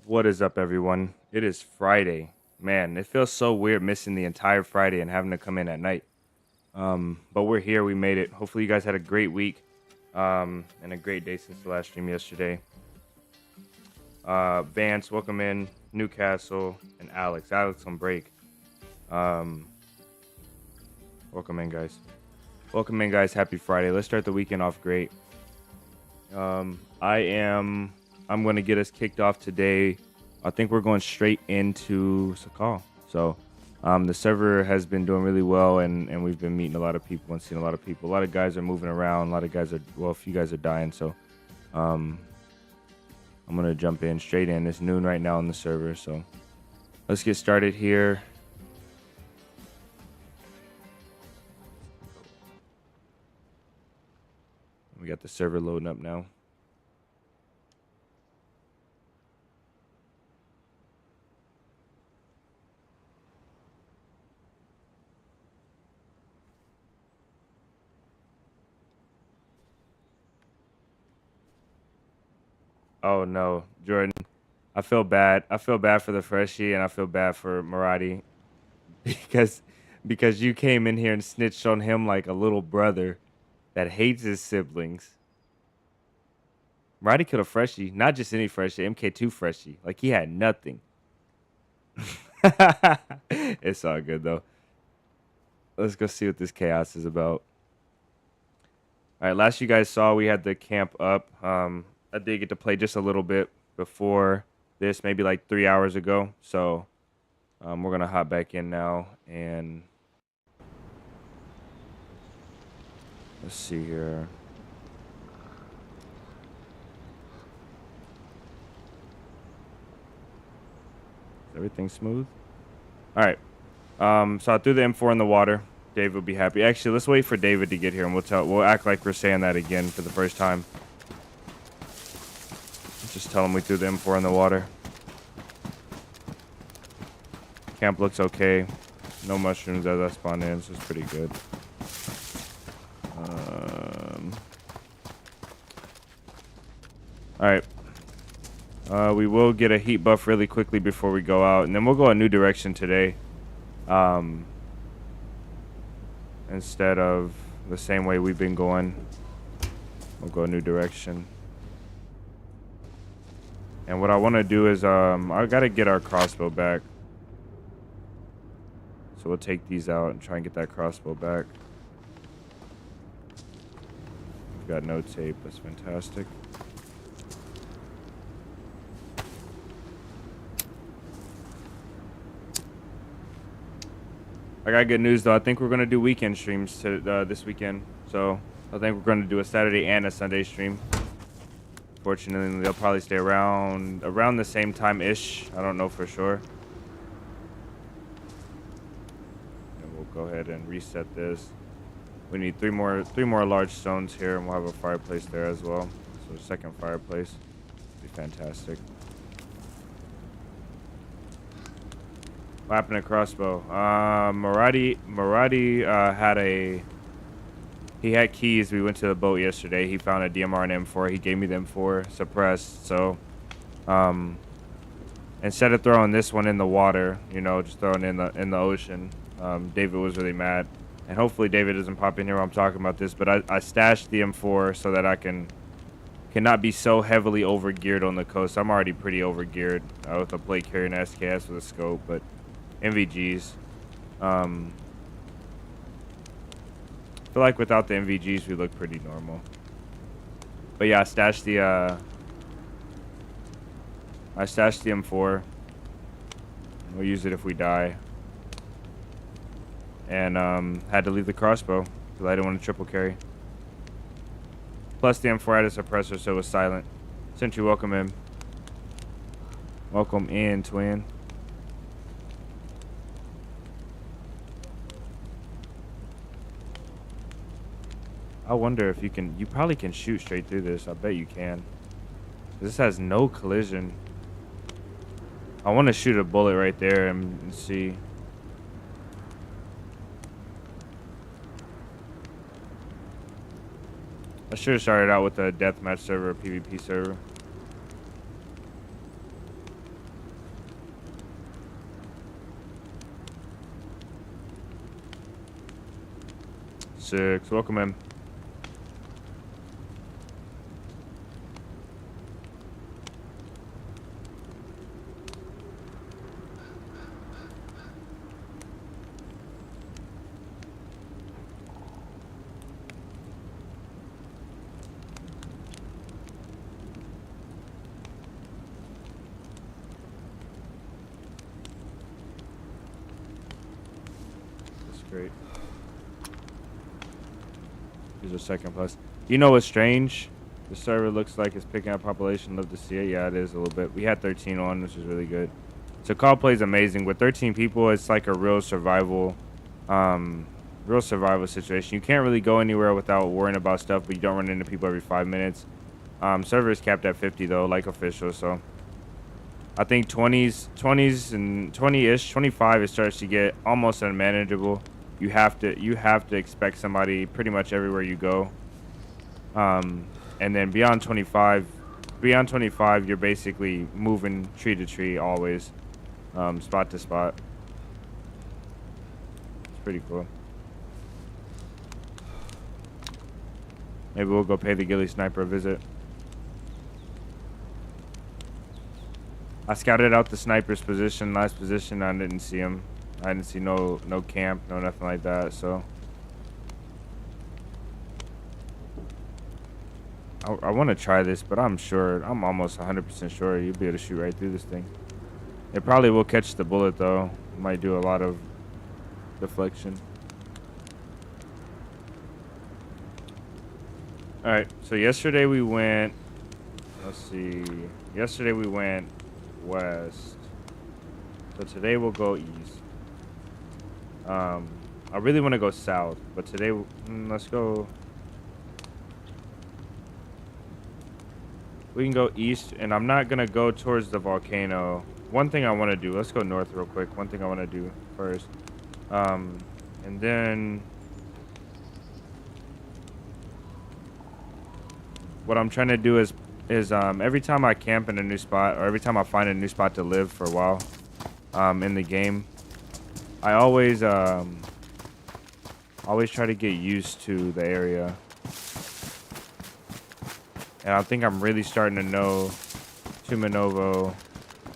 What is up, everyone? It is Friday. Man, it feels so weird missing the entire Friday and having to come in at night. But we're here. We made it. Hopefully, you guys had a great week and a great day since the last stream yesterday. Vance, welcome in. Newcastle and Alex. Alex on break. Welcome in, guys. Welcome in, guys. Happy Friday. Let's start the weekend off great. I'm going to get us kicked off today. I think we're going straight into Sakhal. So the server has been doing really well, and we've been meeting a lot of people and seeing a lot of people. A lot of guys are moving around. A lot of guys are, well, a few guys are dying. So I'm going to jump in straight in. It's noon right now on the server. So let's get started here. We got the server loading up now. Oh no, Jordan. I feel bad. I feel bad for the freshie, and I feel bad for Maradi because you came in here and snitched on him like a little brother that hates his siblings. Maradi killed a freshie, not just any freshie, MK2 freshie. Like he had nothing. It's all good though. Let's go see what this chaos is about. All right, last you guys saw, we had the camp up. I did get to play just a little bit before this, maybe like 3 hours ago. So we're gonna hop back in now, and let's see here. Is everything smooth? All right. So I threw the M4 in the water. David will be happy. Actually, let's wait for David to get here, and we'll act like we're saying that again for the first time. Just tell him we threw the M4 in the water. Camp looks okay. No mushrooms as I spawned in, so it's pretty good. Alright. We will get a heat buff really quickly before we go out, and then we'll go a new direction today. Instead of the same way we've been going, we'll go a new direction. And what I want to do is, I got to get our crossbow back. So we'll take these out and try and get that crossbow back. We've got no tape. That's fantastic. I got good news, though. I think we're going to do weekend streams this weekend. So I think we're going to do a Saturday and a Sunday stream. Fortunately, they'll probably stay around the same time-ish. I don't know for sure. And we'll go ahead and reset this. We need three more large stones here, and we'll have a fireplace there as well. So a second fireplace. Be fantastic. What happened to crossbow? Maradi he had keys. We went to the boat yesterday. He found a DMR and M4. He gave me the M4 suppressed. So, instead of throwing this one in the water, you know, just throwing it in the ocean, David was really mad. And hopefully David doesn't pop in here while I'm talking about this. But I stashed the M4 so that I cannot be so heavily overgeared on the coast. I'm already pretty overgeared with a plate carrier and SKS with a scope, but MVGs. I feel like without the MVGs, we look pretty normal. But yeah, I stashed the M4. We'll use it if we die. And had to leave the crossbow because I didn't want to triple carry. Plus the M4 had a suppressor, so it was silent. Sentry, welcome in. Welcome in, twin. I wonder if you probably can shoot straight through this. I bet you can. This has no collision. I want to shoot a bullet right there and see. I should have started out with a deathmatch server, a PvP server. 6. Welcome in. Great. Here's a second plus. You know what's strange? The server looks like it's picking up population. Love to see it. Yeah, it is a little bit. We had 13 on, which is really good. So call plays amazing. With 13 people, it's like a real survival situation. You can't really go anywhere without worrying about stuff, but you don't run into people every 5 minutes. Server is capped at 50 though, like official. So I think 20s and 20-ish, 25, it starts to get almost unmanageable. You have to expect somebody pretty much everywhere you go. And then beyond 25, you're basically moving tree to tree always, spot to spot. It's pretty cool. Maybe we'll go pay the ghillie sniper a visit. I scouted out the sniper's position, last position. I didn't see him. I didn't see no camp, no nothing like that. So I want to try this, but I'm almost 100% sure you'll be able to shoot right through this thing. It probably will catch the bullet though. It might do a lot of deflection. All right. So yesterday we went. Let's see. Yesterday we went west. So today we'll go east. I really want to go south, but today let's go. We can go east, and I'm not gonna go towards the volcano. One thing I want to do. Let's go north real quick. One thing I want to do first, and then what I'm trying to do is every time I camp in a new spot, or every time I find a new spot to live for a while, in the game, I always try to get used to the area. And I think I'm really starting to know Tumanovo,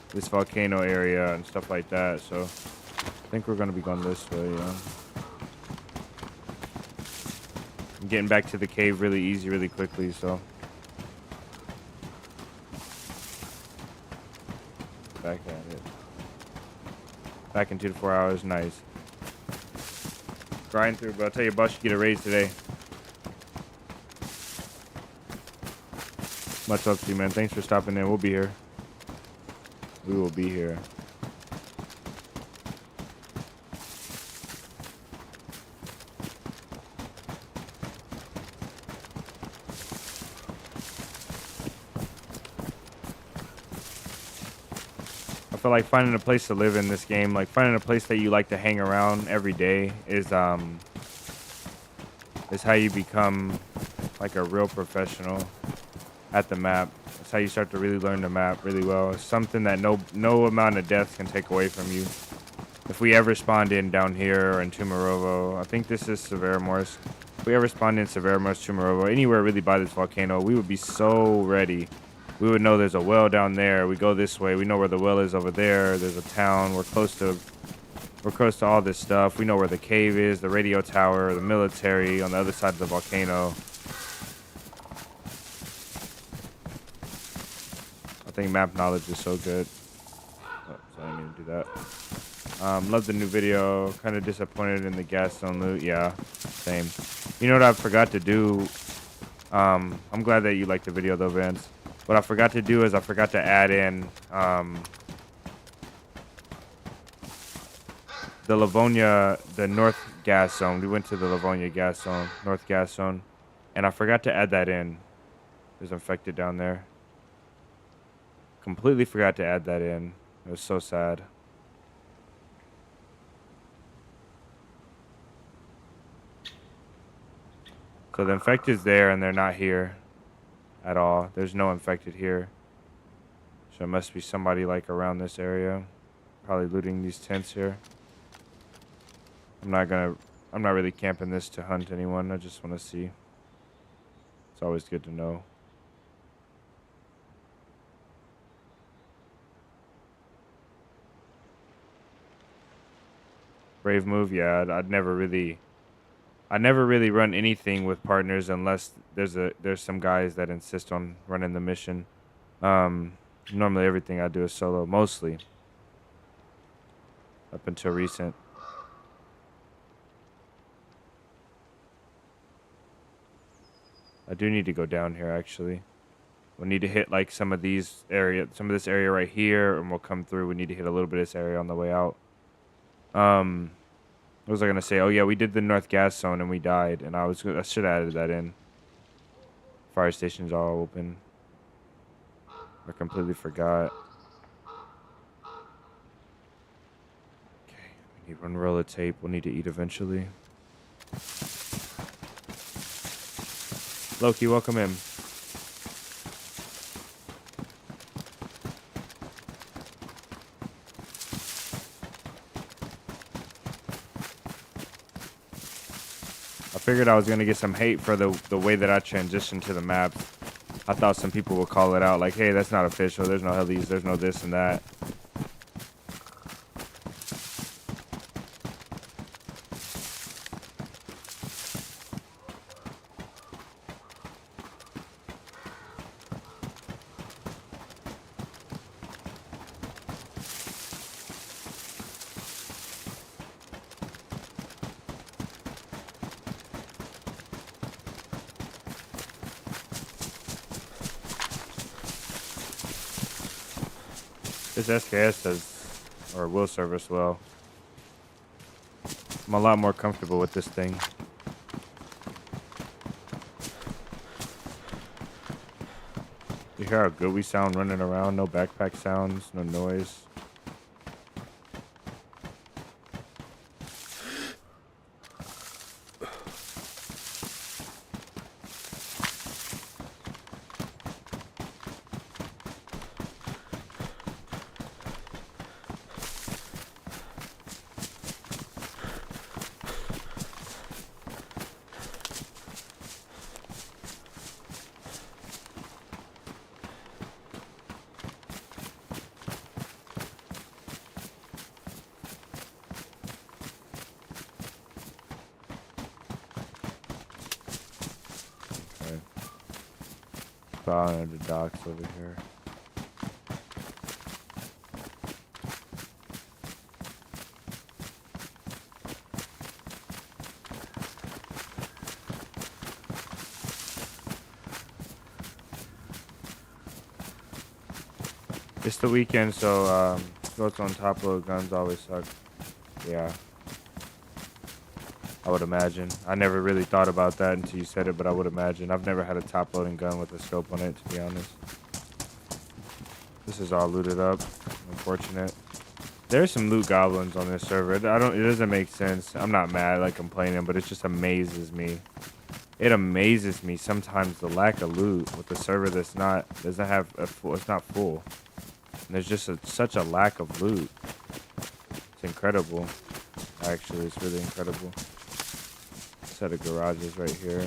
this volcano area and stuff like that. So I think we're gonna be going this way, yeah. I'm getting back to the cave really easy, really quickly, so. Back at it. Back in 2 to 4 hours, nice. Grind through, but I'll tell you, boss, you get a raise today. Much love to you, man. Thanks for stopping in. We'll be here. We will be here. I feel like finding a place to live in this game, like finding a place that you like to hang around every day is how you become like a real professional at the map. That's how you start to really learn the map really well. It's something that no amount of deaths can take away from you. If we ever spawned in down here or in Tumarovo, I think this is Severomorsk. If we ever spawned in Severomorsk, Tumarovo, anywhere really by this volcano, we would be so ready. We would know there's a well down there. We go this way. We know where the well is over there. There's a town. We're close to all this stuff. We know where the cave is, the radio tower, the military on the other side of the volcano. I think map knowledge is so good. Oh, so I didn't even do that. Love the new video. Kind of disappointed in the gas zone loot. Yeah, same. You know what I forgot to do? I'm glad that you liked the video though, Vance. What I forgot to do is I forgot to add in the Livonia, the North gas zone. We went to the Livonia gas zone, North gas zone, and I forgot to add that in. There's infected down there. Completely forgot to add that in. It was so sad. So the infected's there and they're not here at all. There's no infected here. So it must be somebody like around this area. Probably looting these tents here. I'm not gonna I'm not really camping this to hunt anyone. I just want to see. It's always good to know. Brave move, yeah. I never really run anything with partners unless there's some guys that insist on running the mission. Normally everything I do is solo, mostly. Up until recent. I do need to go down here actually. We'll need to hit like some of this area right here, and we'll come through. We need to hit a little bit of this area on the way out. What was I gonna say? Oh yeah, we did the North Gas Zone and we died, and I should have added that in. Fire station's all open. I completely forgot. Okay, we need one roll of tape. We'll need to eat eventually. Loki, welcome in. I figured I was gonna get some hate for the way that I transitioned to the map. I thought some people would call it out, like, "Hey, that's not official. There's no helis. There's no this and that." This SKS does, or will serve us well. I'm a lot more comfortable with this thing. You hear how good we sound running around? No backpack sounds, no noise. Under the docks over here. It's the weekend, so goats on top load guns always suck. Yeah. I would imagine. I never really thought about that until you said it, but I would imagine. I've never had a top-loading gun with a scope on it, to be honest. This is all looted up. Unfortunate. There's some loot goblins on this server. It doesn't make sense. I'm not mad, like complaining, but it just amazes me. It amazes me sometimes the lack of loot with the server that's doesn't have a full. It's not full. And there's just such a lack of loot. It's incredible. Actually, it's really incredible. Set of garages right here.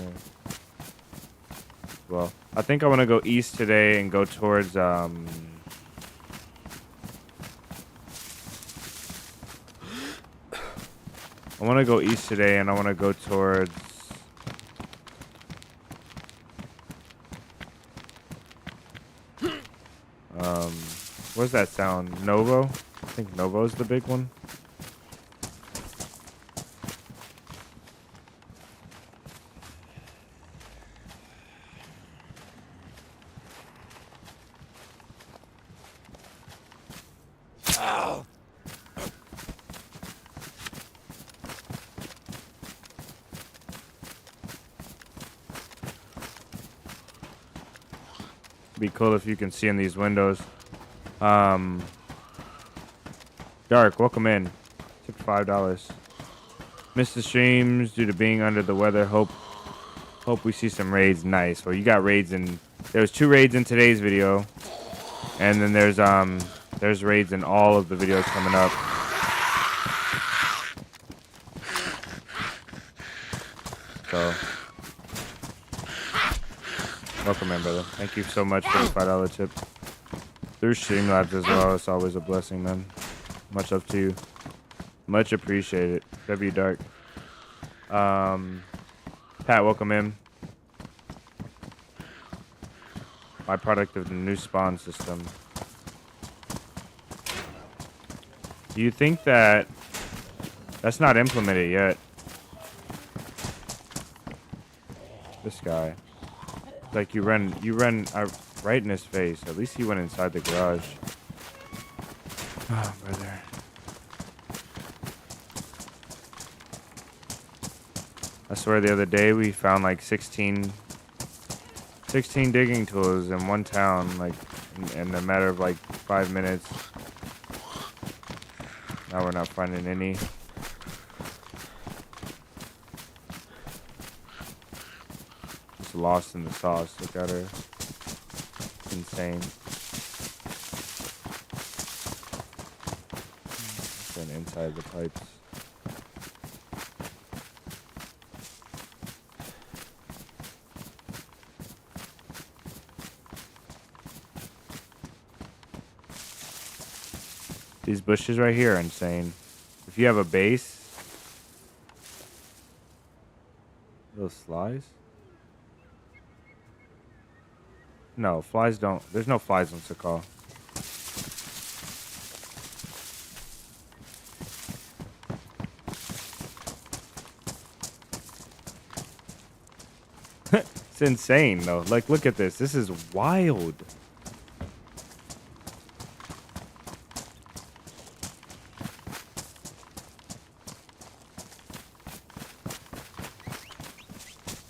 Well, I think I want to go east today and go towards I want to go east today and I want to go towards what's that sound? Novo? I think Novo's the big one. Be cool if you can see in these windows. Dark, welcome in. Took $5. Missed the streams due to being under the weather. Hope we see some raids. Nice. Well, you got raids in. There's 2 raids in today's video, and then there's raids in all of the videos coming up. So, welcome in, brother. Thank you so much for the $5 tip. Through Streamlabs as well. It's always a blessing, man. Much up to you. Much appreciated. W Dark. Pat, welcome in. Byproduct of the new spawn system. Do you think that's not implemented yet? This guy. Like you run right in his face. At least he went inside the garage. Oh, brother. I swear the other day we found like 16 digging tools in one town, like in a matter of like 5 minutes. Now we're not finding any. Just lost in the sauce. Look at her. It's insane. Going inside the pipes. These bushes right here are insane. If you have a base, those flies? No, flies don't. There's no flies on Sakhal. It's insane though. Like, look at this. This is wild.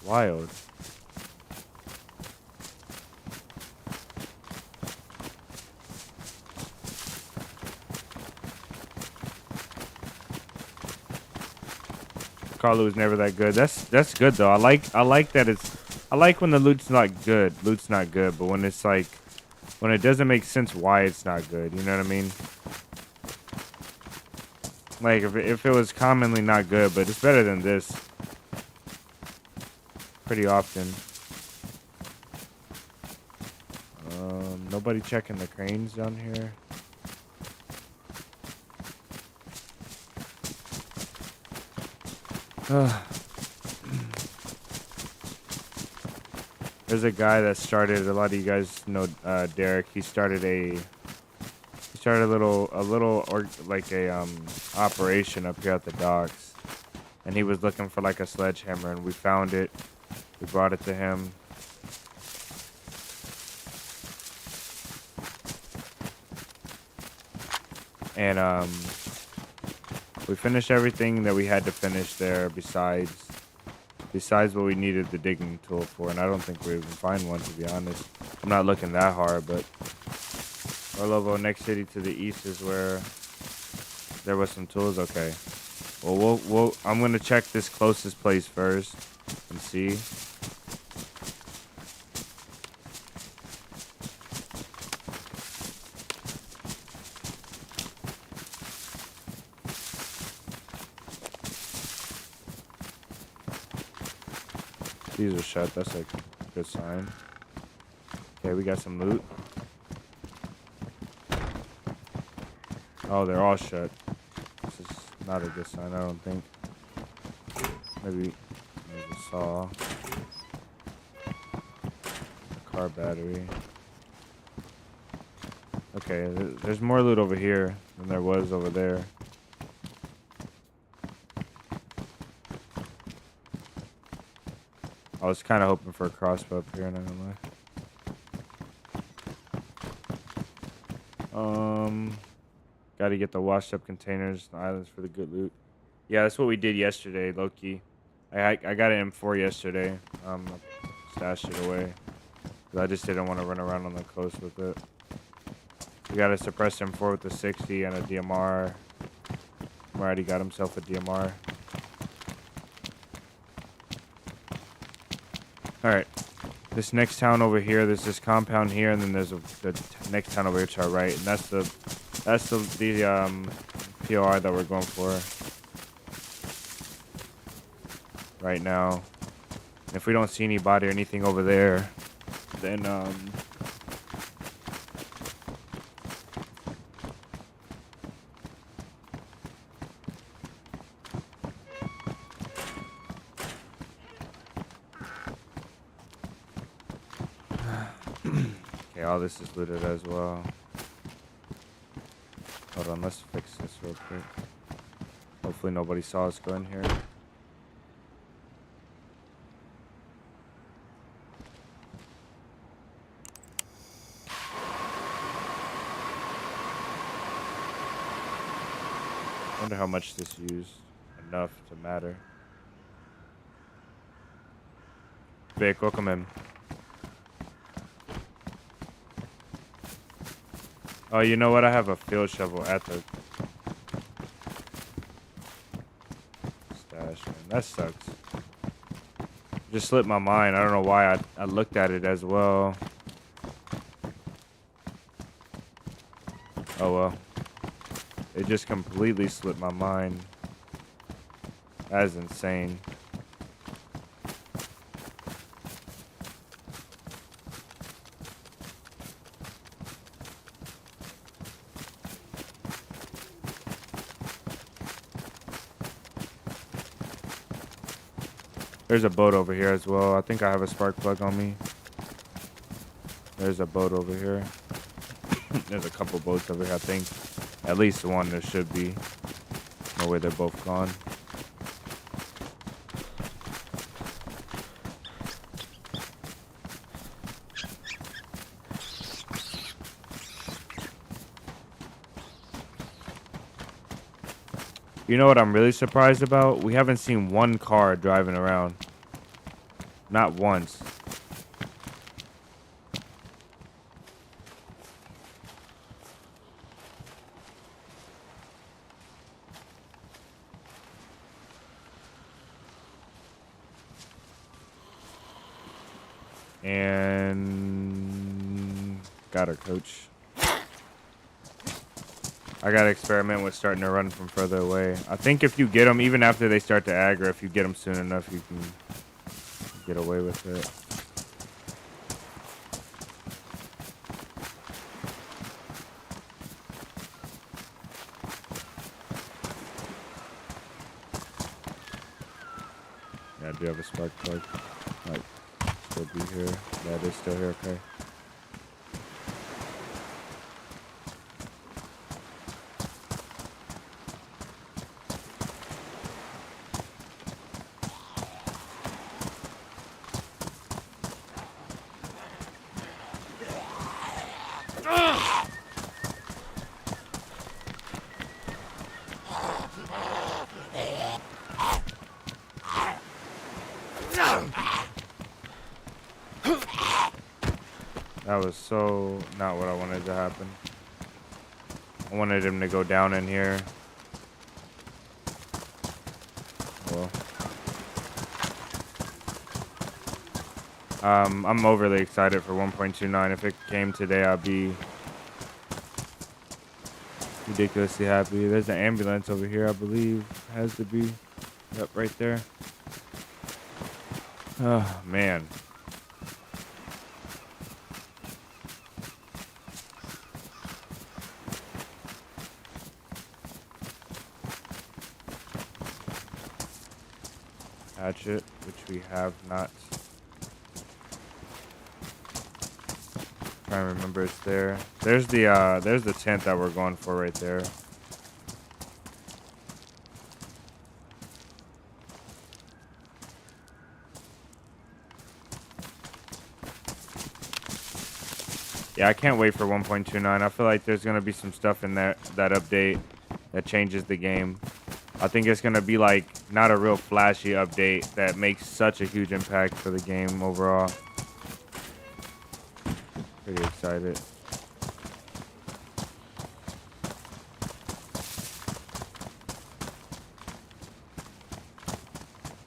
Wild. Car loot was never that good. That's good though. I like that it's. I like when the loot's not good. Loot's not good, but when it's like, when it doesn't make sense why it's not good. You know what I mean? Like if it was commonly not good, but it's better than this. Pretty often. Nobody checking the cranes down here. There's a guy that started. A lot of you guys know Derek. He started a little operation up here at the docks, and he was looking for like a sledgehammer, and we found it. We brought it to him. And we finished everything that we had to finish there besides what we needed the digging tool for, and I don't think we even find one, to be honest. I'm not looking that hard, but Orlovo, next city to the east is where there was some tools. Okay. Well, I'm gonna check this closest place first and see. These are shut. That's like a good sign. Okay, we got some loot. Oh, they're all shut. This is not a good sign, I don't think. Maybe there's a saw. A car battery. Okay, there's more loot over here than there was over there. I was kind of hoping for a crossbow up here, not gonna lie. Gotta get the washed up containers, the islands for the good loot. Yeah, that's what we did yesterday, Loki. I got an M4 yesterday. Stashed it away. I just didn't want to run around on the coast with it. We got a suppressed M4 with a 60 and a DMR. Already got himself a DMR. Alright, this next town over here, there's this compound here, and then there's the next town over here to our right, and that's the POR that we're going for right now. If we don't see anybody or anything over there, then okay, all this is looted as well. Hold on, let's fix this real quick. Hopefully nobody saw us go in here. Wonder how much this used. Enough to matter. Vic, welcome in. Oh, you know what? I have a field shovel at the stash, man. That sucks. Just slipped my mind. I don't know why I looked at it as well. Oh well. It just completely slipped my mind. That is insane. There's a boat over here as well. I think I have a spark plug on me. There's a boat over here. There's a couple boats over here, I think. At least one there should be. No way they're both gone. You know what I'm really surprised about? We haven't seen one car driving around. Not once. And got her, coach. I gotta experiment with starting to run from further away. I think if you get them, even after they start to aggro, if you get them soon enough, you can get away with it. Yeah, I do have a spark plug. Might still be here. Yeah, it is still here, okay. That was so not what I wanted to happen. I wanted him to go down in here. Well. I'm overly excited for 1.29. If it came today, I'd be ridiculously happy. There's an ambulance over here, I believe. Has to be. Yep, right there. Oh, man. Hatchet, which we have not. Trying to remember it's there. There's the tent that we're going for right there. Yeah, I can't wait for 1.29. I feel like there's gonna be some stuff in that update that changes the game. I think it's gonna be like not a real flashy update that makes such a huge impact for the game overall. Pretty excited.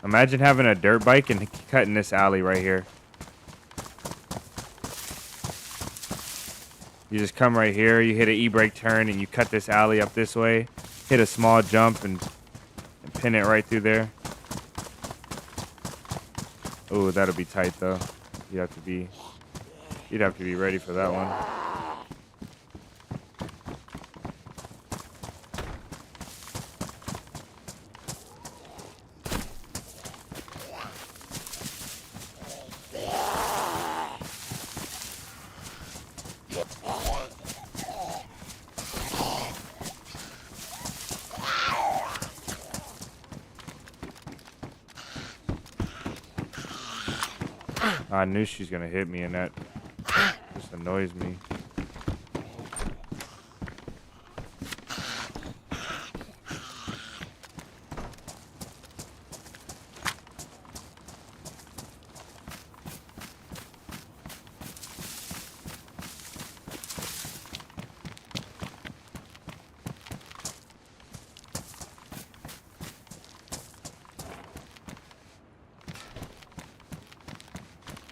Imagine having a dirt bike and cutting this alley right here. You just come right here, you hit an e-brake turn, and you cut this alley up this way. Hit a small jump and pin it right through there. Oh, that'll be tight though. You'd have to be ready for that one. I knew she's gonna hit me, and that just annoys me.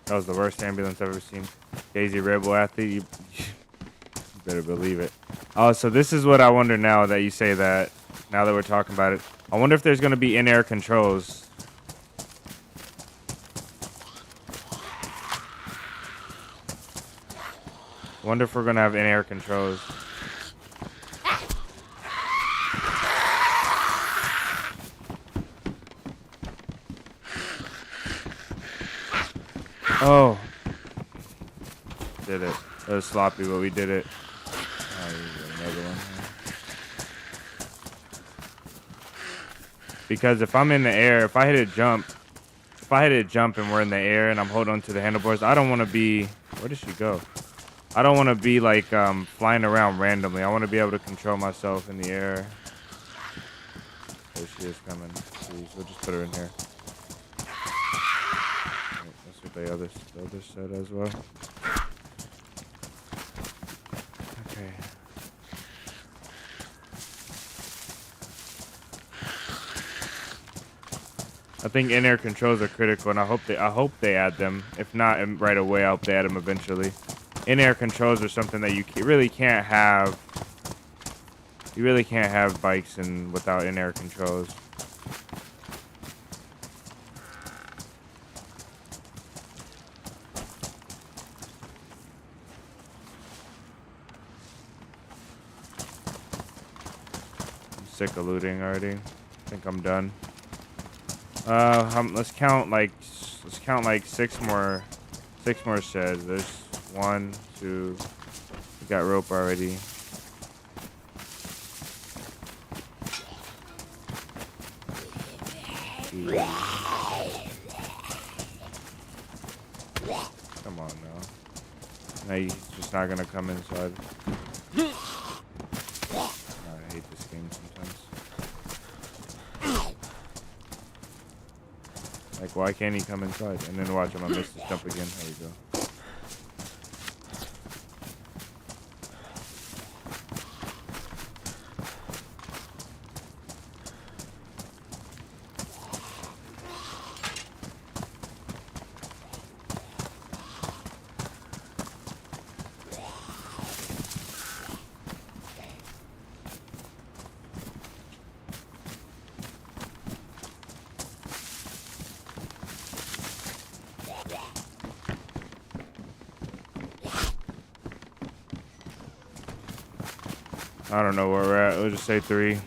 That was the worst ambulance I've ever seen. DayZ Rebel athlete, you better believe it. Oh, so this is what I wonder now that you say that. Now that we're talking about it, I wonder if there's gonna be in-air controls. Wonder if we're gonna have in-air controls. Oh, did it. It was sloppy, but we did it. Oh, another one. Because if I'm in the air, if I hit a jump and we're in the air and I'm holding on to the handlebars, I don't want to be. Where did she go? I don't want to be like flying around randomly. I want to be able to control myself in the air. There she is coming. Jeez, we'll just put her in here. That's what the other said as well. Okay. I think in-air controls are critical, and I hope they add them. If not right away, I hope they add them eventually. In-air controls are something that you really can't have. You really can't have bikes without in-air controls. I'm sick of looting already. I think I'm done. Let's count like six more sheds. There's 1, 2. We got rope already. Come on now. Now he's just not gonna come inside. I hate this game sometimes. Like, why can't he come inside? And then watch him, I miss this jump again. There we go. I don't know where we're at. We'll just say 3.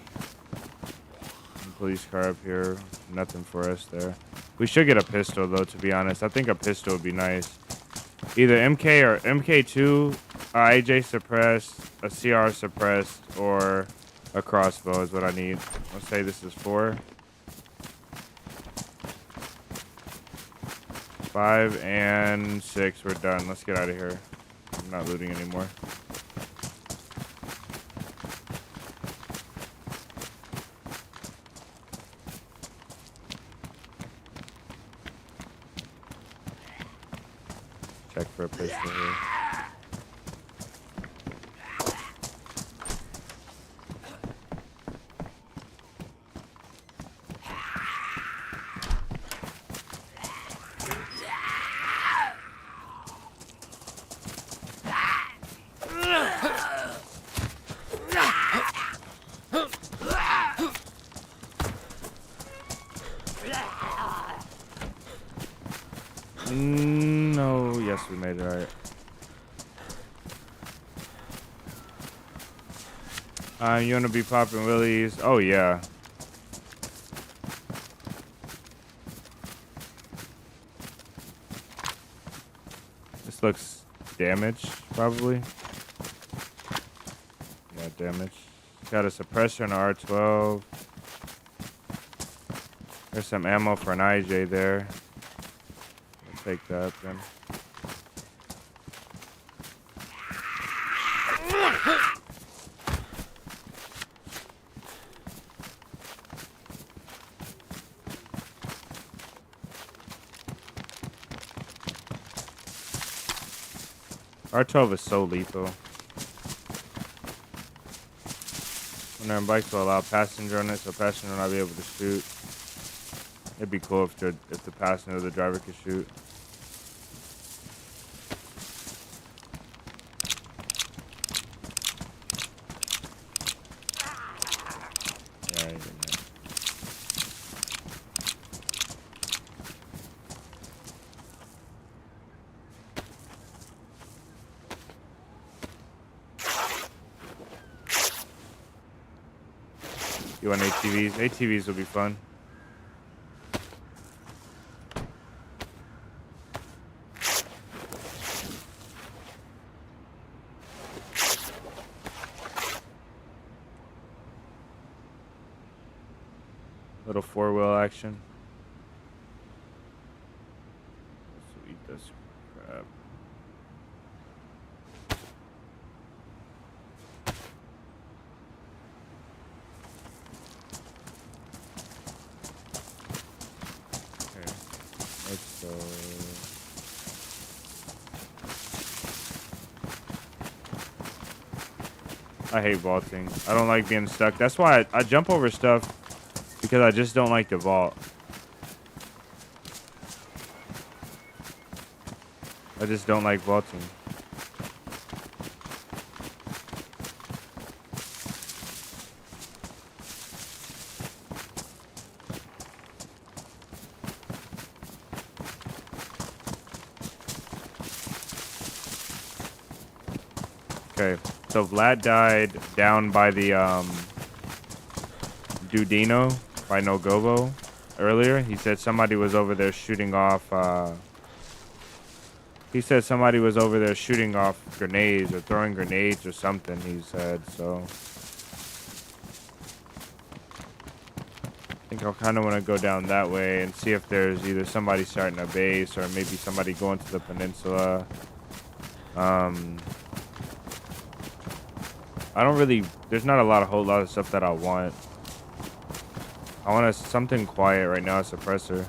Police car up here. Nothing for us there. We should get a pistol, though, to be honest. I think a pistol would be nice. Either MK or MK2, AJ suppressed, a CR suppressed, or a crossbow is what I need. Let's say this is 4. 5 and 6. We're done. Let's get out of here. I'm not looting anymore. Check for a pistol here. No, yes, we made it right. You want to be popping willies? Oh, yeah. This looks damaged, probably. Yeah, damaged. Got a suppressor and an R12. There's some ammo for an IJ there. I'll take that then. R12 is so lethal. When our bikes will allow passenger on it, so passenger will not be able to shoot. It'd be cool if the passenger or the driver could shoot. Yeah, you're right. You want ATVs? ATVs will be fun. Little four-wheel action. Let's eat this crap. Okay, let's go. I hate vaulting. I don't like being stuck. That's why I jump over stuff. Because I just don't like the vault. I just don't like vaulting. Okay, so Vlad died down by the Dudino by Nogovo earlier. He said somebody was over there shooting off grenades or throwing grenades or something, he said. So I think I'll kind of want to go down that way and see if there's either somebody starting a base or maybe somebody going to the peninsula. There's not a whole lot of stuff that I want. I want something quiet right now, a suppressor.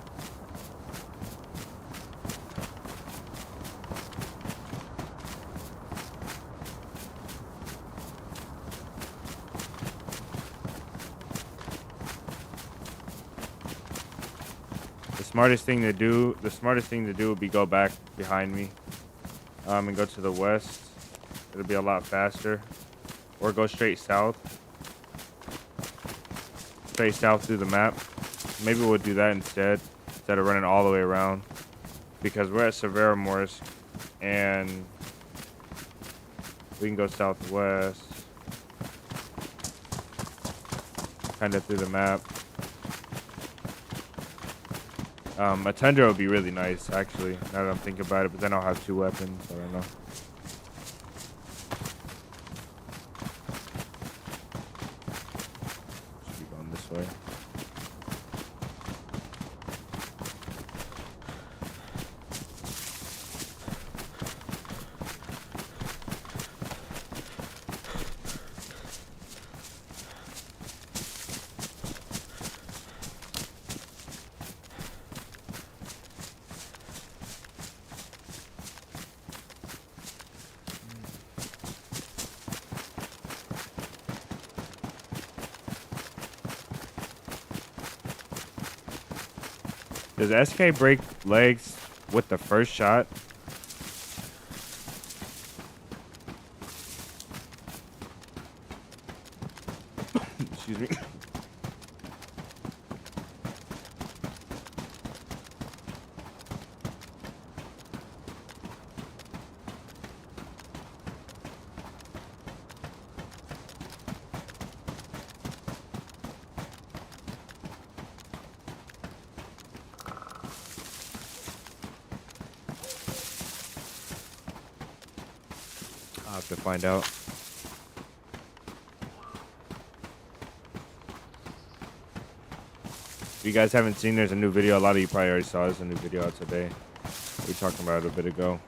The smartest thing to do would be go back behind me, and go to the west. It'll be a lot faster. Or go straight south. Straight south through the map. Maybe we'll do that instead of running all the way around. Because we're at Severomorsk and we can go southwest. Kind of through the map. A Tundra would be really nice, actually, now that I'm thinking about it, but then I'll have two weapons. I don't know. Way. Does SK break legs with the first shot? Excuse me. I'll have to find out. If you guys haven't seen, there's a new video. A lot of you probably already saw. There's a new video out today. We talked about it a bit ago.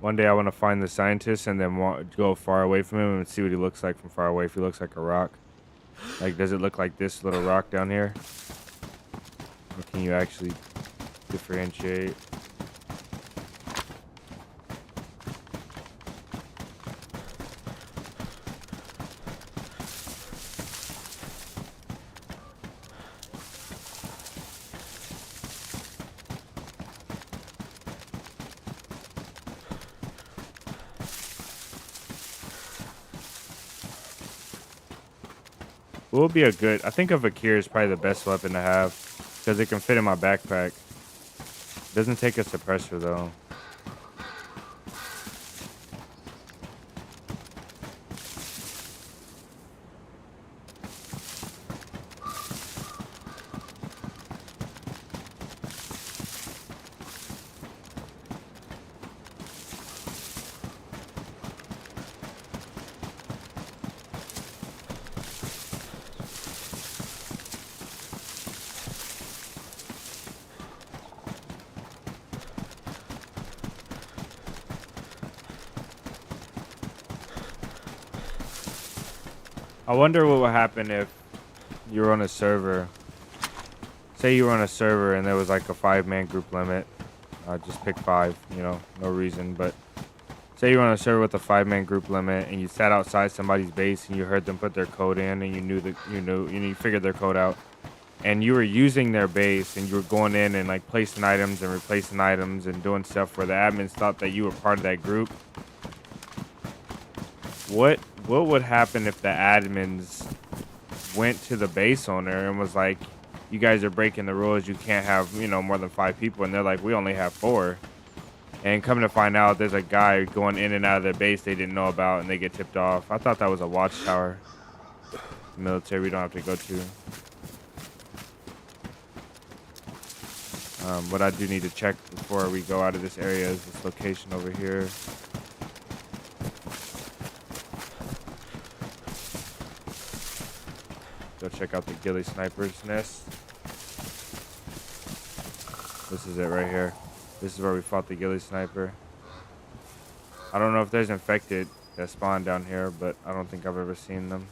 One day I want to find the scientist and then go far away from him and see what he looks like from far away. If he looks like a rock. Like, does it look like this little rock down here? Or can you actually differentiate? What would be a good... I think a Vakir is probably the best weapon to have. Because it can fit in my backpack. Doesn't take a suppressor, though. I wonder what would happen if you were on a server. Say you were on a server and there was like a 5-man group limit. Just pick 5, you know, no reason. But say you were on a server with a 5-man group limit and you sat outside somebody's base and you heard them put their code in and you knew that you figured their code out. And you were using their base and you were going in and like placing items and replacing items and doing stuff where the admins thought that you were part of that group. What would happen if the admins went to the base owner and was like, you guys are breaking the rules, you can't have, you know, more than 5 people, and they're like, we only have 4. And coming to find out there's a guy going in and out of their base they didn't know about and they get tipped off. I thought that was a watchtower. Military we don't have to go to. What I do need to check before we go out of this area is this location over here. Go check out the ghillie sniper's nest. This is it right here. This is where we fought the ghillie sniper. I don't know if there's infected that spawn down here, but I don't think I've ever seen them.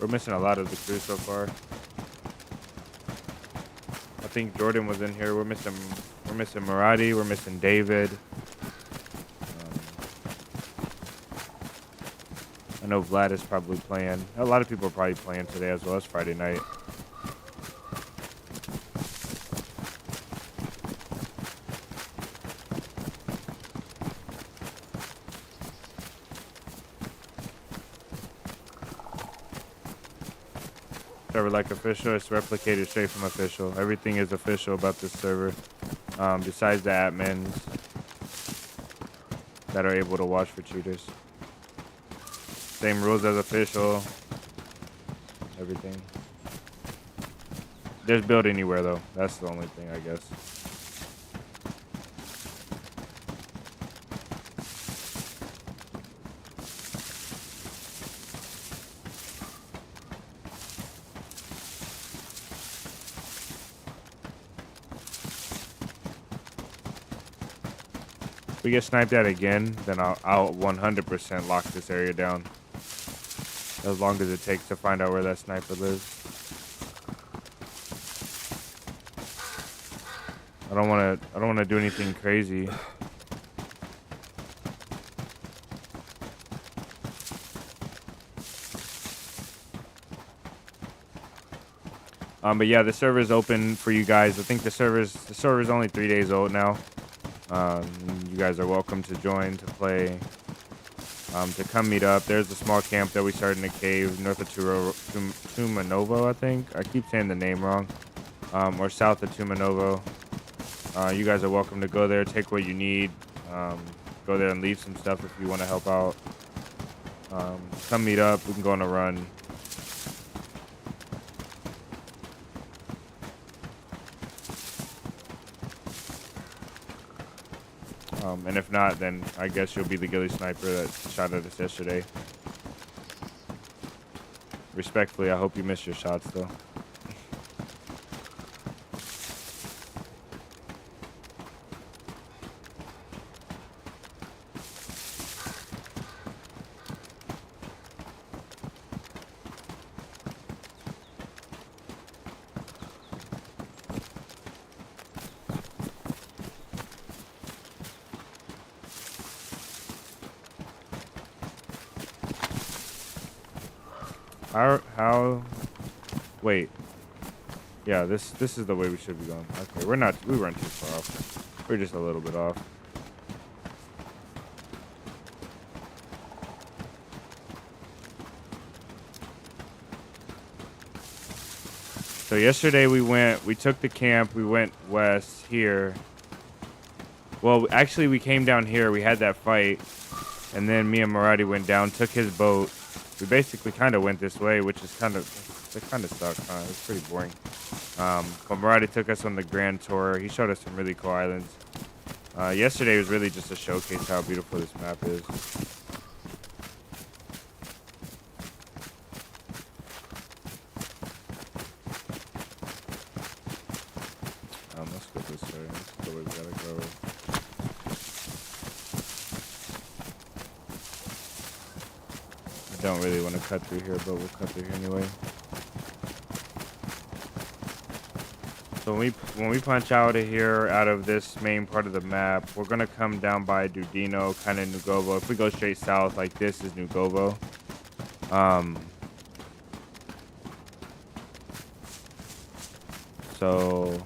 We're missing a lot of the crew so far. I think Jordan was in here. We're missing Murati. We're missing David. I know Vlad is probably playing. A lot of people are probably playing today as well. It's Friday night. Server like official, it's replicated straight from official. Everything is official about this server, besides the admins that are able to watch for cheaters. Same rules as official. Everything. There's build anywhere though. That's the only thing, I guess. If we get sniped at again, then I'll 100% lock this area down. As long as it takes to find out where that sniper lives. I don't want to do anything crazy. But yeah, the server is open for you guys. I think the server's only 3 days old now. You guys are welcome to join, to play, to come meet up. There's a small camp that we started in a cave north of Tumanovo, I think. I keep saying the name wrong. Or south of Tumanovo. You guys are welcome to go there, take what you need. Go there and leave some stuff if you want to help out. Come meet up. We can go on a run. And if not, then I guess you'll be the ghillie sniper that shot at us yesterday. Respectfully, I hope you missed your shots, though. How wait, yeah, this is the way we should be going. Okay, we weren't too far off. We're just a little bit off. So yesterday we took the camp, we went west here. Well, actually we came down here, we had that fight, and then me and Maradi went down, took his boat. We basically kind of went this way, which is kind of sucked. It's pretty boring. But Maradi took us on the grand tour. He showed us some really cool islands. Yesterday was really just a showcase how beautiful this map is. Let's go this way. Let's go where we gotta go. Don't really want to cut through here, but we'll cut through here anyway. So when we punch out of here, out of this main part of the map, we're gonna come down by Dudino, kind of Nugovo. If we go straight south, like this is Nugovo. So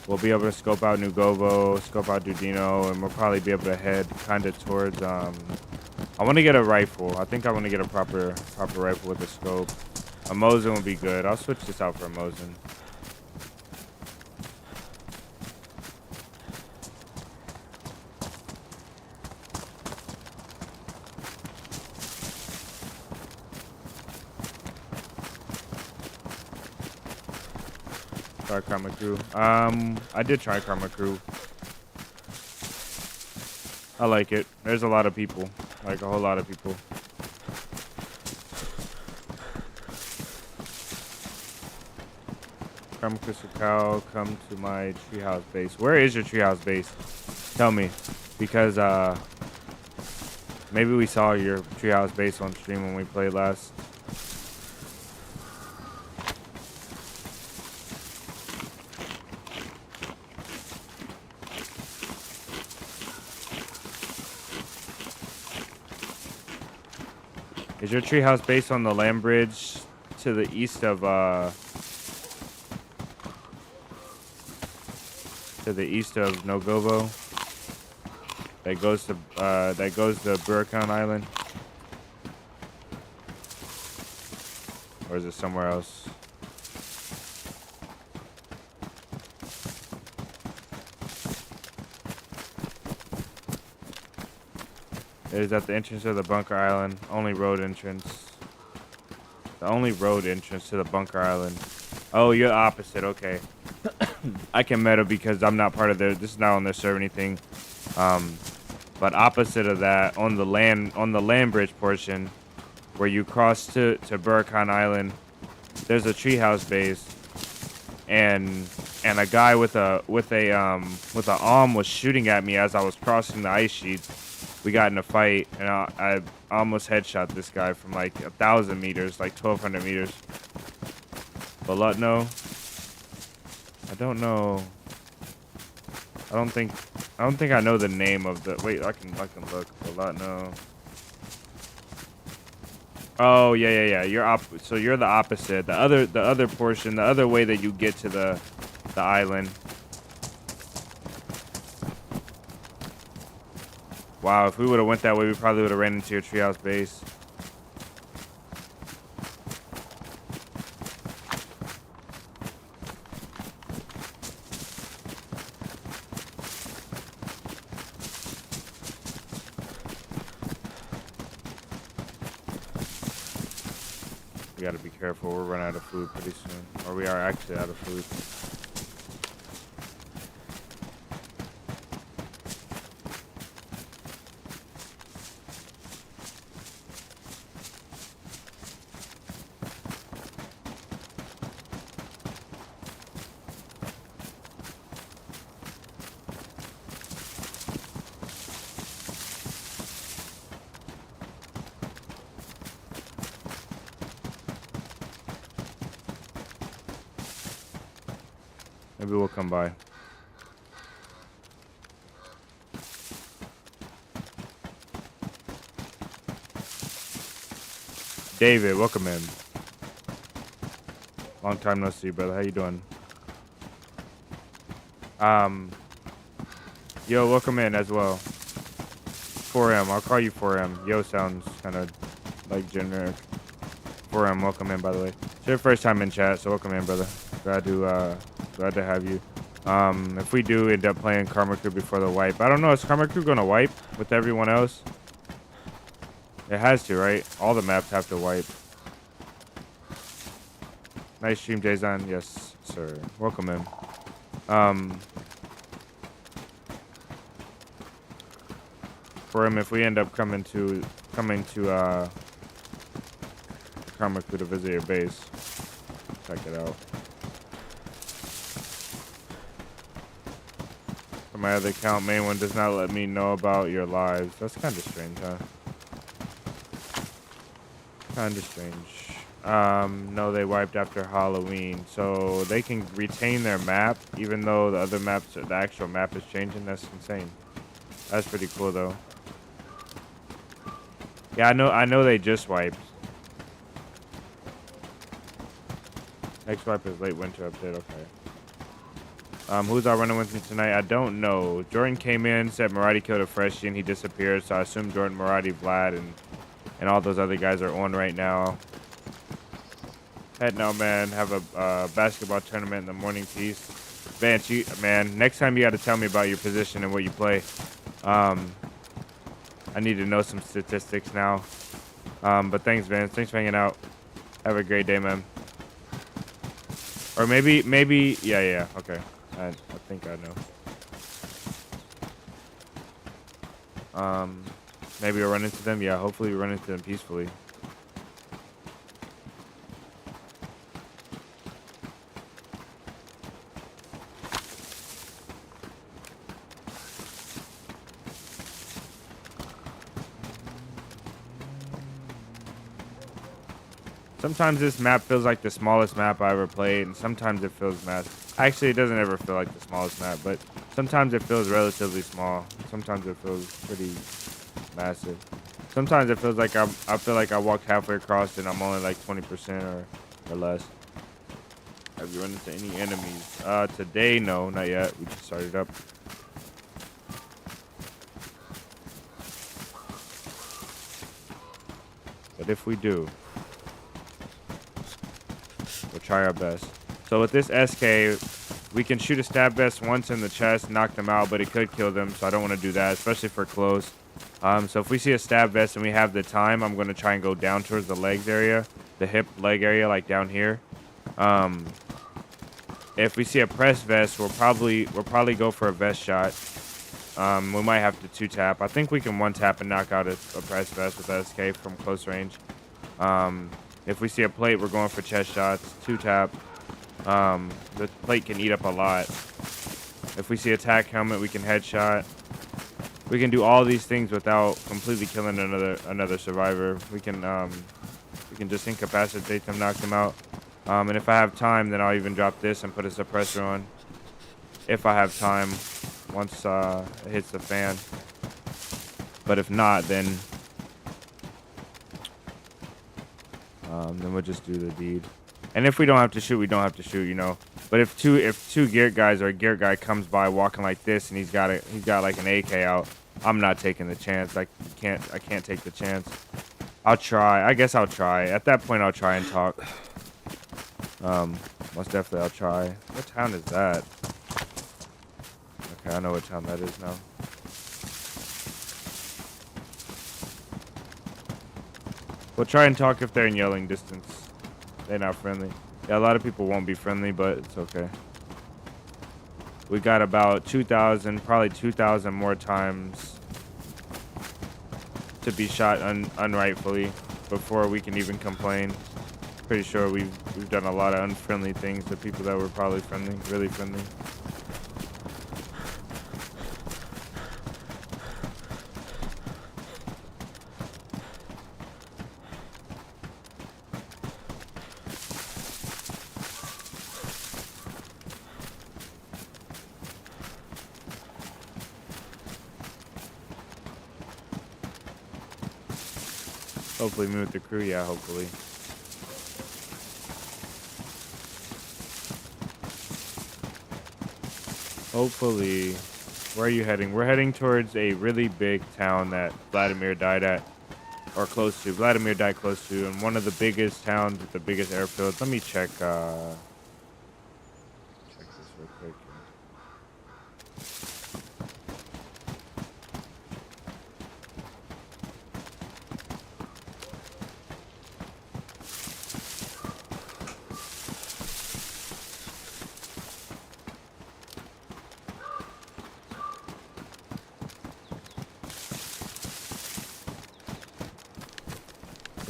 we'll be able to scope out Nugovo, scope out Dudino, and we'll probably be able to head kind of towards I want to get a rifle. I think I want to get a proper rifle with a scope. A Mosin would be good. I'll switch this out for a Mosin. Try Karma Crew. I did try Karma Crew. I like it. There's a lot of people. Like a whole lot of people. Replica Sakhal, come to my treehouse base. Where is your treehouse base? Tell me. Because maybe we saw your treehouse base on stream when we played last. Is your treehouse based on the land bridge to the east of Nogovo? That goes to Burakan Island? Or is it somewhere else? It is at the entrance of the bunker island. Only road entrance. The only road entrance to the bunker island. Oh, you're opposite. Okay. I can meta because I'm not part of their. This is not on their server anything. But opposite of that, on the land bridge portion, where you cross to Burakan Island, there's a treehouse base, and and a guy with a arm was shooting at me as I was crossing the ice sheets. We got in a fight, and I almost headshot this guy from like 1,000 meters, like 1,200 meters. But no, I don't know. I don't think I know the name of the. Wait, I can look. But no. Oh yeah. So you're the opposite. The other portion, the other way that you get to the island. Wow, if we would have went that way, we probably would have ran into your treehouse base. We gotta be careful. We're running out of food pretty soon. Or we are actually out of food. Maybe we'll come by. David, welcome in. Long time no see, brother. How you doing? Yo, welcome in as well. 4M, I'll call you 4M. Yo sounds kind of like generic. 4M, welcome in, by the way. It's your first time in chat, so welcome in, brother. Glad to have you. If we do end up playing Karma Crew before the wipe, I don't know, is Karma Crew gonna wipe with everyone else? It has to, right? All the maps have to wipe. Nice stream, DayZ. Yes, sir. Welcome in. For him, if we end up coming to Karma Crew to visit your base, check it out. For my other account, main one does not let me know about your lives. That's kind of strange, huh? Kind of strange. No, they wiped after Halloween, so they can retain their map even though the other maps, the actual map is changing. That's insane. That's pretty cool though. Yeah, I know they just wiped. Next wipe is late winter update. Okay. Who's all running with me tonight? I don't know. Jordan came in, said Maradi killed a freshie, and he disappeared. So I assume Jordan, Maradi, Vlad, and all those other guys are on right now. Head no, man. Have a basketball tournament in the morning piece. Vance, man, next time you got to tell me about your position and what you play. I need to know some statistics now. But thanks, Vance. Thanks for hanging out. Have a great day, man. Or maybe, yeah. Okay. I think I know. Maybe we'll run into them. Yeah, hopefully we run into them peacefully. Sometimes this map feels like the smallest map I ever played, and sometimes it feels massive. Actually, it doesn't ever feel like the smallest map, but sometimes it feels relatively small. Sometimes it feels pretty massive. Sometimes it feels like I feel like I walked halfway across and I'm only like 20% or less. Have you run into any enemies? Today, no, not yet. We just started up. But if we do, we'll try our best. So with this SK, we can shoot a stab vest once in the chest, knock them out, but it could kill them, so I don't want to do that, especially for close. So if we see a stab vest and we have the time, I'm going to try and go down towards the legs area, the hip leg area, like down here. If we see a press vest, we'll probably go for a vest shot. We might have to 2-tap. I think we can 1-tap and knock out a press vest with SK from close range. If we see a plate, we're going for chest shots, 2-tap. The plate can eat up a lot. If we see attack helmet, we can headshot. We can do all these things without completely killing another survivor. We can just incapacitate them, knock them out. And if I have time, then I'll even drop this and put a suppressor on. If I have time, once it hits the fan. But if not, then we'll just do the deed. And if we don't have to shoot, we don't have to shoot, you know. But if two gear guys or a gear guy comes by walking like this and he's got like an AK out, I'm not taking the chance. I can't take the chance. I'll try. I guess I'll try. At that point, I'll try and talk. Most definitely I'll try. What town is that? Okay, I know what town that is now. We'll try and talk if they're in yelling distance. They're not friendly. Yeah, a lot of people won't be friendly, but it's okay. We got about 2,000, probably 2,000 more times to be shot unrightfully before we can even complain. Pretty sure we've done a lot of unfriendly things to people that were probably friendly, really friendly. Hopefully me with the crew, yeah, hopefully. Hopefully. Where are you heading? We're heading towards a really big town that Vladimir died at, or close to. Vladimir died close to, and one of the biggest towns with the biggest airfields. Let me check this real quick.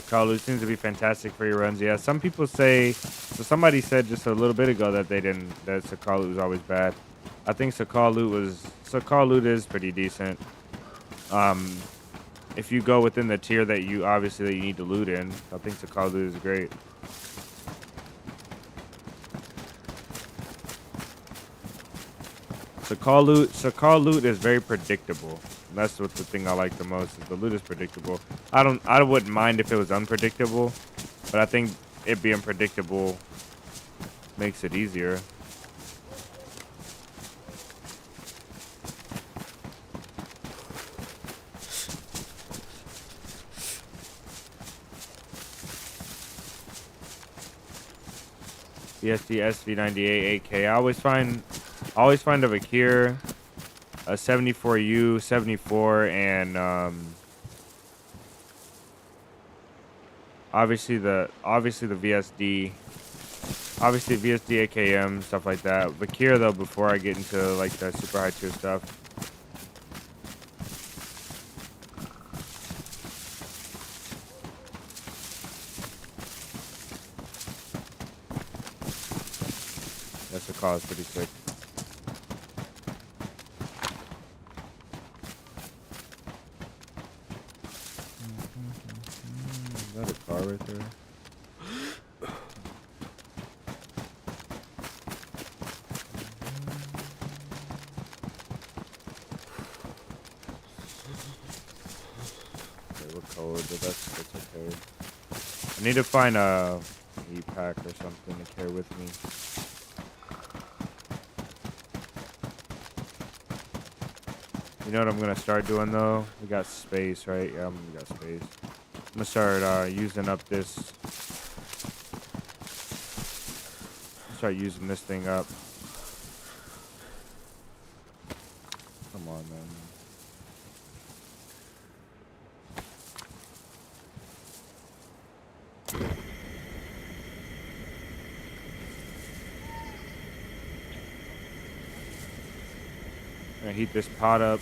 Sakhal seems to be fantastic for your runs. Yeah, some people say. So somebody said just a little bit ago that that Sakhal was always bad. I think Sakhal is pretty decent. If you go within the tier that you need to loot in, I think Sakhal is great. Sakhal loot is very predictable. That's what the thing I like the most is the loot is predictable. I wouldn't mind if it was unpredictable, but I think it being predictable makes it easier. BSD SV98 AK. I always find a Vakir, a 74U, 74, and obviously the VSD, obviously VSD AKM, stuff like that. Vakir though, before I get into like the super high tier stuff. That's the call. It's pretty sick. Is that a car right there? Okay, we're cold, but that's okay. I need to find a E-pack or something to carry with me. You know what I'm gonna start doing though? We got space, right? Yeah, we got space. I'm gonna start using up this. Start using this thing up. Come on, man. I'm gonna heat this pot up.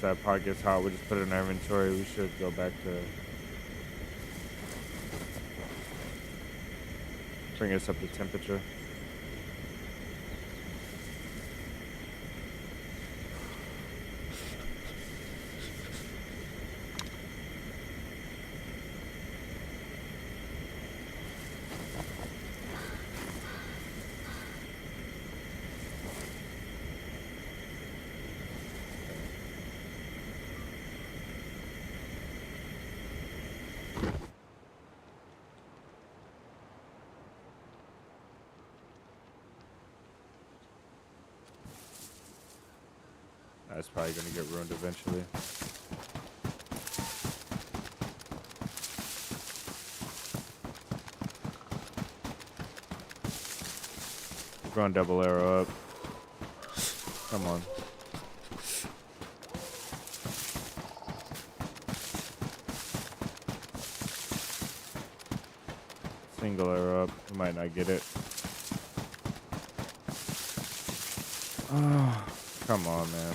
once that pot gets hot, we'll just put it in our inventory. We should go back to bring us up to temperature. That's probably gonna get ruined eventually. We're going double arrow up. Come on. Single arrow up. We might not get it. Oh, come on, man.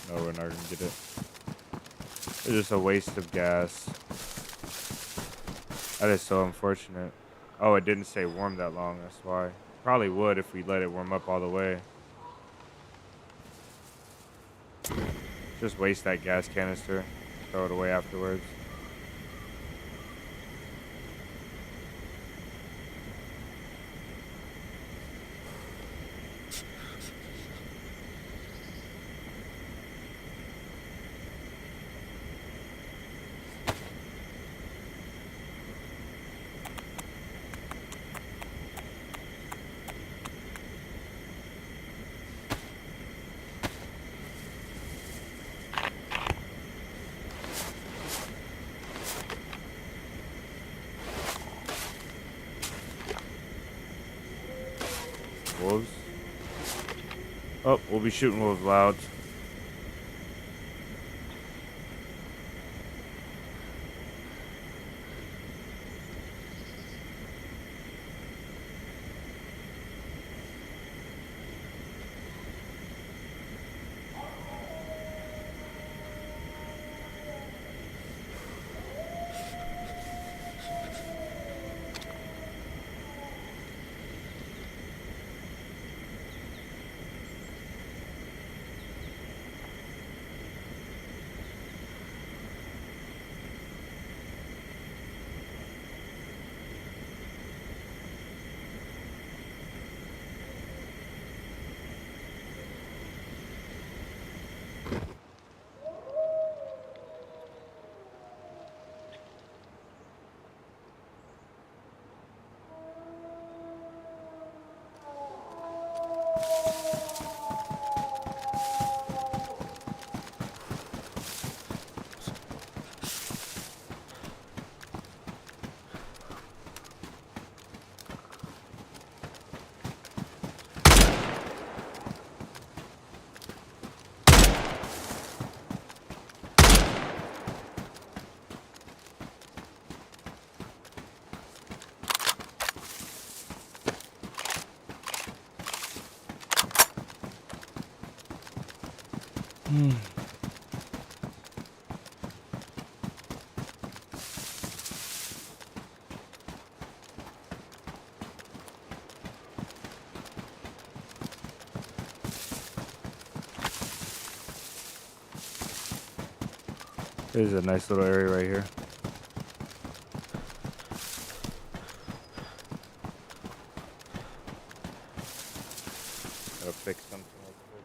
No, we're not gonna get it. It's just a waste of gas. That is so unfortunate. Oh, it didn't stay warm that long, that's why. Probably would if we let it warm up all the way. Just waste that gas canister. Throw it away afterwards. Wolves. Oh, we'll be shooting wolves loud. There's a nice little area right here. Gotta fix something real quick.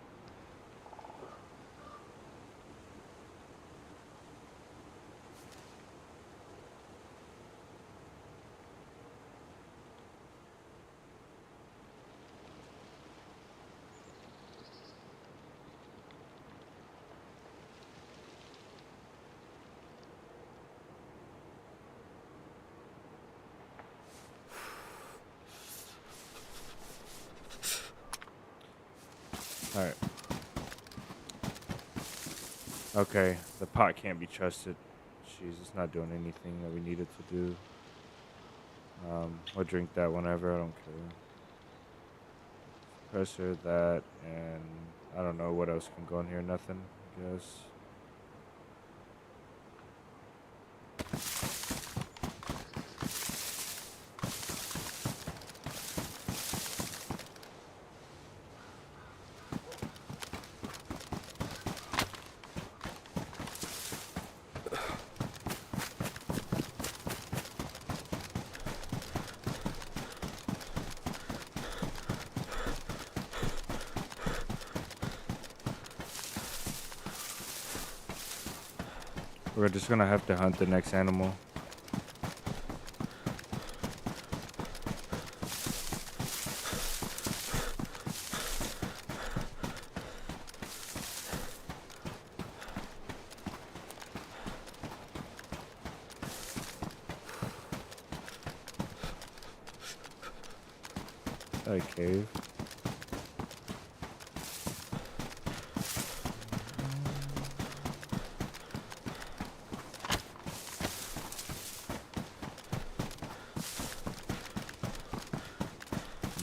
All right. Okay, the pot can't be trusted. jeez, it's not doing anything that we need it to do. I'll drink that whenever, I don't care. Suppressor, that, and I don't know what else can go in here, nothing, I guess. We're just gonna have to hunt the next animal. That cave.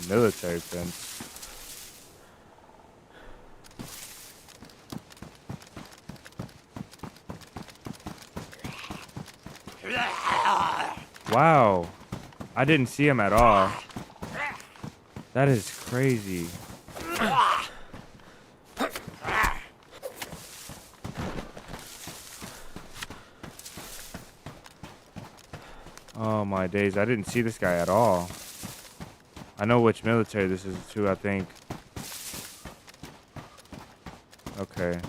Military fence. Wow. I didn't see him at all. That is crazy. Oh my days. I didn't see this guy at all. I know which military this is too, I think. Okay.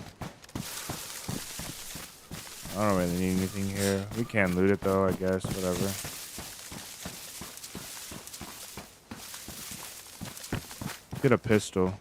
I don't really need anything here. We can loot it though, I guess. Whatever. Get a pistol.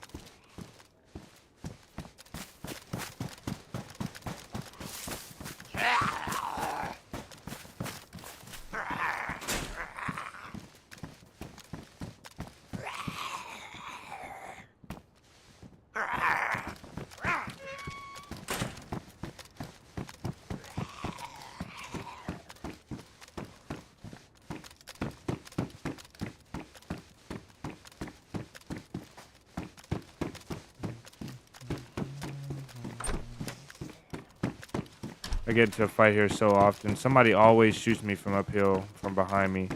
I get into a fight here so often. Somebody always shoots me from uphill, from behind me,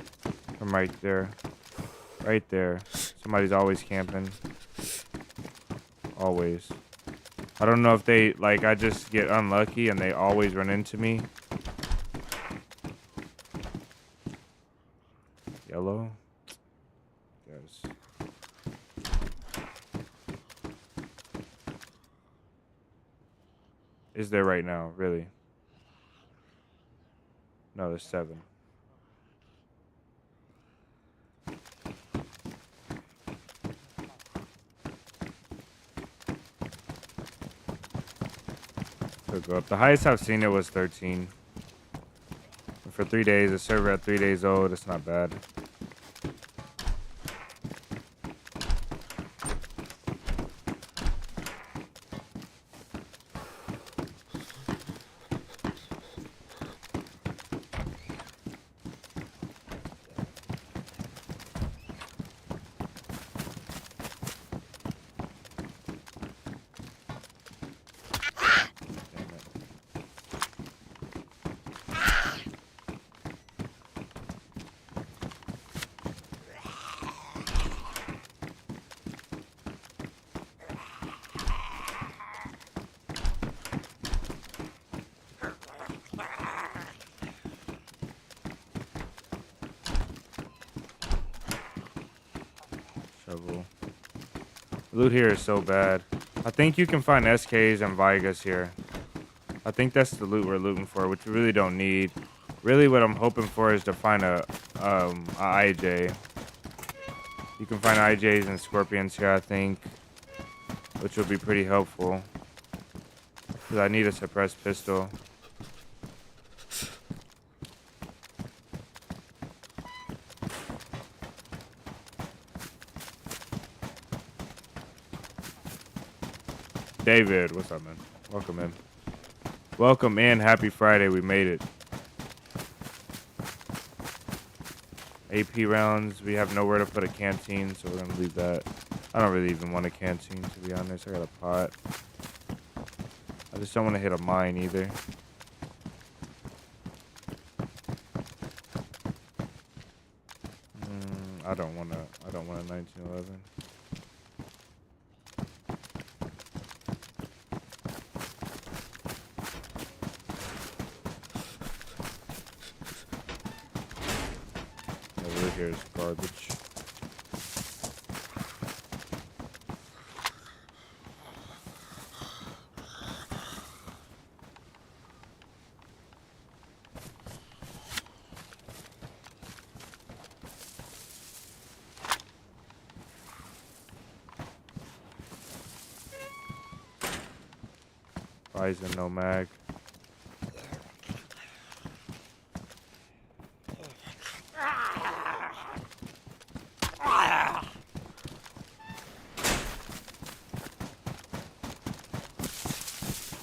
from right there. Right there. Somebody's always camping. Always. I don't know if they, like, I just get unlucky and they always run into me. Yellow. Yes. Is there right now, really? No, there's 7. Could go up. The highest I've seen it was 13. And for 3 days, a server at 3 days old, it's not bad. Shovel. Loot here is so bad. I think you can find SKs and Vigas here. I think that's the loot we're looting for, which we really don't need. Really what I'm hoping for is to find a IJ. You can find IJs and Scorpions here, I think, which will be pretty helpful. Because I need a suppressed pistol. David, what's up, man? Welcome in. Welcome in. Happy Friday. We made it. AP rounds. We have nowhere to put a canteen, so we're gonna leave that. I don't really even want a canteen, to be honest. I got a pot. I just don't want to hit a mine either. I don't want a 1911. Over here is garbage. Bison, no mag.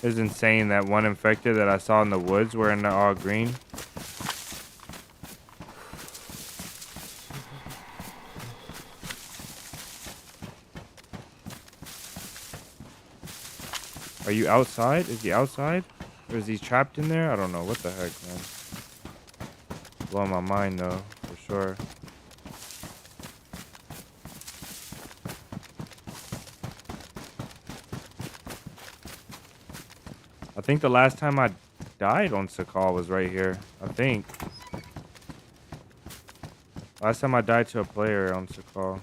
It's insane that one infected that I saw in the woods wearing the all green. Are you outside? Is he outside? Or is he trapped in there? I don't know. What the heck, man? Blowing my mind, though, for sure. I think the last time I died on Sakhal was right here. I think. Last time I died to a player on Sakhal.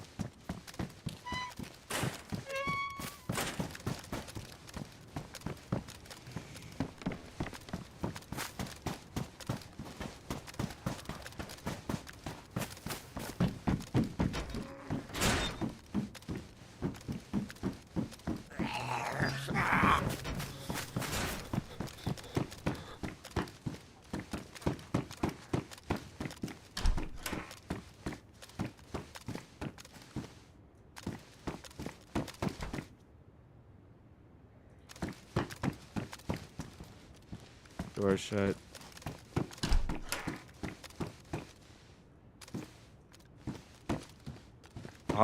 Door shut.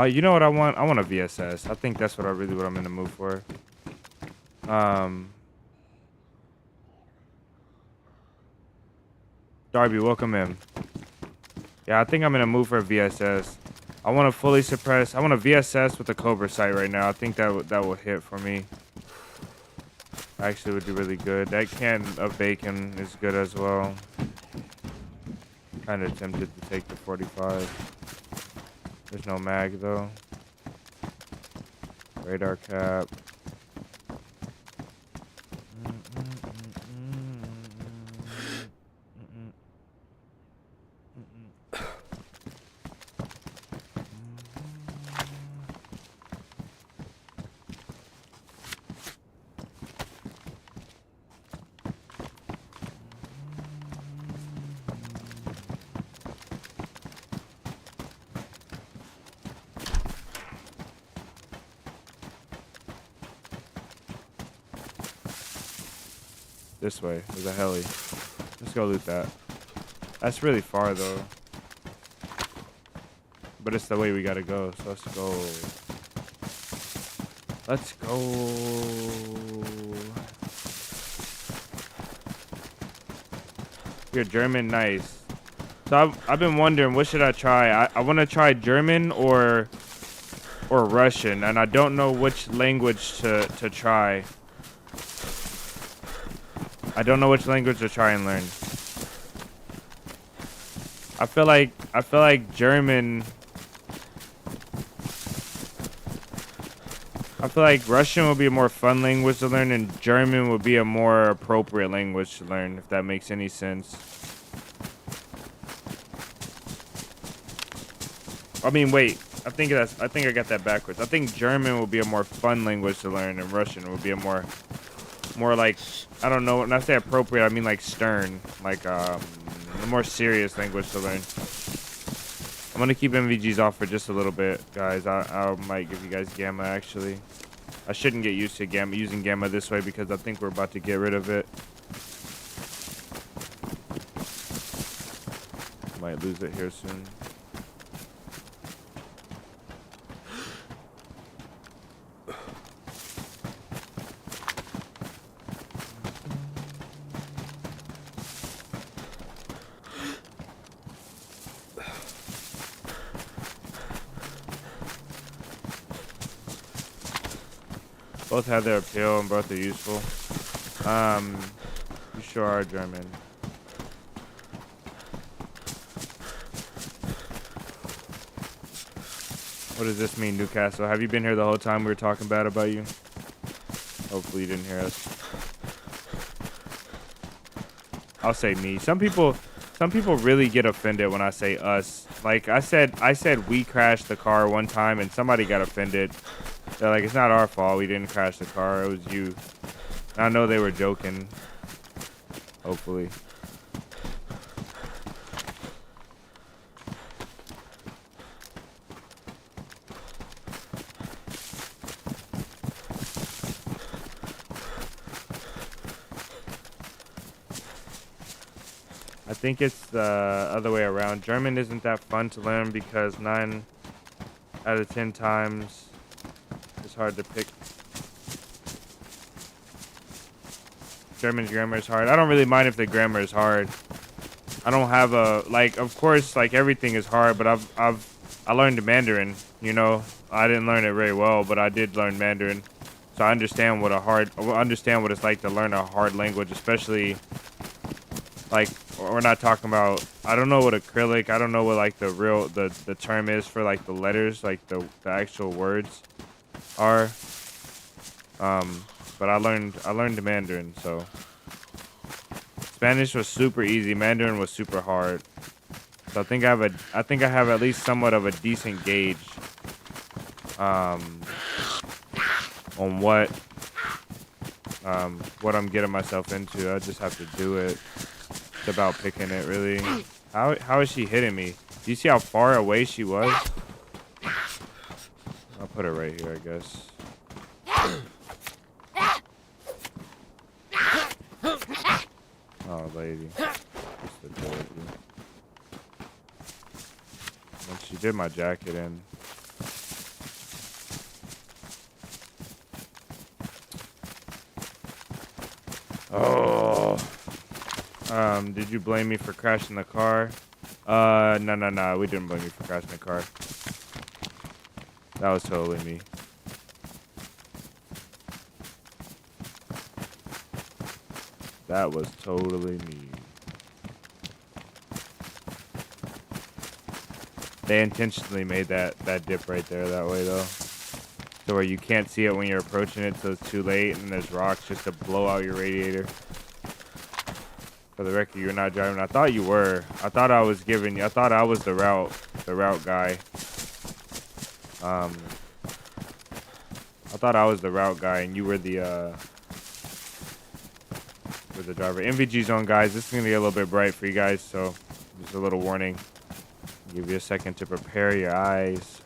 You know what I want? I want a VSS. I think that's what I'm in the mood for. Darby, welcome in. Yeah, I think I'm in a mood for a VSS. I want to fully suppress. I want a VSS with a Cobra sight right now. I think that will hit for me. Actually would do really good. That can of bacon is good as well. Kind of tempted to take the 45. There's no mag though. Radar cap. This way. There's a heli. Let's go loot that. That's really far though. But it's the way we gotta go. So let's go. Let's go. You're German, nice. So I've been wondering, what should I try? I want to try German or Russian, and I don't know which language to try. I don't know which language to try and learn. I feel like German. I feel like Russian would be a more fun language to learn, and German would be a more appropriate language to learn, if that makes any sense. I mean, wait. I think I got that backwards. I think German would be a more fun language to learn, and Russian would be a more like, I don't know, when I say appropriate, I mean like stern, like a more serious language to learn. I'm gonna keep MVGs off for just a little bit, guys. I might give you guys gamma, actually. I shouldn't get used to using gamma this way, because I think we're about to get rid of it. Might lose it here soon. Both have their appeal and both are useful. You sure are German. What does this mean, Newcastle? Have you been here the whole time we were talking bad about you? Hopefully you didn't hear us. I'll say me. Some people really get offended when I say us. Like I said we crashed the car one time and somebody got offended. They're like, it's not our fault. We didn't crash the car. It was you. And I know they were joking. Hopefully. I think it's the other way around. German isn't that fun to learn because 9 out of 10 times it's hard to pick. German's grammar is hard. I don't really mind if the grammar is hard. I don't have a, like, of course, like everything is hard, but I learned Mandarin, you know. I didn't learn it very well, but I did learn Mandarin. So I understand what it's like to learn a hard language, especially like, we're not talking about, I don't know what acrylic, I don't know what like the term is for like the letters, like the actual words are. But I learned Mandarin, so Spanish was super easy, Mandarin was super hard. So I think I have at least somewhat of a decent gauge on what I'm getting myself into. I just have to do it. It's about picking it, really. How is she hitting me? Do you see how far away she was? I'll put it right here, I guess. Oh, lady. Once she did my jacket in. Oh. Did you blame me for crashing the car? No. We didn't blame you for crashing the car. That was totally me. That was totally me. They intentionally made that dip right there that way, though. So where you can't see it when you're approaching it, so it's too late, and there's rocks just to blow out your radiator. For the record, you're not driving. I thought you were. I thought I was the route guy. I thought I was the route guy, and you were the driver. MVG zone, guys. This is gonna get a little bit bright for you guys, so just a little warning. Give you a second to prepare your eyes.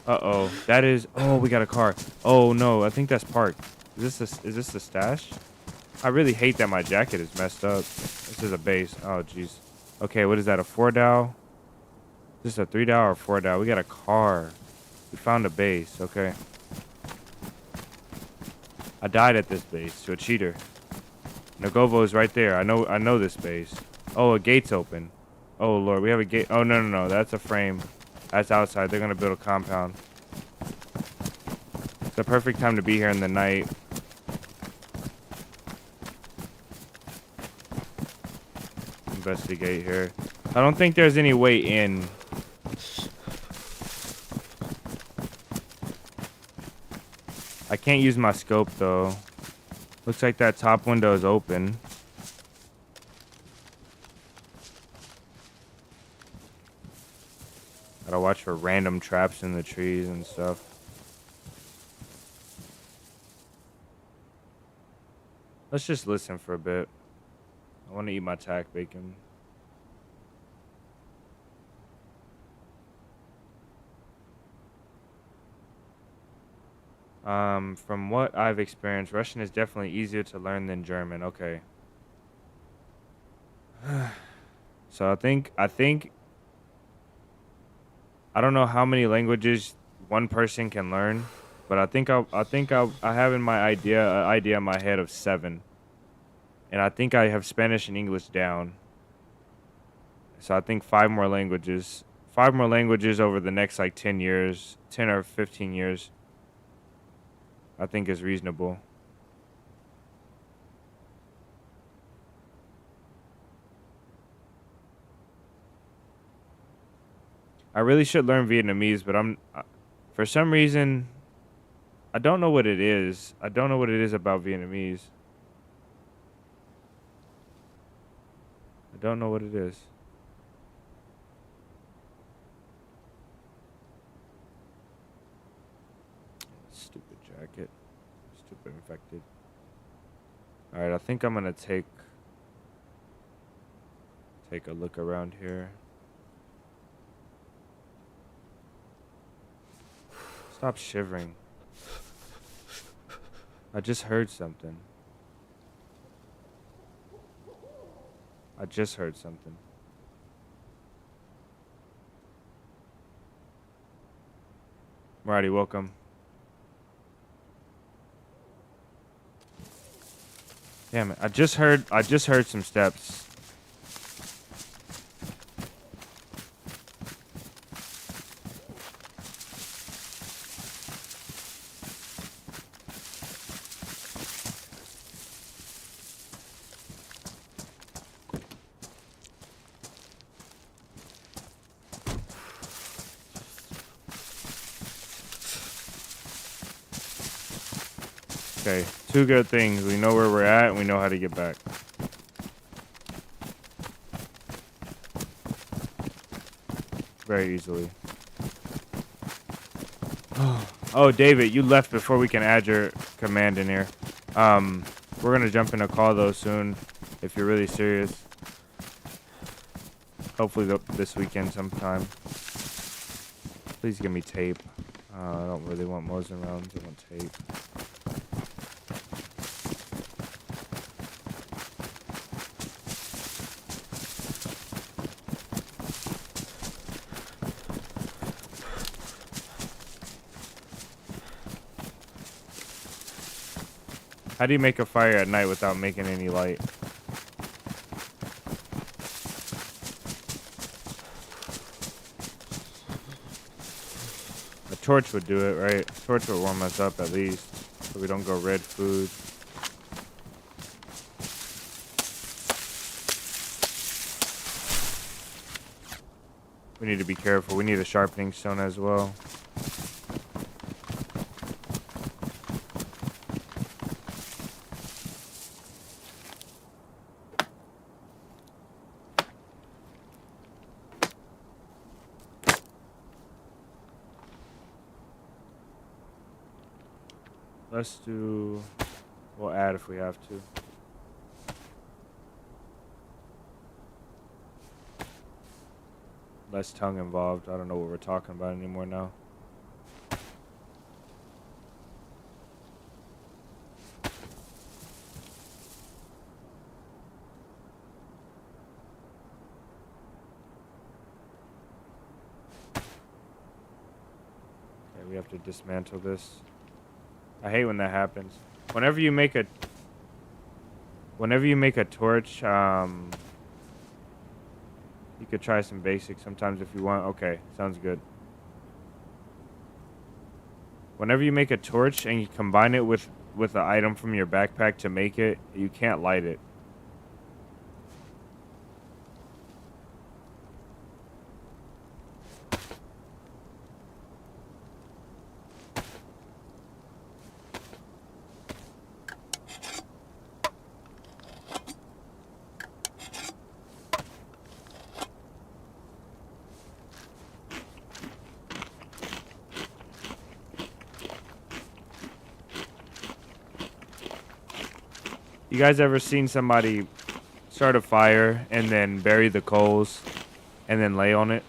Uh-oh. That is... Oh, we got a car. Oh, no. I think that's parked. Is this the stash? I really hate that my jacket is messed up. This is a base. Oh, jeez. Okay, what is that? A 4-dow? Is this a 3-dow or 4-dow? We got a car. We found a base. Okay. I died at this base to a cheater. Nagovo is right there. I know this base. Oh, a gate's open. Oh, Lord. We have a gate. Oh, no. That's a frame. That's outside. They're going to build a compound. It's the perfect time to be here in the night. Investigate here. I don't think there's any way in. I can't use my scope, though. Looks like that top window is open. Gotta watch for random traps in the trees and stuff. Let's just listen for a bit. I want to eat my tack bacon. From what I've experienced, Russian is definitely easier to learn than German. Okay. So I think I don't know how many languages one person can learn, but I have in my idea in my head of 7. And I think I have Spanish and English down. So I think 5 more languages 5 more languages over the next like 10 years, 10 or 15 years, I think is reasonable. I really should learn Vietnamese, but for some reason, I don't know what it is. I don't know what it is about Vietnamese. I don't know what it is. Stupid jacket. Stupid infected. Alright, I think I'm gonna take a look around here. Stop shivering. I just heard something. I just heard something. Marty, welcome. Damn it. I just heard some steps. Okay, 2 good things. We know where we're at and we know how to get back. Very easily. Oh, David, you left before we can add your command in here. We're gonna jump in a call though soon, if you're really serious. Hopefully this weekend sometime. Please give me tape. I don't really want Mosin rounds. I want tape. How do you make a fire at night without making any light? A torch would do it, right? A torch would warm us up at least, so we don't go red food. We need to be careful. We need a sharpening stone as well. Let's do... We'll add if we have to. Less tongue involved. I don't know what we're talking about anymore now. Okay, we have to dismantle this. I hate when that happens. Whenever you make a torch, you could try some basics sometimes if you want. Okay, sounds good. Whenever you make a torch and you combine it with an item from your backpack to make it, you can't light it. You guys ever seen somebody start a fire and then bury the coals and then lay on it?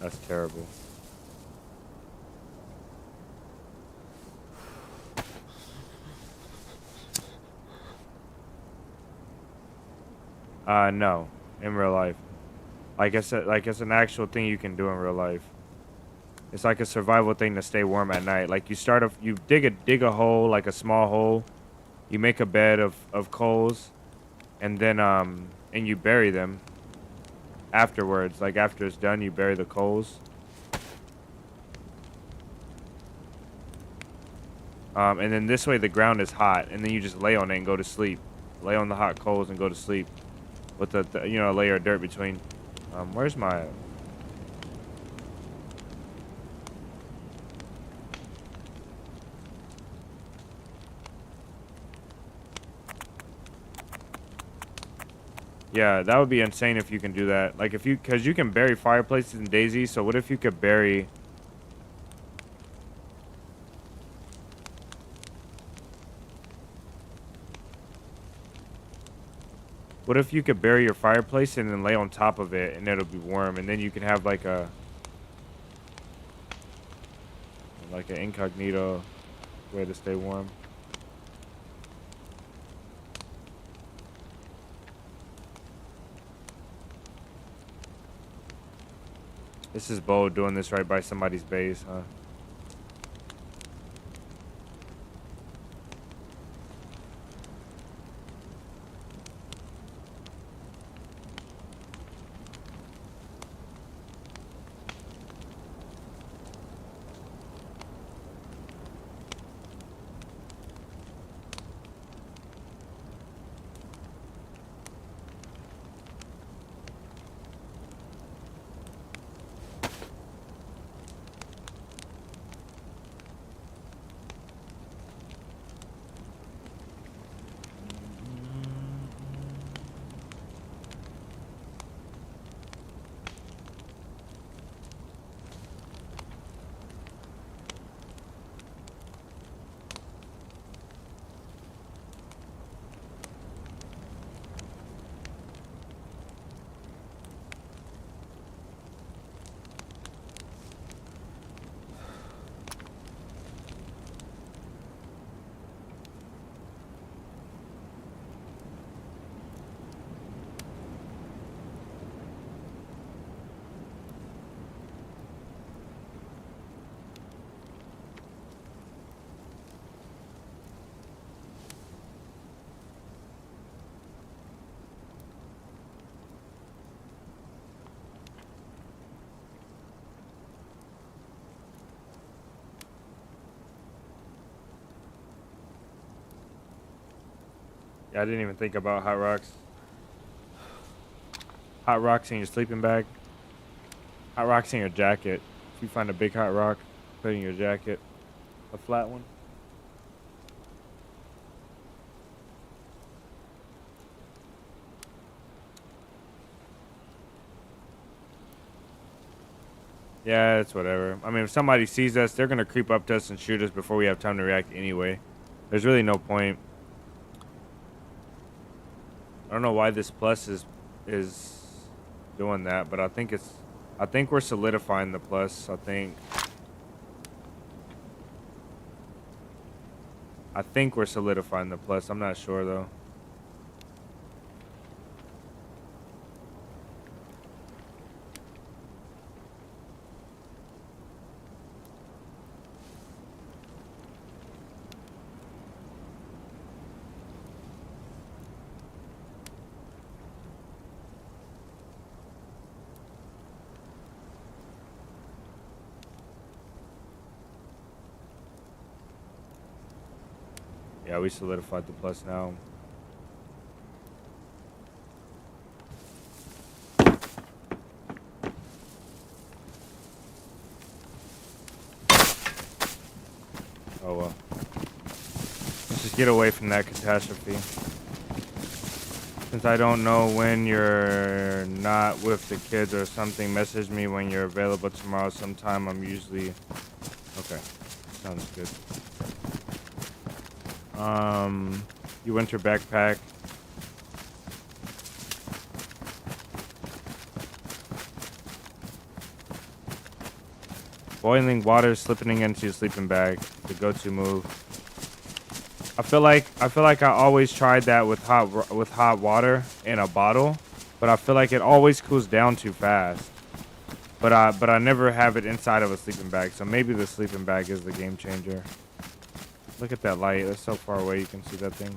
That's terrible. No, in real life. Like I said, like it's an actual thing you can do in real life. It's like a survival thing to stay warm at night. Like you dig a hole, like a small hole. You make a bed of coals, and then and you bury them afterwards. Like after it's done, you bury the coals. And then this way the ground is hot, and then you just lay on it and go to sleep. Lay on the hot coals and go to sleep with the you know, a layer of dirt between. Where's my? Yeah, that would be insane if you can do that. Like if you, cause you can bury fireplaces in DayZ. So what if you could bury? What if you could bury your fireplace and then lay on top of it, and it'll be warm, and then you can have like an incognito way to stay warm. This is bold doing this right by somebody's base, huh? Yeah, I didn't even think about hot rocks. Hot rocks in your sleeping bag. Hot rocks in your jacket. If you find a big hot rock, put it in your jacket. A flat one. Yeah, it's whatever. I mean, if somebody sees us, they're gonna creep up to us and shoot us before we have time to react anyway. There's really no point. I don't know why this plus is doing that, but I think we're solidifying the plus. I think we're solidifying the plus. I'm not sure though. Yeah, we solidified the plus now. Oh well. Let's just get away from that catastrophe. Since I don't know when you're not with the kids or something, message me when you're available tomorrow sometime. I'm usually... Okay. Sounds good. You winter backpack. Boiling water, slipping into your sleeping bag. The go-to move. I feel like I always tried that with hot water in a bottle, but I feel like it always cools down too fast. But I never have it inside of a sleeping bag, so maybe the sleeping bag is the game changer. Look at that light. It's so far away you can see that thing.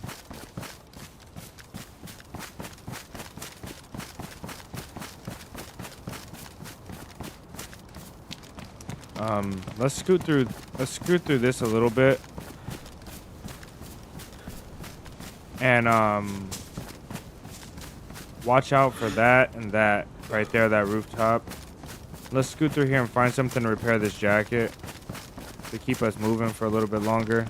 Let's scoot through this a little bit. And watch out for that and that right there, that rooftop. Let's scoot through here and find something to repair this jacket to keep us moving for a little bit longer.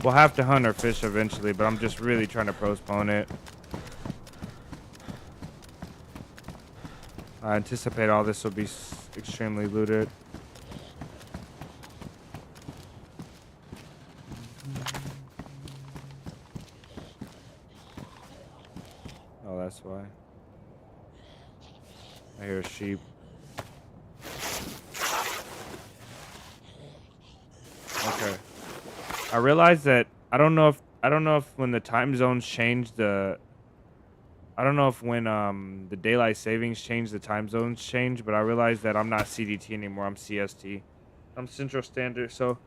We'll have to hunt or fish eventually, but I'm just really trying to postpone it. I anticipate all this will be extremely looted. Oh, that's why. I hear sheep. Okay. I realized that I don't know if when the time zones change the I don't know if when the daylight savings change, the time zones change, but I realized that I'm not CDT anymore, I'm CST. I'm Central Standard, so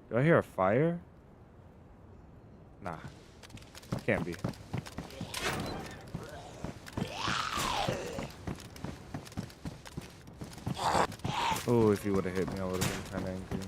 do I hear a fire? Nah. Can't be. Oh, if he would have hit me, I would have been kind of angry.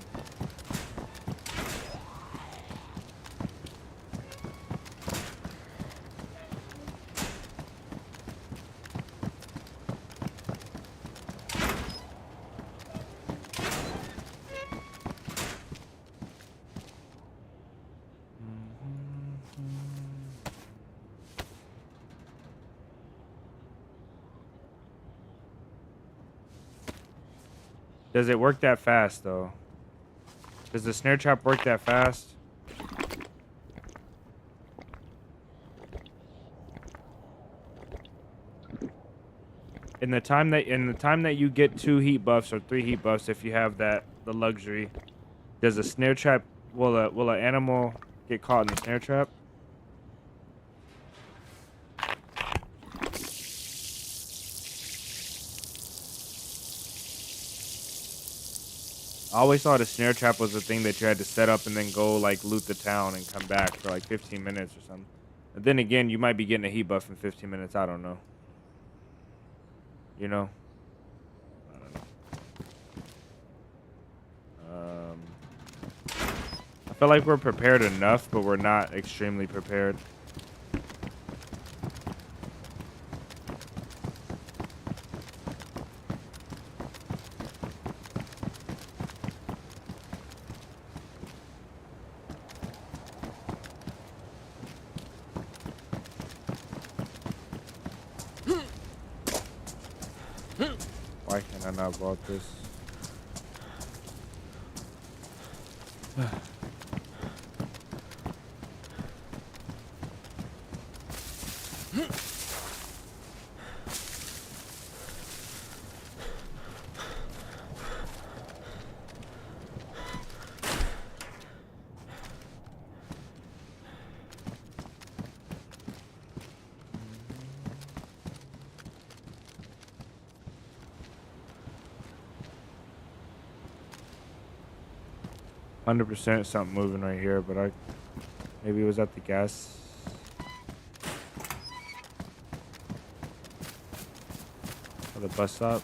Does it work that fast, though? Does the snare trap work that fast? In the time that you get 2 heat buffs or 3 heat buffs, if you have the luxury, does a snare trap will an animal get caught in the snare trap? I always thought a snare trap was a thing that you had to set up and then go like loot the town and come back for like 15 minutes or something. But then again, you might be getting a heat buff in 15 minutes. I don't know. You know? I don't know. I feel like we're prepared enough, but we're not extremely prepared. Why can I not vault this? %, something moving right here, but maybe it was at the gas. Or the bus stop.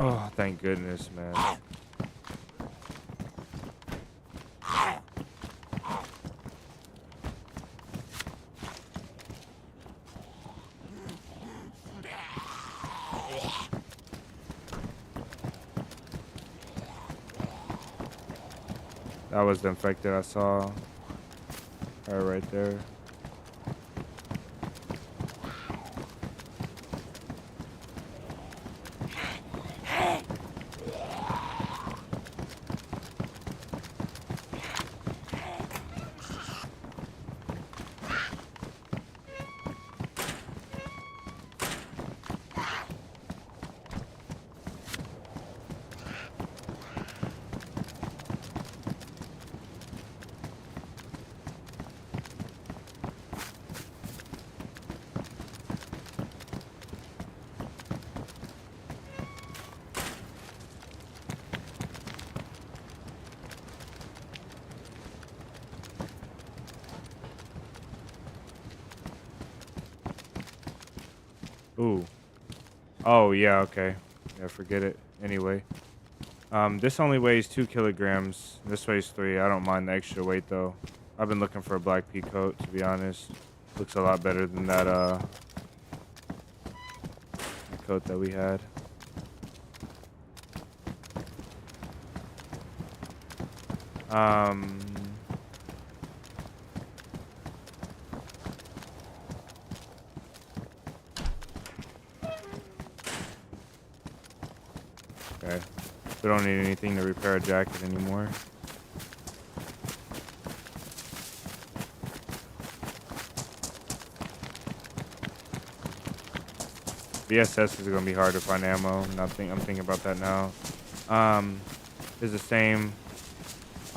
Oh, thank goodness, man. That was the infected I saw. Right there. Ooh. Oh, yeah, okay. Yeah, forget it. Anyway. This only weighs 2 kilograms. This weighs 3. I don't mind the extra weight, though. I've been looking for a black pea coat, to be honest. Looks a lot better than that, coat that we had. Okay. We don't need anything to repair a jacket anymore. VSS is gonna be hard to find ammo. I'm thinking about that now. Is the same.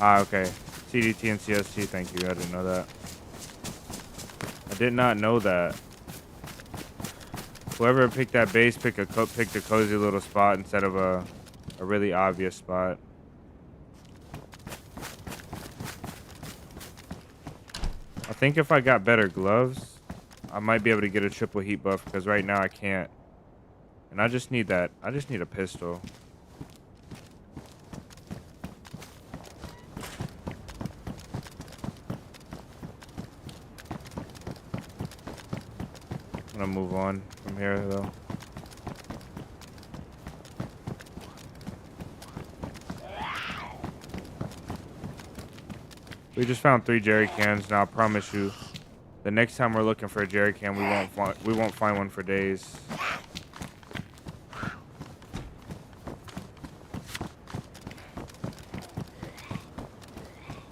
Okay. CDT and CST. Thank you. I didn't know that. I did not know that. Whoever picked that base picked a cozy little spot instead of a really obvious spot. I think if I got better gloves, I might be able to get a triple heat buff because right now I can't. And I just need that. I just need a pistol. I'm gonna move on from here though. We just found 3 jerry cans. Now I promise you, the next time we're looking for a jerry can, we won't find one for days.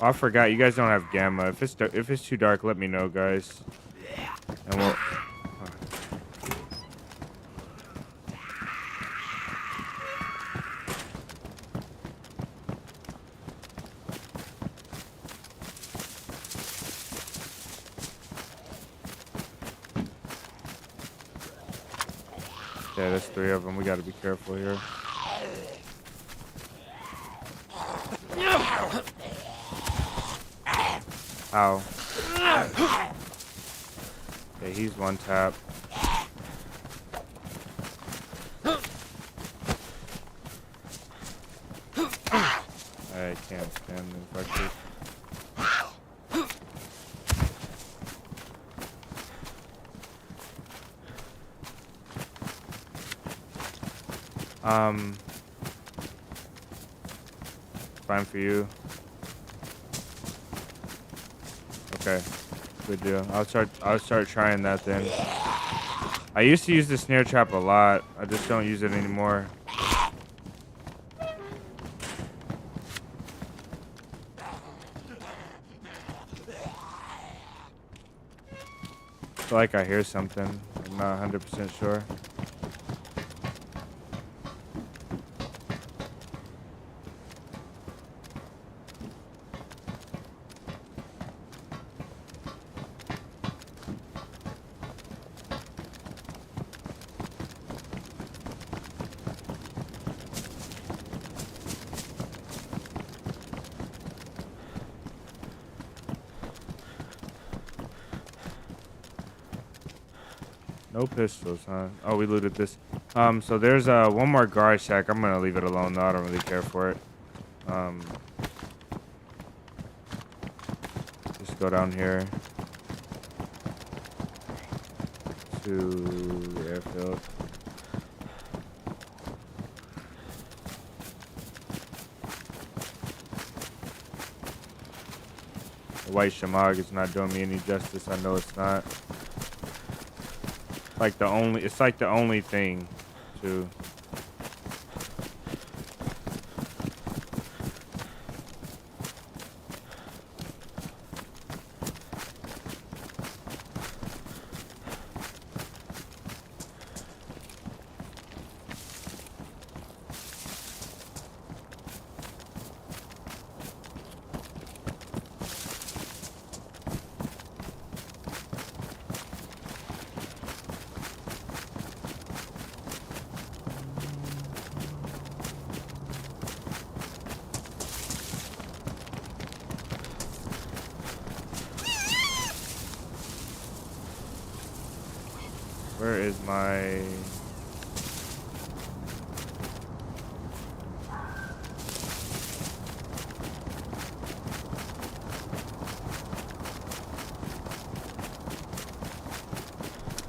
Oh, I forgot. You guys don't have gamma. If it's too dark, let me know, guys. And we'll. Yeah, there's 3 of them. We gotta be careful here. Ow. Okay, he's one tap. I can't stand the infected. Fine for you. Okay, good deal. I'll start trying that then. I used to use the snare trap a lot. I just don't use it anymore. I feel like I hear something. I'm not 100% sure. No pistols, huh? Oh, we looted this. So there's one more garage shack. I'm gonna leave it alone though. I don't really care for it. Just go down here to the airfield. The white shamag is not doing me any justice. I know it's not. It's like the only thing too. Where is my...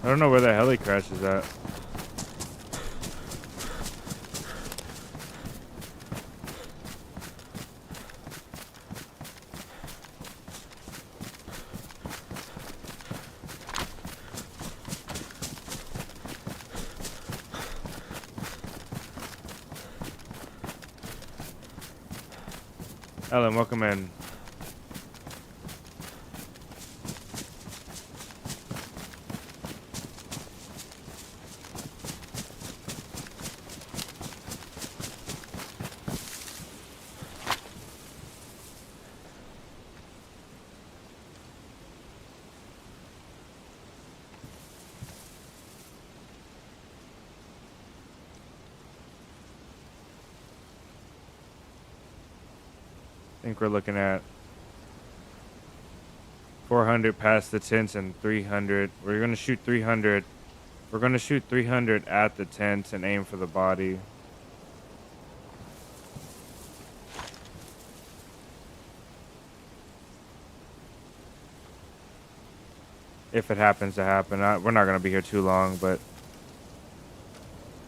I don't know where the heli crash is at. Ellen, welcome in. I think we're looking at 400 past the tents and 300. We're going to shoot 300. We're going to shoot 300 at the tents and aim for the body. If it happens to happen. We're not going to be here too long, but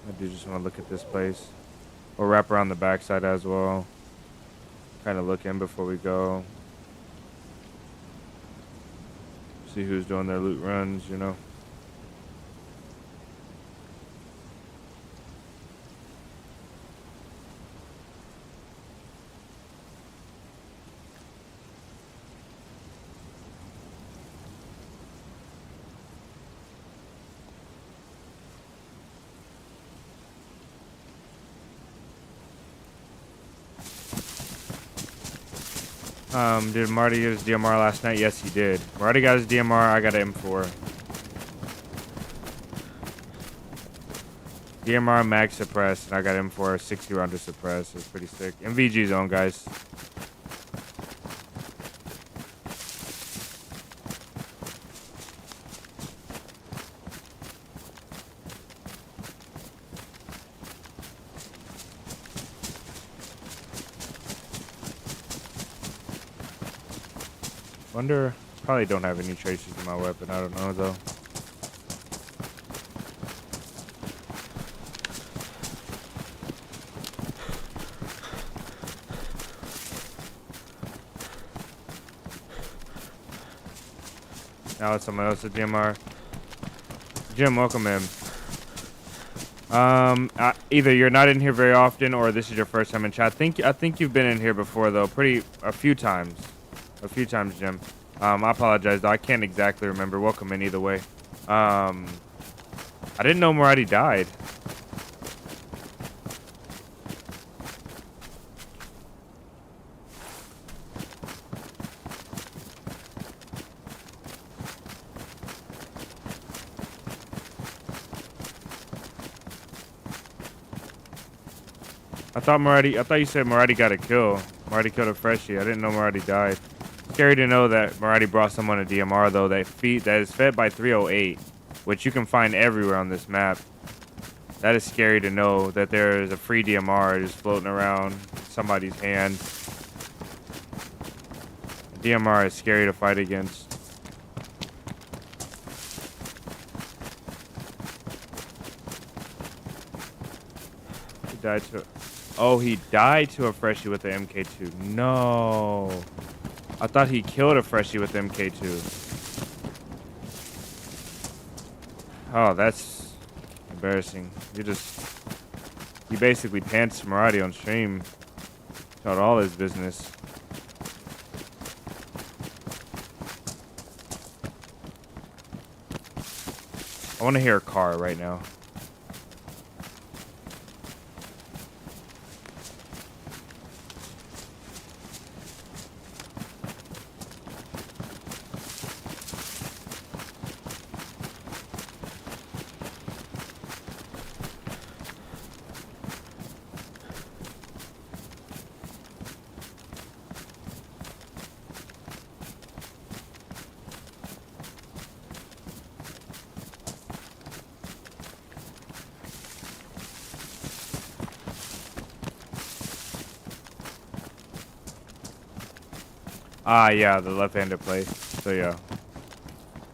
I do just want to look at this place. We'll wrap around the backside as well. Kind of look in before we go. See who's doing their loot runs, you know. Did Marty get his DMR last night? Yes, he did. Marty got his DMR. I got an M4. DMR mag suppressed, and I got M4 60 rounder suppressed. It's pretty sick. MVG zone, guys. Wonder, probably don't have any traces in my weapon. I don't know though. Now it's someone else's DMR. Jim, welcome in. Either you're not in here very often, or this is your first time in chat. I think you've been in here before though, a few times. A few times, Jim. I apologize, though. I can't exactly remember. Welcome in either way. I didn't know Murati died. I thought you said Murati got a kill. Murati killed a freshie. I didn't know Murati died. Scary to know that Murati brought someone a DMR though that is fed by 308, which you can find everywhere on this map. That is scary to know that there is a free DMR just floating around in somebody's hand. DMR is scary to fight against. He died to... Oh, he died to a freshie with the MK2. No. I thought he killed a freshie with the MK2. Oh, that's embarrassing. You basically pants Murati on stream. Told all his business. I want to hear a car right now. Ah, yeah, the left-handed play. So yeah,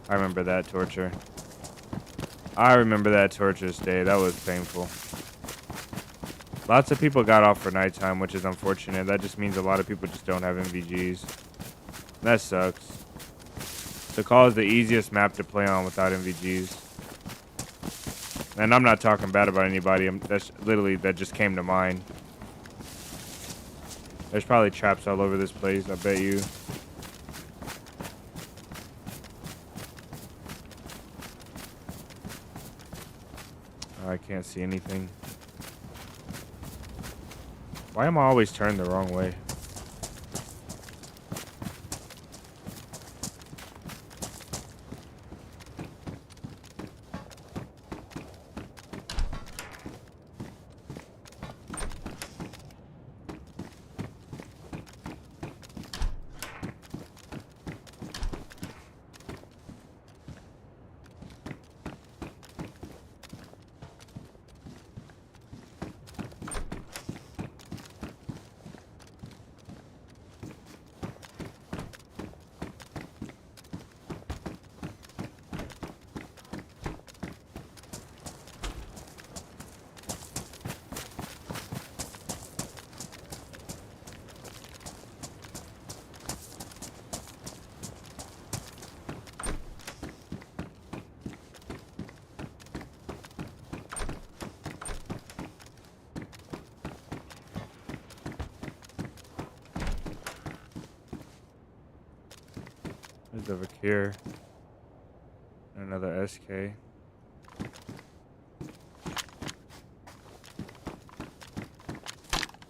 I remember that torture. I remember that torturous day. That was painful. Lots of people got off for nighttime, which is unfortunate. That just means a lot of people just don't have MVGs. That sucks. Sakhal is the easiest map to play on without MVGs. And I'm not talking bad about anybody. That's literally, that just came to mind. There's probably traps all over this place, I bet you. I can't see anything. Why am I always turned the wrong way? There's over here. Another SK.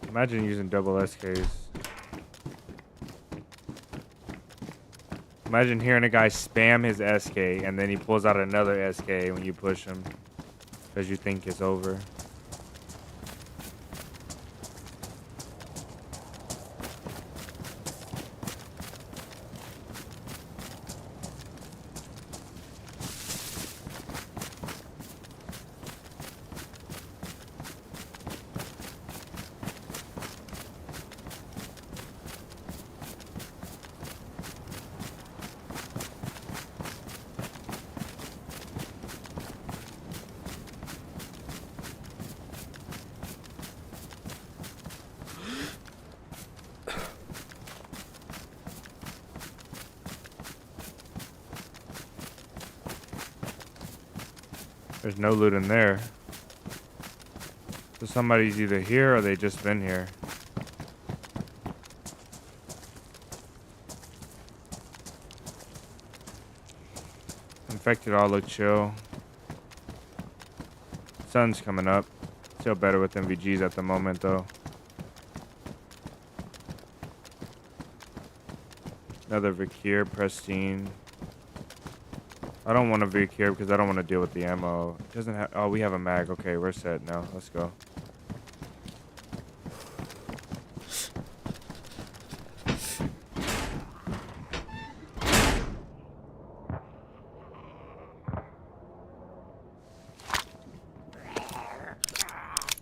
Imagine using double SKs. Imagine hearing a guy spam his SK and then he pulls out another SK when you push him because you think it's over. There's no loot in there. So somebody's either here or they just been here. Infected all look chill. Sun's coming up. Still better with MVGs at the moment though. Another Vikir, pristine. I don't want a Vikir because I don't want to deal with the ammo. It doesn't have. Oh, we have a mag. Okay, we're set now. Let's go.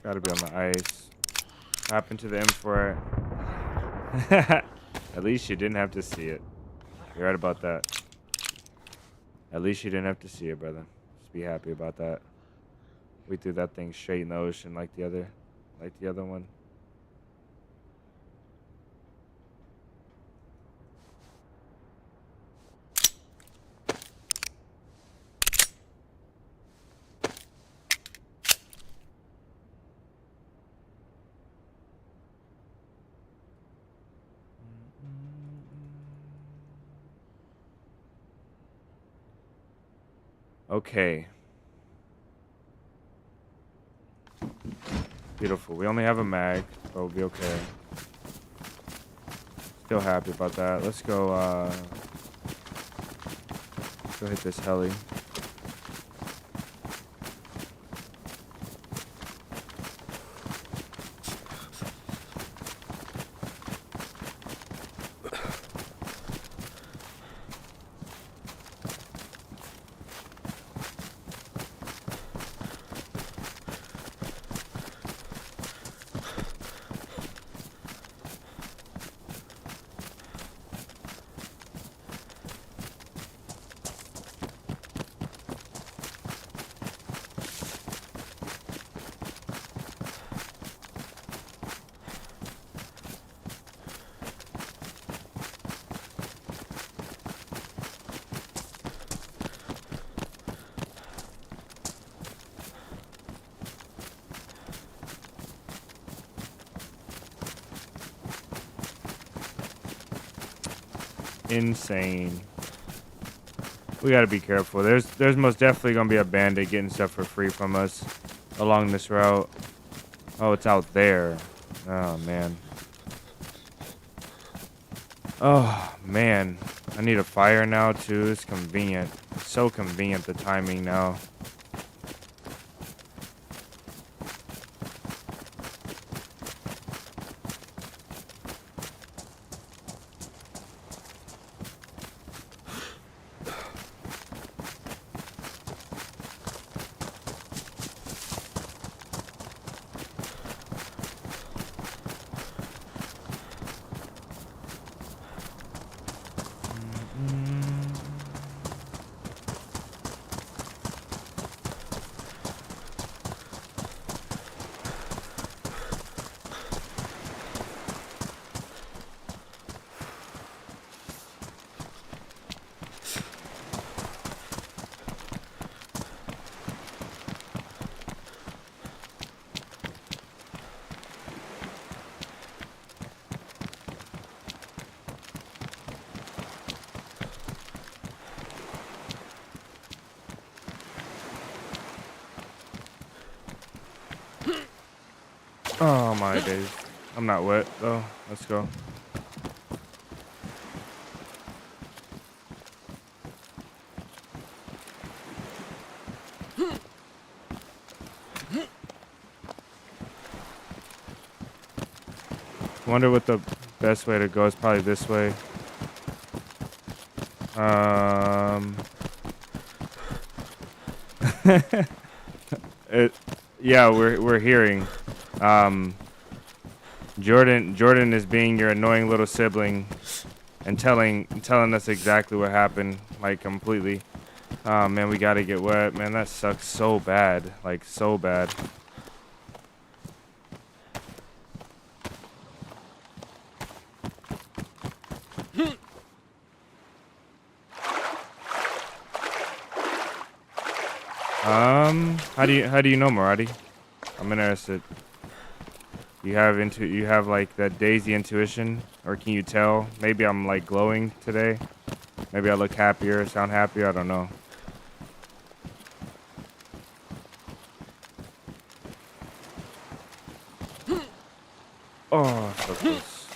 Gotta be on the ice. Happened to the M4. At least you didn't have to see it. You're right about that. At least you didn't have to see it, brother. Just be happy about that. We threw that thing straight in the ocean like the other one. Okay. Beautiful. We only have a mag, but we'll be okay. Still happy about that. Let's go hit this heli. insane. We gotta be careful. There's most definitely gonna be a bandit getting stuff for free from us along this route. Oh, it's out there. Oh man. Oh man. I need a fire now too. It's convenient. It's so convenient, the timing now. Oh my days. I'm not wet though. Let's go. Wonder what the best way to go is. Probably this way. Yeah, we're hearing. Jordan is being your annoying little sibling and telling us exactly what happened, like completely. Oh man, we gotta get wet, man. That sucks so bad, like so bad. How do you know, Maradi? I'm interested. You have like that DayZ intuition, or can you tell? Maybe I'm like glowing today. Maybe I look happier, sound happier. I don't know. Oh, so close.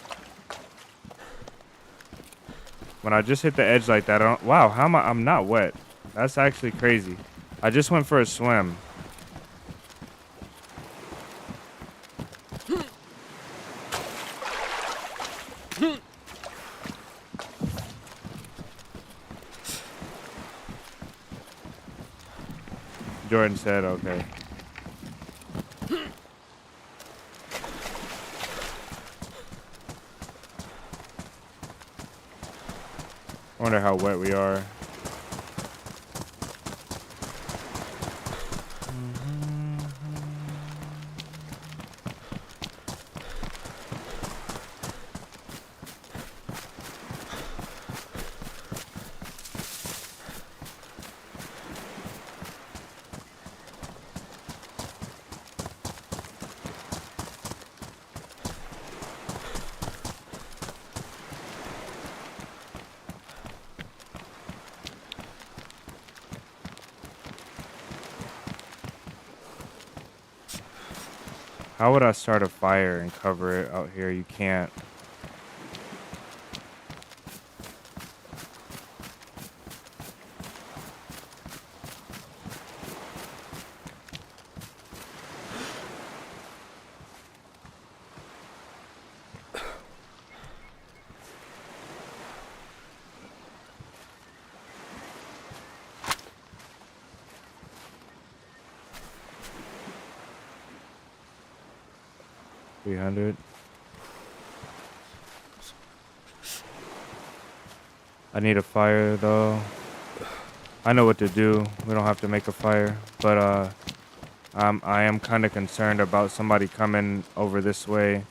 When I just hit the edge like that, wow, how am I? I'm not wet. That's actually crazy. I just went for a swim. Jordan said, okay. I wonder how wet we are. How would I start a fire and cover it out here? You can't. $300. I need a fire though. I know what to do. We don't have to make a fire, but I am kind of concerned about somebody coming over this way.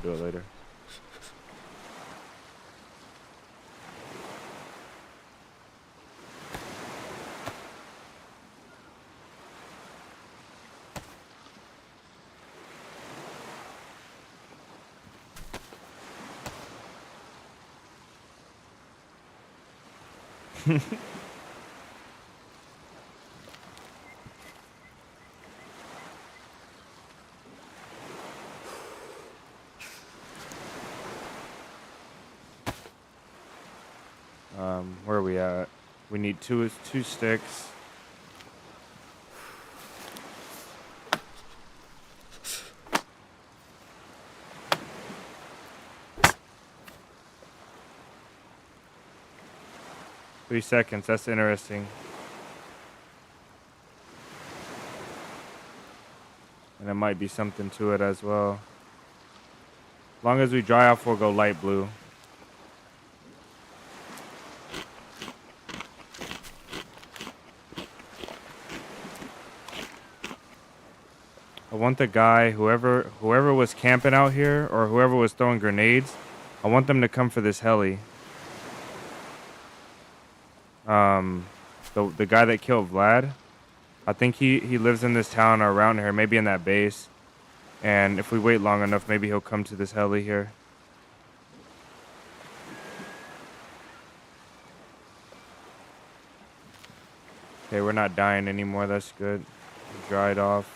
do it later. Where are we at? We need two sticks. Three seconds. That's interesting. And there might be something to it as well. As long as we dry off, we'll go light blue. I want the guy, whoever was camping out here, or whoever was throwing grenades, I want them to come for this heli. The guy that killed Vlad, I think he lives in this town or around here, maybe in that base. And if we wait long enough, maybe he'll come to this heli here. Okay, we're not dying anymore. That's good. We dried off.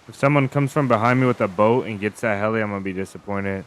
If someone comes from behind me with a boat and gets that heli, I'm gonna be disappointed.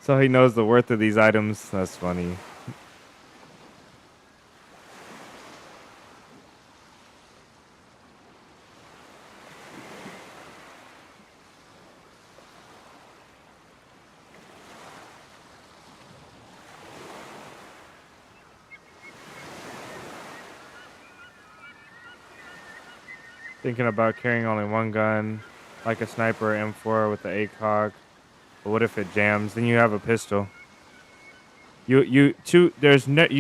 So he knows the worth of these items. That's funny. Thinking about carrying only one gun, like a sniper or M4 with the ACOG. But what if it jams? Then you have a pistol. You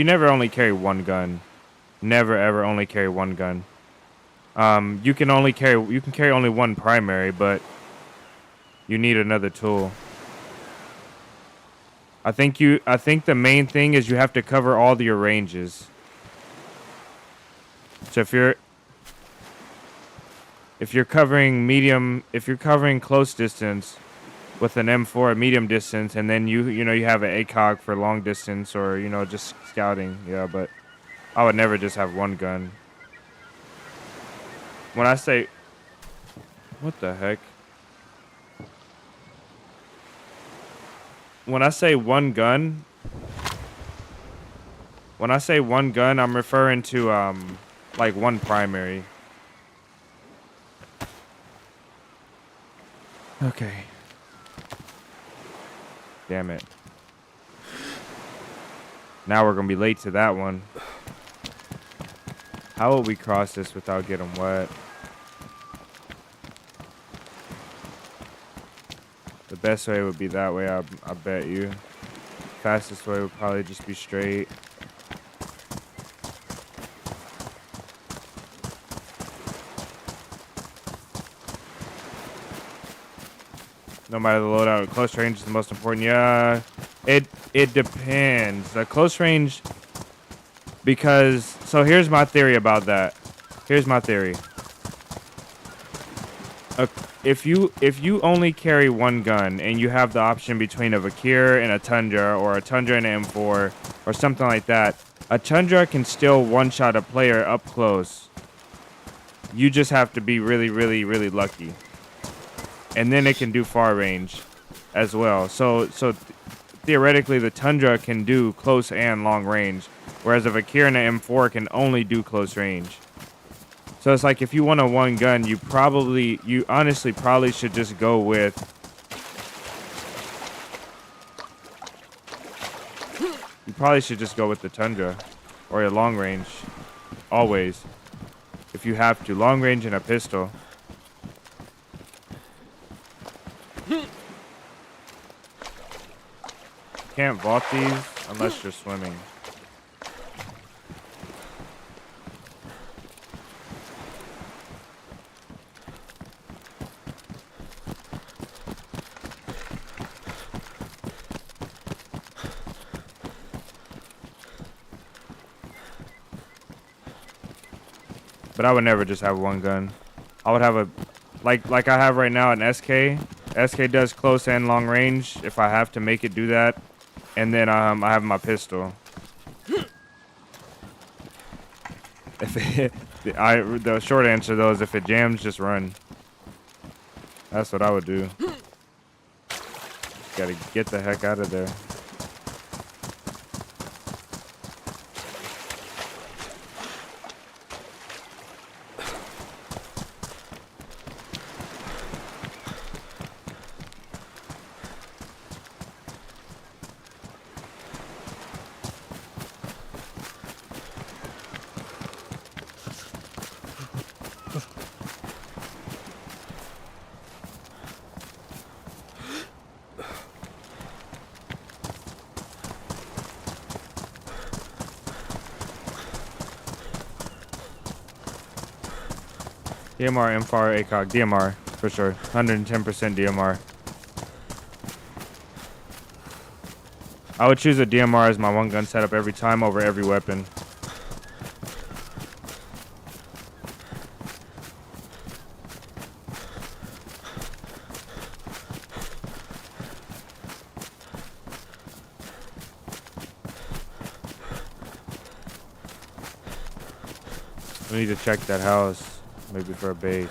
never only carry one gun. Never ever only carry one gun. You can carry only one primary, but you need another tool. I think the main thing is you have to cover all your ranges. So if you're covering close distance with an M4 at medium distance, and then you have an ACOG for long distance, or just scouting. Yeah, but I would never just have one gun. When I say, what the heck? when I say one gun, I'm referring to like one primary. Okay. Damn it. Now we're gonna be late to that one. How will we cross this without getting wet? The best way would be that way, I bet you. Fastest way would probably just be straight. No matter the loadout, close range is the most important. Yeah, it depends. The close range, because so here's my theory about that. Here's my theory. If you only carry one gun and you have the option between a Vakir and a Tundra, or a Tundra and an M4, or something like that, a Tundra can still one-shot a player up close. You just have to be really, really, really lucky. And then it can do far range as well. So theoretically, the Tundra can do close and long range, whereas a Vakir and an M4 can only do close range. So it's like if you want a one gun, you honestly probably should just go with the Tundra or a long range, always. If you have to, long range and a pistol. Can't vault these unless you're swimming. But I would never just have one gun. I would have a, like I have right now, an SK. SK does close and long range if I have to make it do that. And then I have my pistol. The short answer though is if it jams, just run. That's what I would do. Gotta get the heck out of there. DMR, M4, ACOG, DMR, for sure. 110% DMR. I would choose a DMR as my one gun setup every time over every weapon. We need to check that house, maybe for a base.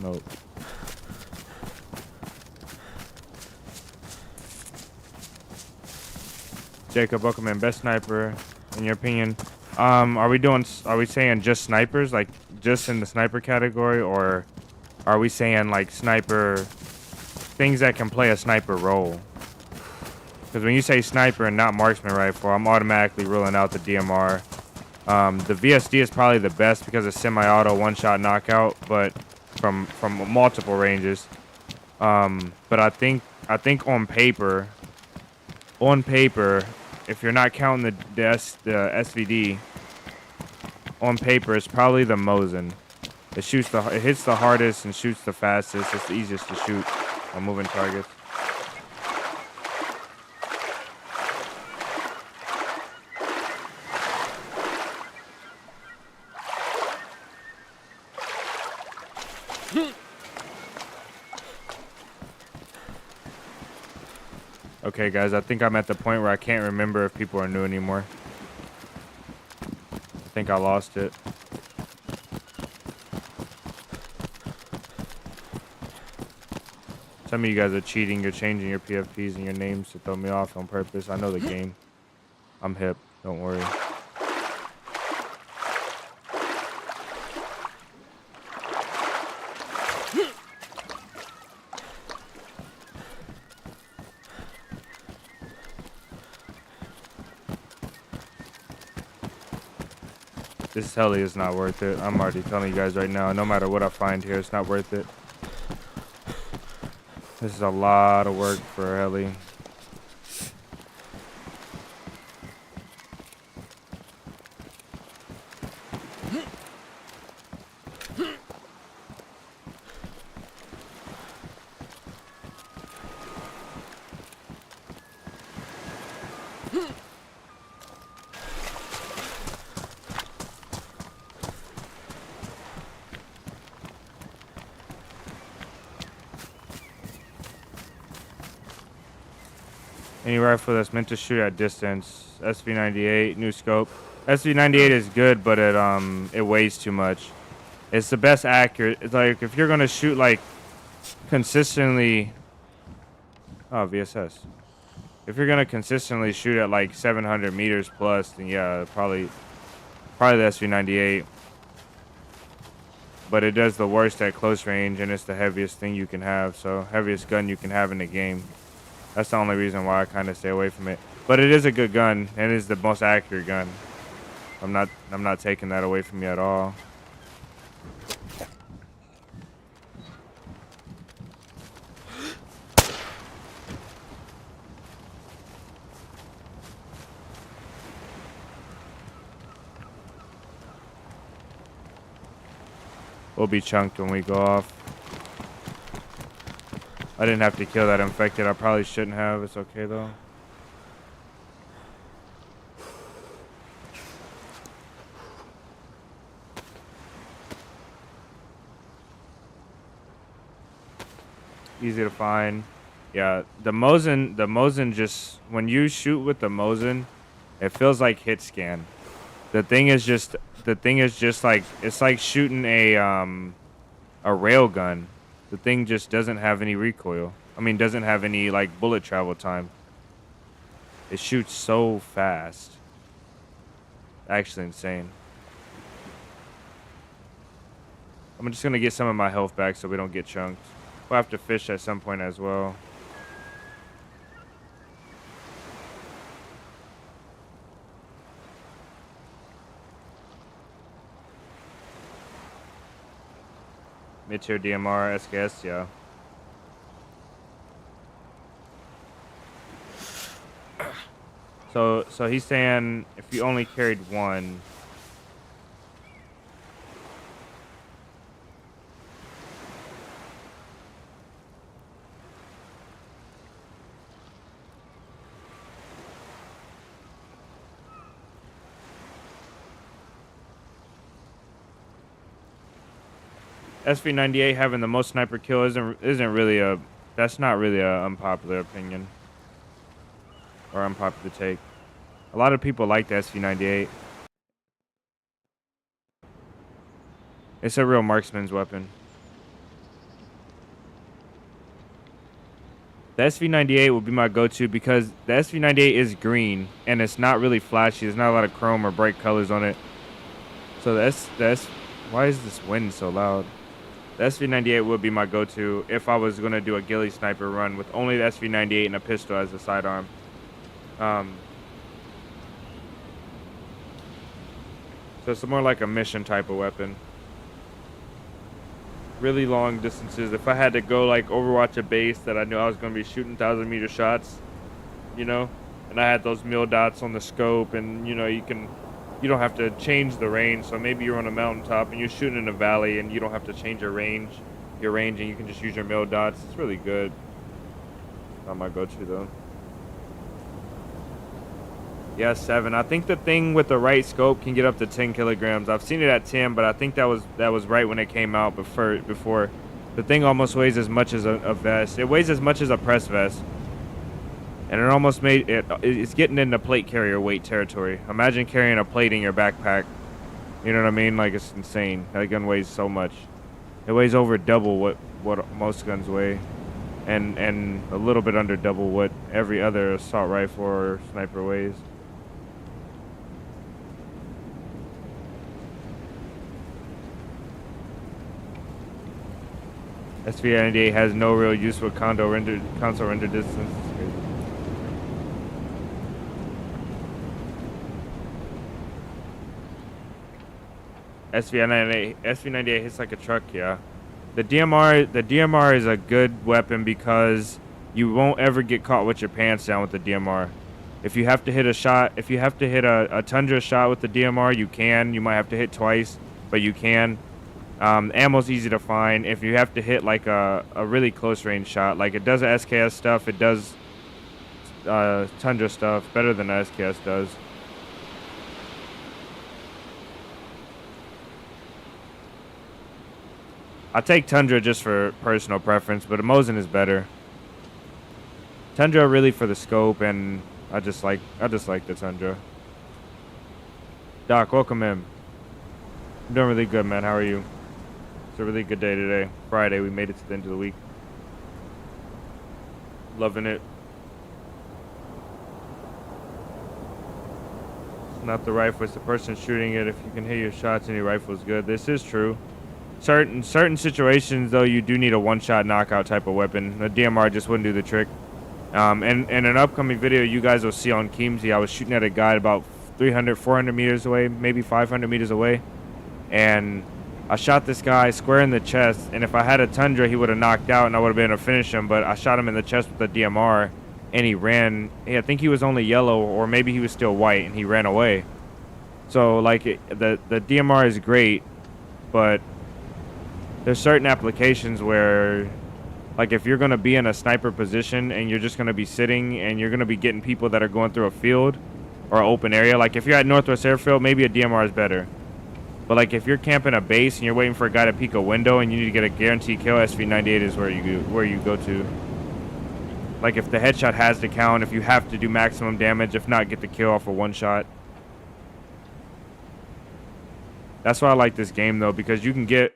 Nope. Jacob, welcome in. Best sniper, in your opinion? Are we saying just snipers, like just in the sniper category, or are we saying like sniper, things that can play a sniper role? Because when you say sniper and not marksman rifle, I'm automatically ruling out the DMR. The VSD is probably the best because of semi-auto one-shot knockout, but from multiple ranges. But I think on paper, if you're not counting the SVD, on paper it's probably the Mosin. It hits the hardest and shoots the fastest. It's the easiest to shoot on moving targets. Okay, guys, I think I'm at the point where I can't remember if people are new anymore. I think I lost it. Some of you guys are cheating. You're changing your PFPs and your names to throw me off on purpose. I know the game. I'm hip. Don't worry. This heli is not worth it. I'm already telling you guys right now. No matter what I find here, it's not worth it. This is a lot of work for a heli. Any rifle that's meant to shoot at distance. SV98, new scope. SV98 is good, but it weighs too much. It's the best accurate. It's like if you're gonna shoot like consistently. Oh, VSS. If you're gonna consistently shoot at like 700 meters plus, then yeah, probably the SV98. But it does the worst at close range, and it's the heaviest thing you can have. So heaviest gun you can have in the game. That's the only reason why I kind of stay away from it. But it is a good gun, and it is the most accurate gun. I'm not taking that away from you at all. We'll be chunked when we go off. I didn't have to kill that infected. I probably shouldn't have. It's okay though. Easy to find. Yeah, the Mosin just, when you shoot with the Mosin, it feels like hit scan. The thing is just like, it's like shooting a rail gun. The thing just doesn't have any recoil. I mean, doesn't have any like bullet travel time. It shoots so fast. Actually insane. I'm just gonna get some of my health back so we don't get chunked. We'll have to fish at some point as well. Mid-tier DMR, SKS, yeah. So he's saying if you only carried one. SV98 having the most sniper kill isn't really a, that's not really a unpopular opinion or unpopular take. A lot of people like the SV98. It's a real marksman's weapon. The SV98 will be my go-to because the SV98 is green and it's not really flashy. There's not a lot of chrome or bright colors on it. So why is this wind so loud? The SV98 would be my go-to if I was going to do a ghillie sniper run with only the SV98 and a pistol as a sidearm. So it's more like a mission type of weapon. Really long distances. If I had to go like overwatch a base that I knew I was going to be shooting 1,000-meter shots, you know, and I had those mil dots on the scope, and you know, you don't have to change the range. So maybe you're on a mountaintop and you're shooting in a valley and you don't have to change your range, and you can just use your mil dots. It's really good. Not my go-to though. Yeah, 7. I think the thing with the right scope can get up to 10 kilograms. I've seen it at 10, but I think that was right when it came out. Before the thing almost weighs as much as a vest. It weighs as much as a press vest, and it almost made it. It's getting into plate carrier weight territory. Imagine carrying a plate in your backpack. You know what I mean? Like, it's insane. That gun weighs so much. It weighs over double what most guns weigh, and a little bit under double what every other assault rifle or sniper weighs. SV98 has no real use with console render distance. It's crazy. SV98 hits like a truck, yeah. The DMR is a good weapon because you won't ever get caught with your pants down with the DMR. If you have to hit a Tundra shot with the DMR, you can. You might have to hit twice, but you can. Ammo's easy to find. If you have to hit like a really close range shot, like it does SKS stuff, it does Tundra stuff better than SKS does. I take Tundra just for personal preference, but a Mosin is better. Tundra really for the scope, and I just like the Tundra. Doc, welcome in. I'm doing really good, man. How are you? It's a really good day today. Friday, we made it to the end of the week. Loving it. It's not the rifle, it's the person shooting it. If you can hit your shots and your rifle is good. This is true. Certain situations, though, you do need a one-shot knockout type of weapon. The DMR just wouldn't do the trick. In an upcoming video you guys will see on Keemsy, I was shooting at a guy about 300, 400 meters away, maybe 500 meters away. And I shot this guy square in the chest, and if I had a Tundra, he would have knocked out, and I would have been able to finish him. But I shot him in the chest with the DMR, and he ran. I think he was only yellow, or maybe he was still white, and he ran away. So, like, the DMR is great, but there's certain applications where, like, if you're going to be in a sniper position and you're just going to be sitting and you're going to be getting people that are going through a field or an open area, like if you're at Northwest Airfield, maybe a DMR is better. But like if you're camping a base and you're waiting for a guy to peek a window and you need to get a guaranteed kill, SV98 is where you go to. Like if the headshot has to count, if you have to do maximum damage, if not, get the kill off of one shot. That's why I like this game though, because you can get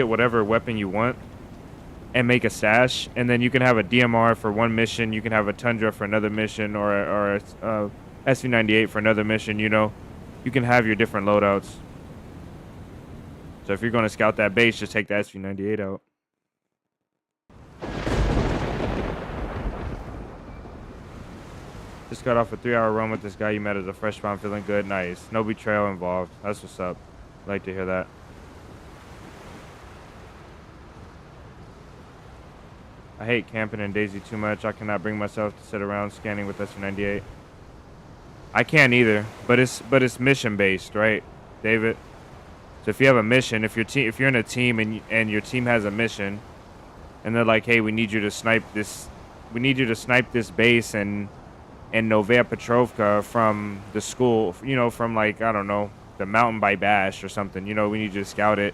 whatever weapon you want and make a stash, and then you can have a DMR for one mission, you can have a Tundra for another mission, or a SV98 for another mission. You know, you can have your different loadouts. So if you're going to scout that base, just take the SV98 out. Just got off a 3-hour run with this guy you met as a freshman. Feeling good. Nice. No betrayal involved. That's what's up. Like to hear that. I hate camping in DayZ too much. I cannot bring myself to sit around scanning with SV98. I can't either, but it's mission based, right, David? So if you have a mission, if you're in a team and your team has a mission, and they're like, hey, we need you to snipe this base in Novaya Petrovka from the school, you know, from like, I don't know, the mountain by Bash or something. You know, we need you to scout it.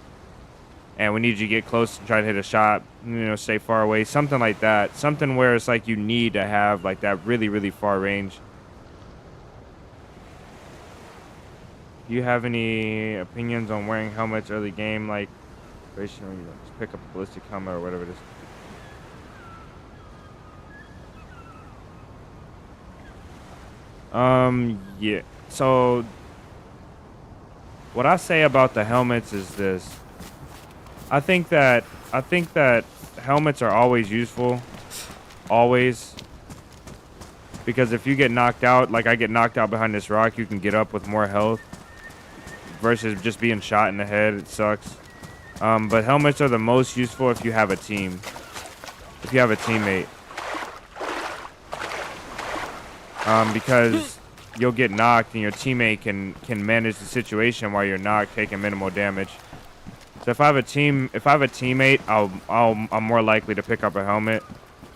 And we need you to get close and try to hit a shot, you know, stay far away, something like that. Something where it's like you need to have like that really, really far range. Do you have any opinions on wearing helmets early game, like just pick up a ballistic helmet or whatever it is? Yeah. So what I say about the helmets is this. I think that helmets are always useful, always, because if you get knocked out, like I get knocked out behind this rock, you can get up with more health versus just being shot in the head. It sucks. But helmets are the most useful if you have a team, if you have a teammate, because you'll get knocked and your teammate can manage the situation while you're knocked, taking minimal damage. So if I have a teammate, I'm more likely to pick up a helmet.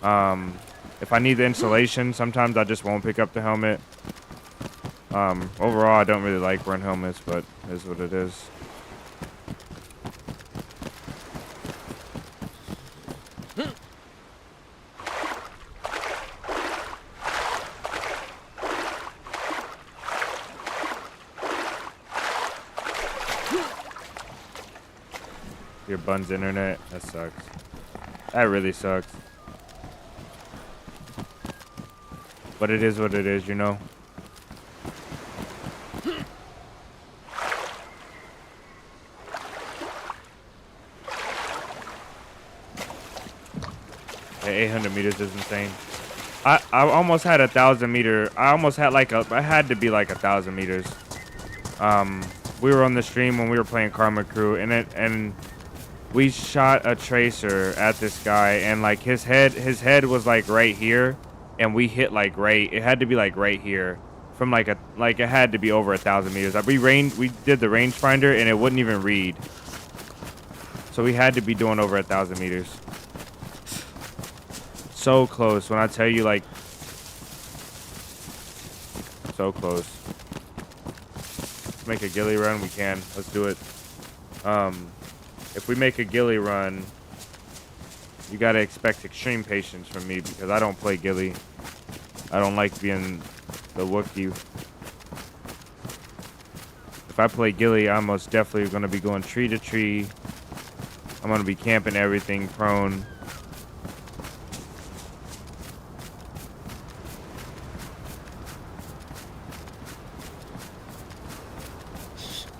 If I need the insulation, sometimes I just won't pick up the helmet. Overall, I don't really like wearing helmets, but it is what it is. Your bun's internet, that sucks. That really sucks. But it is what it is, you know? Yeah, 800 meters is insane. I almost had 1,000 meter. I almost had like I had to be like 1,000 meters. We were on the stream when we were playing Karma Crew, and we shot a tracer at this guy, and like his head was like right here, and we hit like right. It had to be like right here, from like it had to be over 1,000 meters. Like we did the rangefinder, and it wouldn't even read. So we had to be doing over 1,000 meters. So close. When I tell you, like, so close. Let's make a ghillie run. We can. Let's do it. If we make a ghillie run, you gotta expect extreme patience from me because I don't play ghillie. I don't like being the Wookiee. If I play ghillie, I'm most definitely gonna be going tree to tree. I'm gonna be camping everything prone.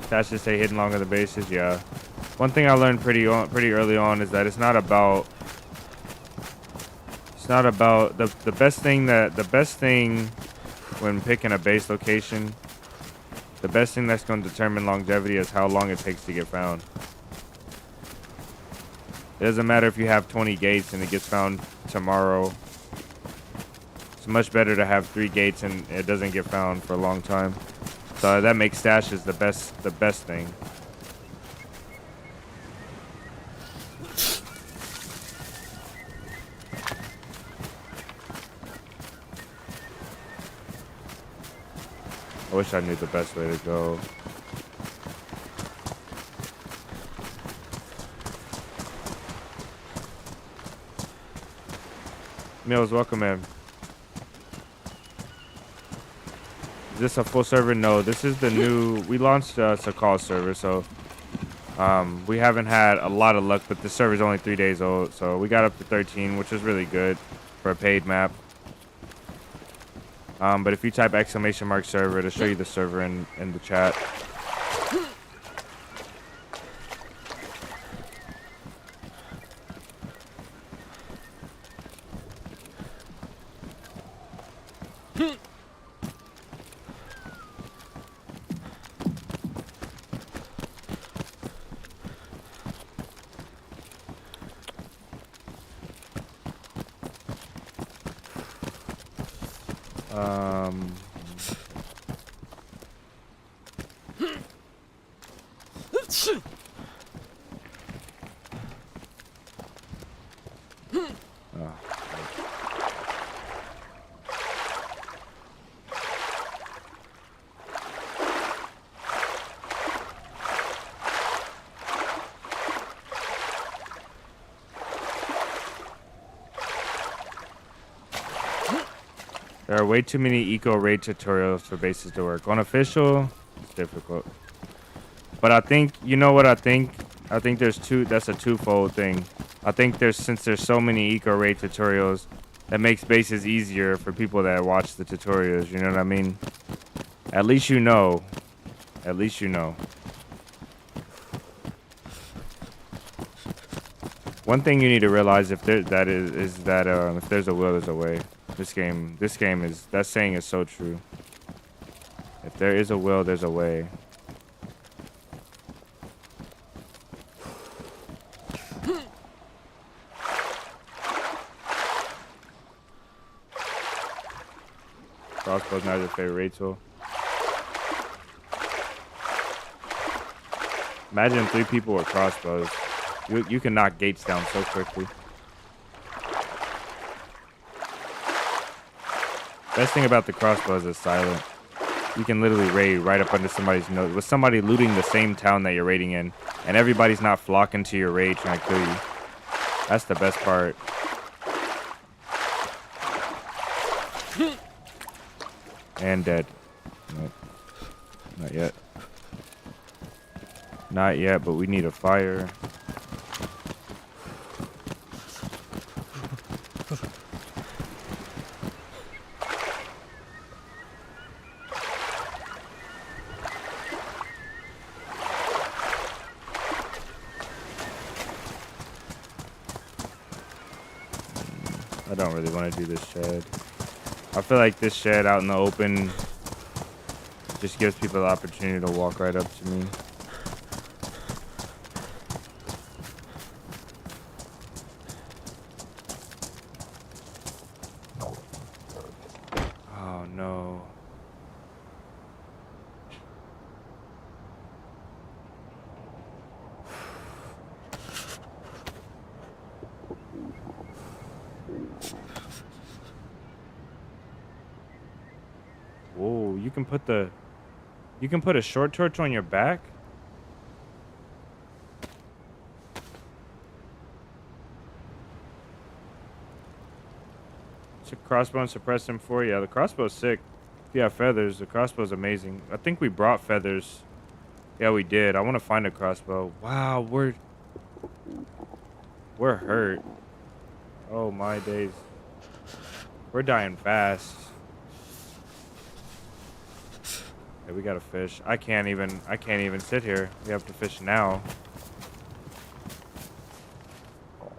That's just say hidden longer the bases, yeah. One thing I learned pretty early on is that it's not about the best thing when picking a base location. The best thing that's going to determine longevity is how long it takes to get found. It doesn't matter if you have 20 gates and it gets found tomorrow. It's much better to have 3 gates and it doesn't get found for a long time. So that makes stashes the best thing. I wish I knew the best way to go. Mills, welcome in. Is this a full server? No, this is the new. We launched a Sakhal server, so we haven't had a lot of luck, but the server is only 3 days old, so we got up to 13, which is really good for a paid map. But if you type !server, it'll show you the server in the chat. There are way too many eco raid tutorials for bases to work. On official, it's difficult. But I think, you know what I think? I think that's a twofold thing. I think since there's so many eco raid tutorials, that makes bases easier for people that watch the tutorials, you know what I mean? At least you know. At least you know. One thing you need to realize is that if there's a will, there's a way. This game is, that saying is so true. If there is a will, there's a way. Crossbow's not your favorite raid tool. Imagine 3 people with crossbows. You can knock gates down so quickly. Best thing about the crossbow is it's silent. You can literally raid right up under somebody's nose with somebody looting the same town that you're raiding in, and everybody's not flocking to your raid trying to kill you. That's the best part. And dead. Nope. Not yet. Not yet, but we need a fire. I don't really want to do this shed. I feel like this shed out in the open just gives people the opportunity to walk right up to me. Oh no. Whoa, you can put a short torch on your back? It's a crossbow and suppress him for yeah, the crossbow's sick. If you have feathers, the crossbow's amazing. I think we brought feathers. Yeah, we did. I want to find a crossbow. Wow, we're hurt. Oh my days. We're dying fast. Okay, we gotta fish. I can't even sit here. We have to fish now.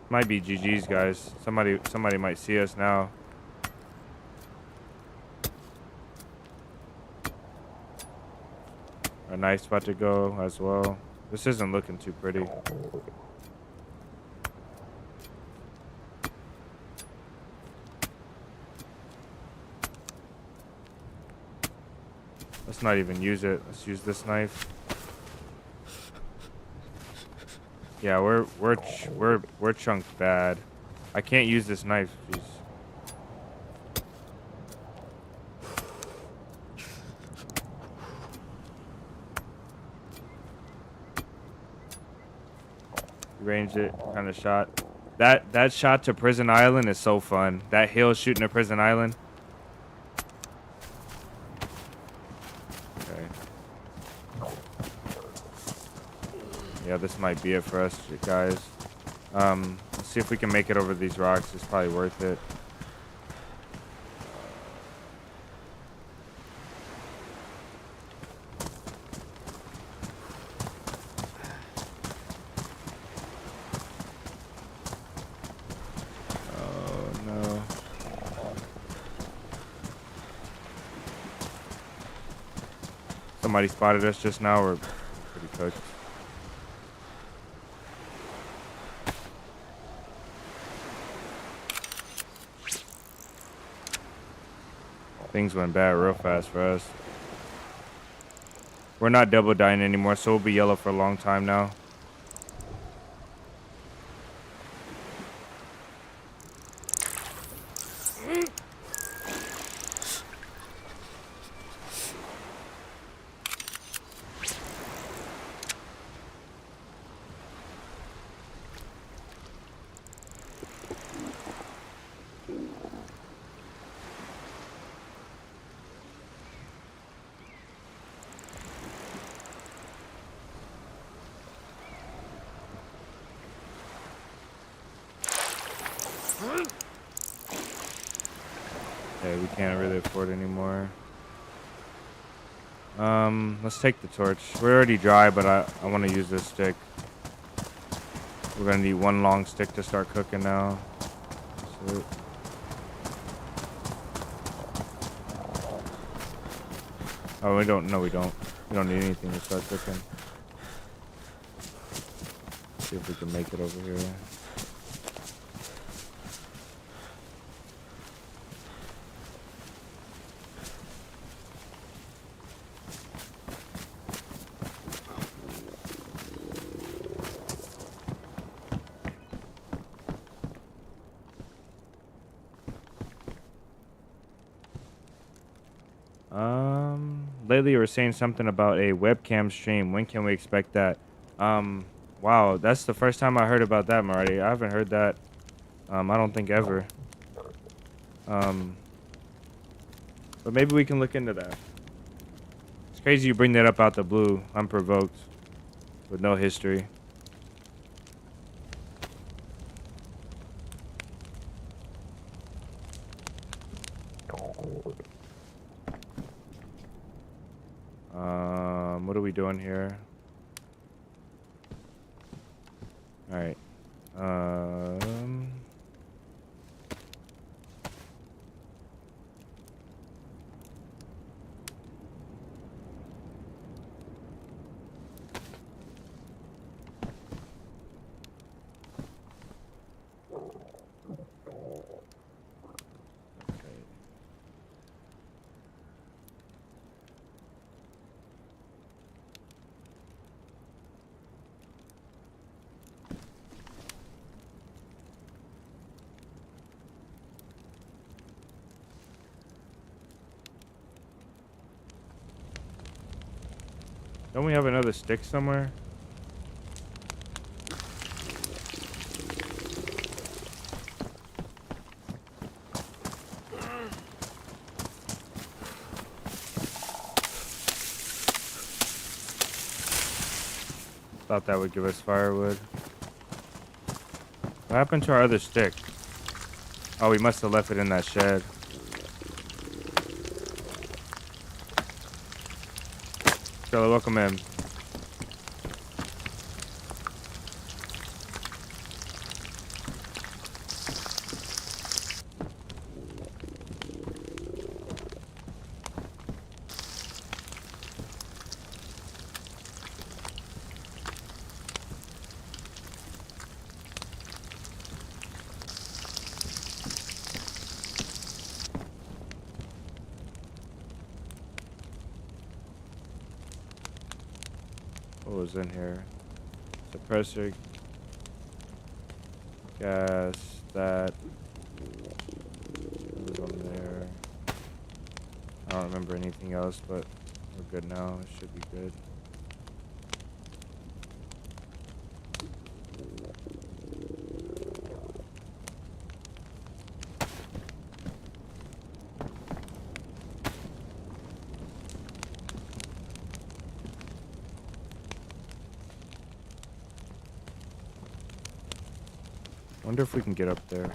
Might be GG's, guys. Somebody might see us now. A nice spot to go as well. This isn't looking too pretty. Let's not even use it. Let's use this knife. Yeah, we're chunked bad. I can't use this knife. Jeez. Ranged it, kind of shot. That shot to Prison Island is so fun. That hill shooting at Prison Island. Okay. Yeah, this might be it for us, guys. Let's see if we can make it over these rocks. It's probably worth it. Somebody spotted us just now. We're pretty cooked. Things went bad real fast for us. We're not double dying anymore, so we'll be yellow for a long time now. Yeah, we can't really afford anymore. Let's take the torch. We're already dry, but I want to use this stick. We're gonna need one long stick to start cooking now. That's it. Oh, we don't. No, we don't. We don't need anything to start cooking. See if we can make it over here. lately you were saying something about a webcam stream. When can we expect that? Wow, that's the first time I heard about that, Marty. I haven't heard that. I don't think ever. Um, but maybe we can look into that. It's crazy you bring that up out the blue, unprovoked, with no history. What are we doing here? All right. Don't we have another stick somewhere? Thought that would give us firewood. What happened to our other stick? Oh, we must have left it in that shed. Charlie, welcome in. What was in here? Suppressor, gas, that was on there. I don't remember anything else, but we're good now. It should be good. Wonder if we can get up there.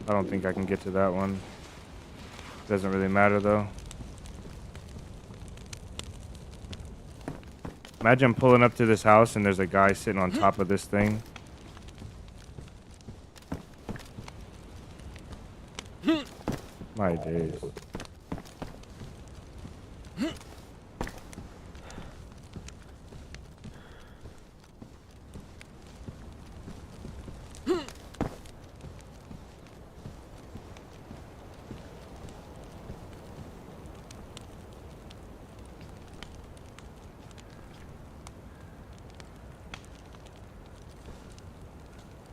I don't think I can get to that one. Doesn't really matter though. Imagine pulling up to this house and there's a guy sitting on top of this thing. My days.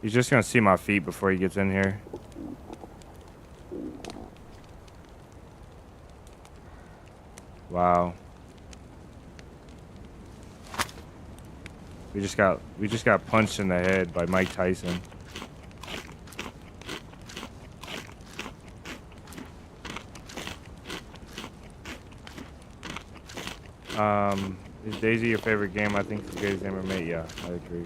He's just gonna see my feet before he gets in here. Wow. We just got punched in the head by Mike Tyson. Is DayZ your favorite game? I think it's the greatest game ever made. Yeah, I agree.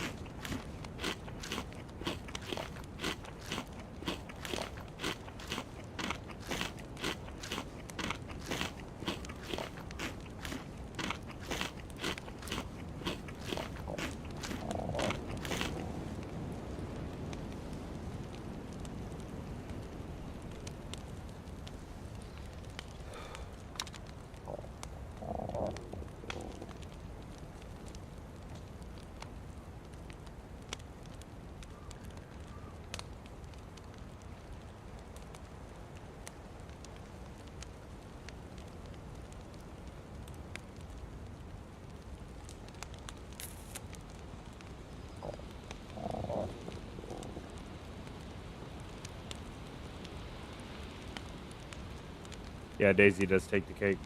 Yeah, DayZ does take the cake.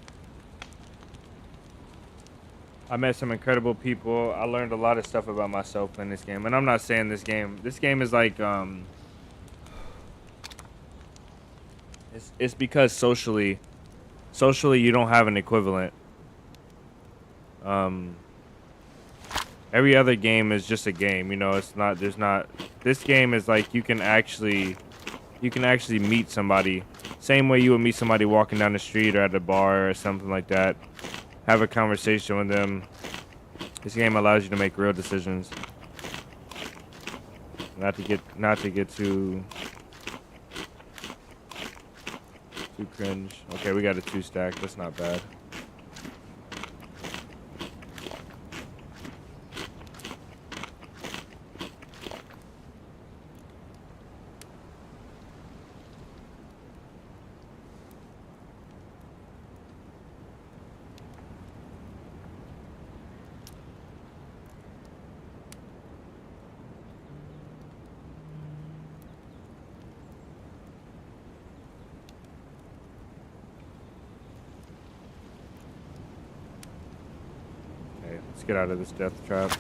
I met some incredible people. I learned a lot of stuff about myself in this game. And I'm not saying this game is like it's because socially you don't have an equivalent. Every other game is just a game, you know. It's not, there's not, this game is like you can actually meet somebody same way you would meet somebody walking down the street or at a bar or something like that. Have a conversation with them. This game allows you to make real decisions. Not to get too cringe. Okay, we got a 2 stack. That's not bad. Let's get out of this death trap.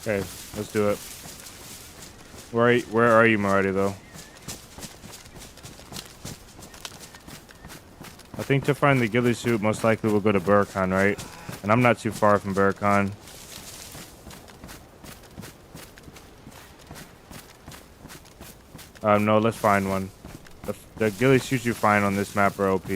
Okay, let's do it. Where are you, Marty, though? I think to find the ghillie suit, most likely we'll go to Burkhan, right? And I'm not too far from Burkhan. No, let's find one. The ghillie suits you find on this map are OP.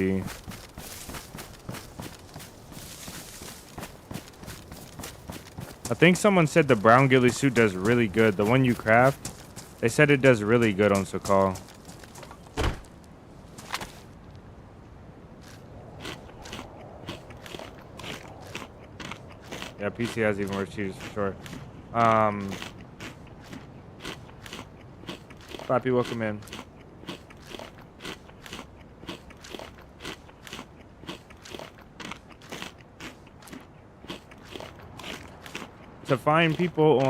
I think someone said the brown ghillie suit does really good. The one you craft, they said it does really good on Sakhal. Yeah, PC has even worse cheaters for sure. Poppy, welcome in. To find people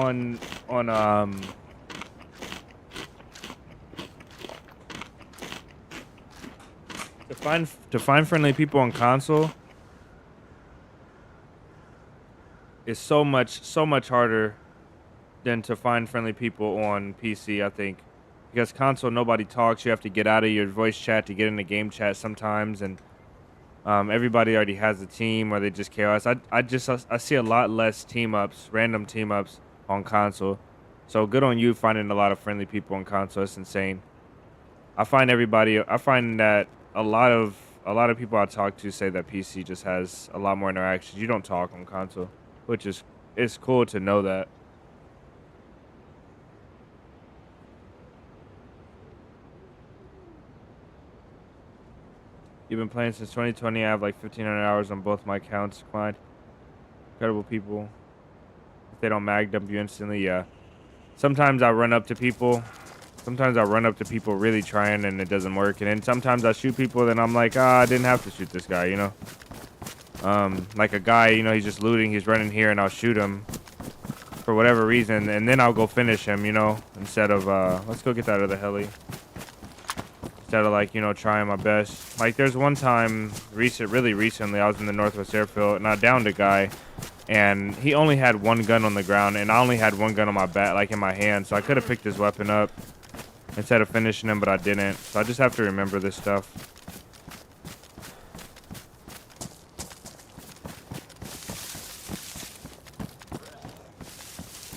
to find friendly people on console is so much harder than to find friendly people on PC, I think. Because console, nobody talks. You have to get out of your voice chat to get in the game chat sometimes, and everybody already has a team or they just chaos. I see a lot less random team ups on console. So good on you finding a lot of friendly people on console. It's insane. I find that a lot of people I talk to say that PC just has a lot more interactions. You don't talk on console, which is, it's cool to know that. You've been playing since 2020. I have like 1,500 hours on both my accounts. Clyde. Incredible people. If they don't mag dump you instantly, yeah. Sometimes I run up to people. Really trying and it doesn't work. And then sometimes I shoot people and I'm like, I didn't have to shoot this guy, you know? Like a guy, you know, he's just looting. He's running here and I'll shoot him for whatever reason. And then I'll go finish him, you know? Instead of, let's go get that other heli. Instead of like, you know, trying my best. Like there's one time really recently, I was in the Northwest Airfield and I downed a guy and he only had one gun on the ground and I only had one gun on my back, like in my hand. So I could have picked his weapon up instead of finishing him, but I didn't. So I just have to remember this stuff.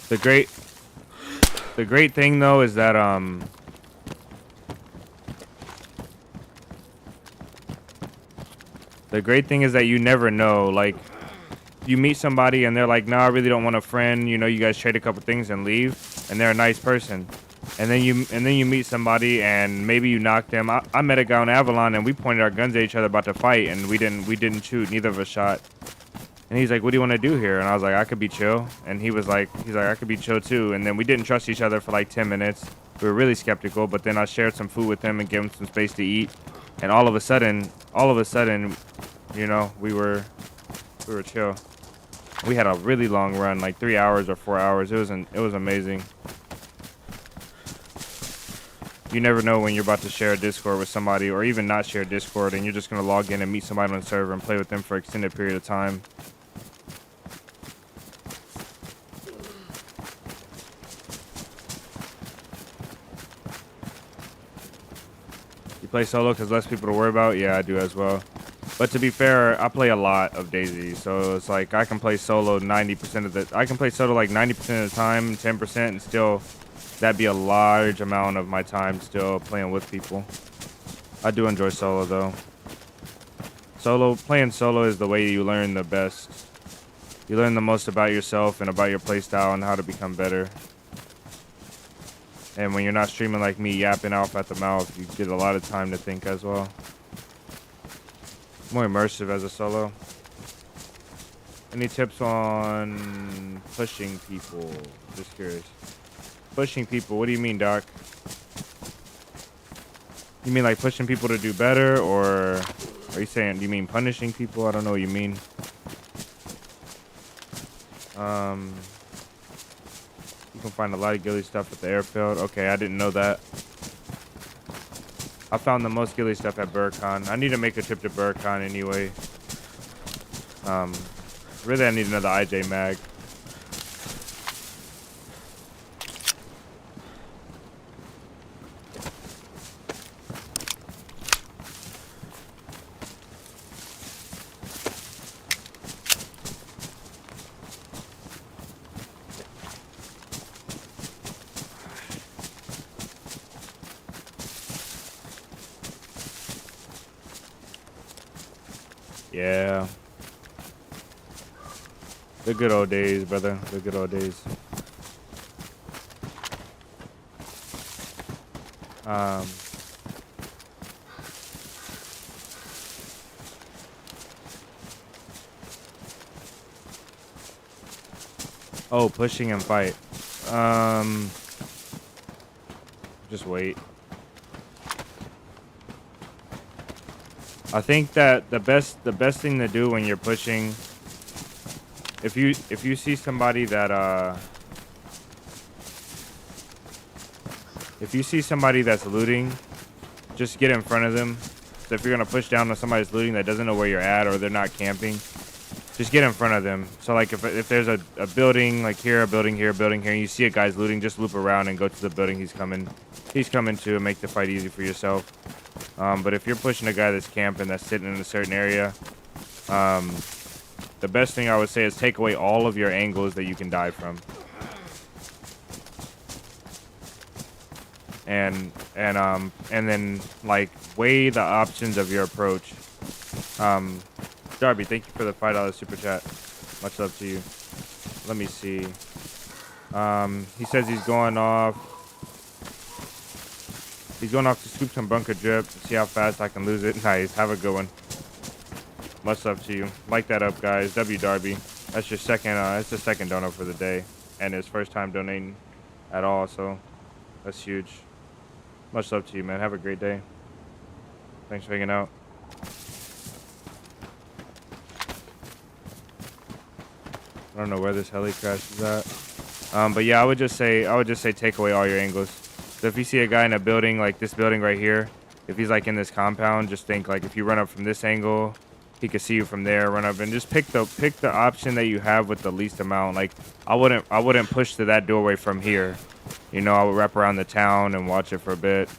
The great thing though is that The great thing is that you never know. Like, you meet somebody and they're like, "No, I really don't want a friend." You know, you guys trade a couple things and leave, and they're a nice person. And then you meet somebody and maybe you knock them. I met a guy on Avalon and we pointed our guns at each other about to fight, and we didn't shoot. Neither of us shot. And he's like, "What do you want to do here?" And I was like, "I could be chill." And he's like, "I could be chill too." And then we didn't trust each other for like 10 minutes. We were really skeptical, but then I shared some food with him and gave him some space to eat. And all of a sudden, you know, we were chill. We had a really long run, like 3 hours or 4 hours. It was amazing. You never know when you're about to share a Discord with somebody, or even not share Discord, and you're just gonna log in and meet somebody on the server and play with them for an extended period of time. You play solo because less people to worry about? Yeah, I do as well. But to be fair, I play a lot of DayZ, so it's like I can play solo 90% of the. I can play solo like 90% of the time, 10%, and still, that'd be a large amount of my time still playing with people. I do enjoy solo though. Playing solo is the way you learn the best. You learn the most about yourself and about your playstyle and how to become better. And when you're not streaming like me, yapping off at the mouth, you get a lot of time to think as well. More immersive as a solo. Any tips on pushing people? Just curious. Pushing people, what do you mean, Doc? You mean like pushing people to do better, or are you saying, do you mean punishing people? I don't know what you mean. You can find a lot of ghillie stuff at the airfield. Okay, I didn't know that. I found the most ghillie stuff at Burcon. I need to make a trip to Burcon anyway. Really, I need another IJ mag. Yeah. The good old days, brother. The good old days. Oh, pushing and fight. Just wait. I think that the best thing to do when you're pushing, if you see somebody that if you see somebody that's looting, just get in front of them. So if you're gonna push down on somebody's looting that doesn't know where you're at, or they're not camping, just get in front of them. So like if there's a building like here, a building here, and you see a guy's looting, just loop around and go to the building he's coming to, and make the fight easy for yourself. But if you're pushing a guy that's camping, that's sitting in a certain area, the best thing I would say is take away all of your angles that you can die from. And then like weigh the options of your approach. Darby, thank you for the $5 super chat. Much love to you. Let me see. He says he's going off. He's going off to scoop some bunker drip to see how fast I can lose it. Nice. Have a good one. Much love to you. Like that up, guys. W Darby. That's your second. That's the second donor for the day, and his first time donating at all. So that's huge. Much love to you, man. Have a great day. Thanks for hanging out. I don't know where this heli crash is at. But yeah, I would just say take away all your angles. So if you see a guy in a building like this building right here, if he's like in this compound, just think like if you run up from this angle, he could see you from there. Run up and just pick the option that you have with the least amount. Like I wouldn't push to that doorway from here. You know, I would wrap around the town and watch it for a bit.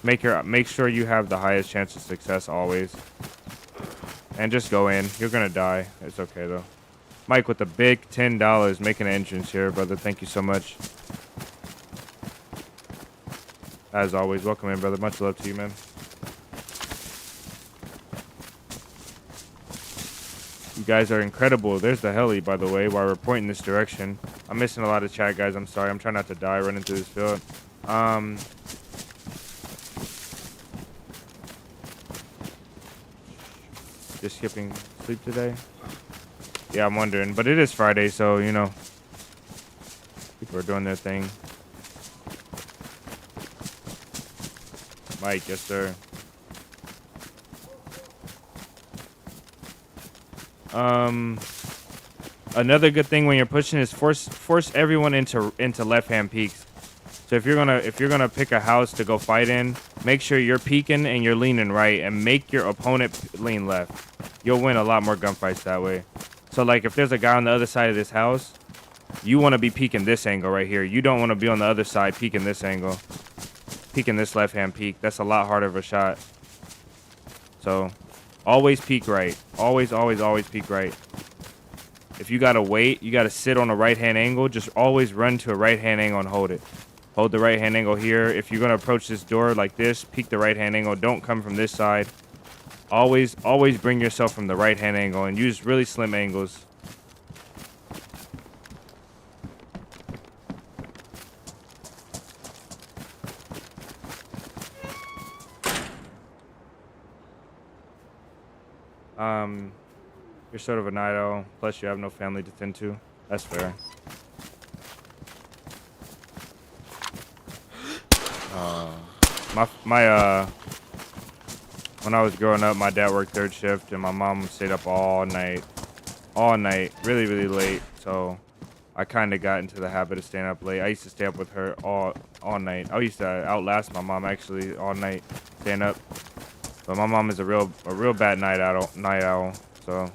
Make sure you have the highest chance of success always. And just go in. You're gonna die. It's okay though. Mike with the big $10 making an entrance here, brother. Thank you so much. As always, welcome in, brother. Much love to you, man. You guys are incredible. There's the heli, by the way, while we're pointing this direction. I'm missing a lot of chat, guys. I'm sorry. I'm trying not to die running through this field. Just skipping sleep today? Yeah, I'm wondering. But it is Friday, so, you know, people are doing their thing. Mike, yes, sir. Another good thing when you're pushing is force everyone into left-hand peeks. So if you're gonna pick a house to go fight in, make sure you're peeking and you're leaning right, and make your opponent lean left. You'll win a lot more gunfights that way. So like if there's a guy on the other side of this house, you want to be peeking this angle right here. You don't want to be on the other side peeking this angle. Peeking this left-hand peek. That's a lot harder of a shot. So always peek right. Always peek right. If you gotta wait, you gotta sit on a right-hand angle, just always run to a right-hand angle and hold it. Hold the right-hand angle here. If you're gonna approach this door like this, peek the right-hand angle. Don't come from this side. Always bring yourself from the right-hand angle and use really slim angles. You're sort of a night owl, plus you have no family to tend to. That's fair. When I was growing up, my dad worked third shift and my mom stayed up all night, really late. So I kind of got into the habit of staying up late. I used to stay up with her all night. I used to outlast my mom actually all night, staying up. But my mom is a real bad night owl. So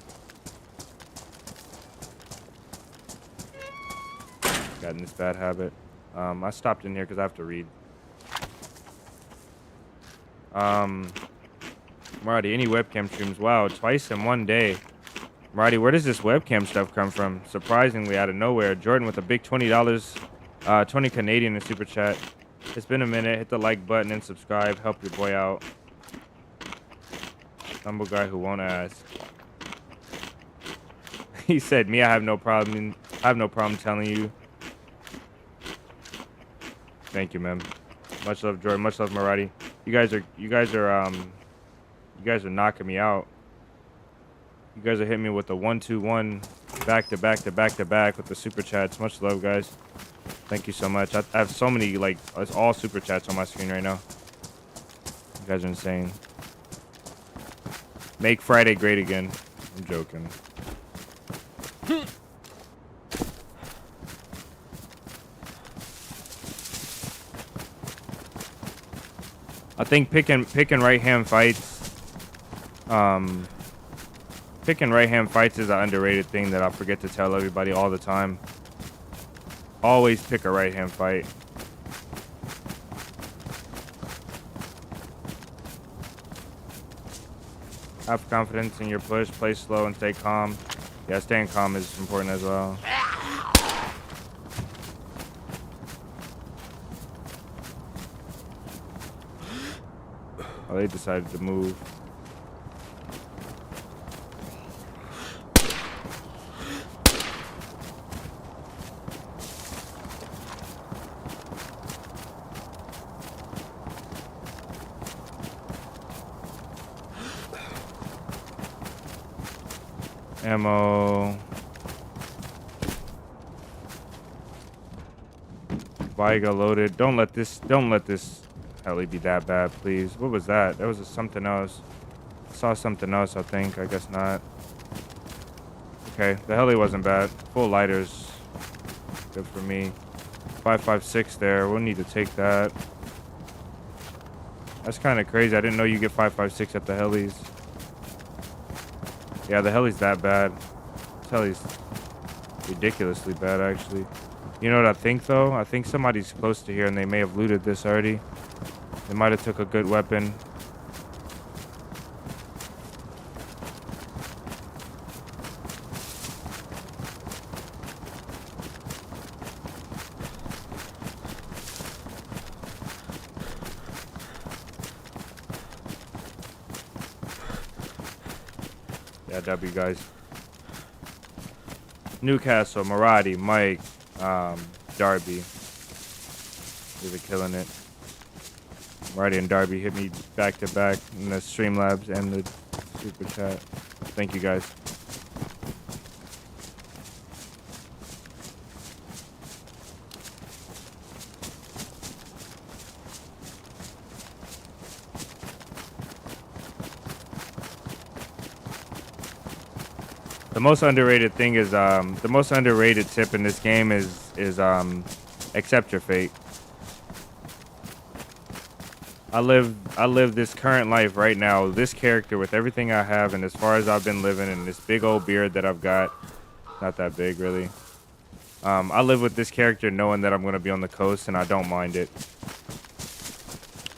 got in this bad habit. I stopped in here because I have to read. Marty, any webcam streams? Wow, twice in one day. Marty, where does this webcam stuff come from? Surprisingly, out of nowhere. Jordan with a big $20, 20 Canadian in super chat. It's been a minute. Hit the like button and subscribe. Help your boy out. Humble guy who won't ask. He said, "Me, I have no problem. Telling you." Thank you, man. Much love, Jordan. Much love, Marty. You guys are knocking me out. You guys are hitting me with the 1-2-1 back to back with the super chats. Much love, guys. Thank you so much. I have so many, like, it's all super chats on my screen right now. You guys are insane. Make Friday great again. I'm joking. I think picking right hand fights, picking right hand fights is an underrated thing that I forget to tell everybody all the time. Always pick a right hand fight. Have confidence in your push, play slow and stay calm. Yeah, staying calm is important as well. Oh, they decided to move. Ammo. Viga loaded. Don't let this heli be that bad, please. What was that? That was something else. I saw something else, I think. I guess not. Okay, the heli wasn't bad. Full lighters. Good for me. 5.56 there. We'll need to take that. That's kind of crazy. I didn't know you get 5.56 at the helis. Yeah, the heli's that bad. This heli's ridiculously bad, actually. You know what I think, though? I think somebody's close to here, and they may have looted this already. They might have took a good weapon. Yeah, W, guys. Newcastle, Maradi, Mike, Darby. They're killing it. Marty and Darby hit me back to back in the Streamlabs and the super chat. Thank you guys. The most underrated thing is the most underrated tip in this game is accept your fate. I live this current life right now, this character with everything I have and as far as I've been living and this big old beard that I've got. Not that big really. I live with this character knowing that I'm going to be on the coast and I don't mind it.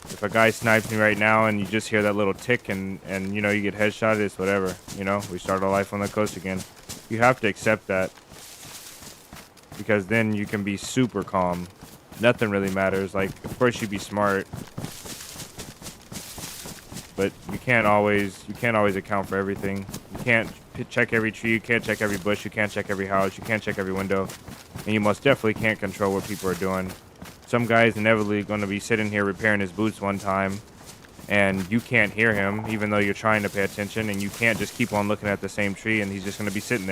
If a guy snipes me right now and you just hear that little tick and you know you get headshotted, it's whatever. You know, we start our life on the coast again. You have to accept that because then you can be super calm. Nothing really matters. Like, of course you be smart, but you can't always account for everything. You can't check every tree, you can't check every bush, you can't check every house, you can't check every window, and you most definitely can't control what people are doing. Some guy's inevitably going to be sitting here repairing his boots one time, and you can't hear him, even though you're trying to pay attention, and you can't just keep on looking at the same tree, and he's just going to be sitting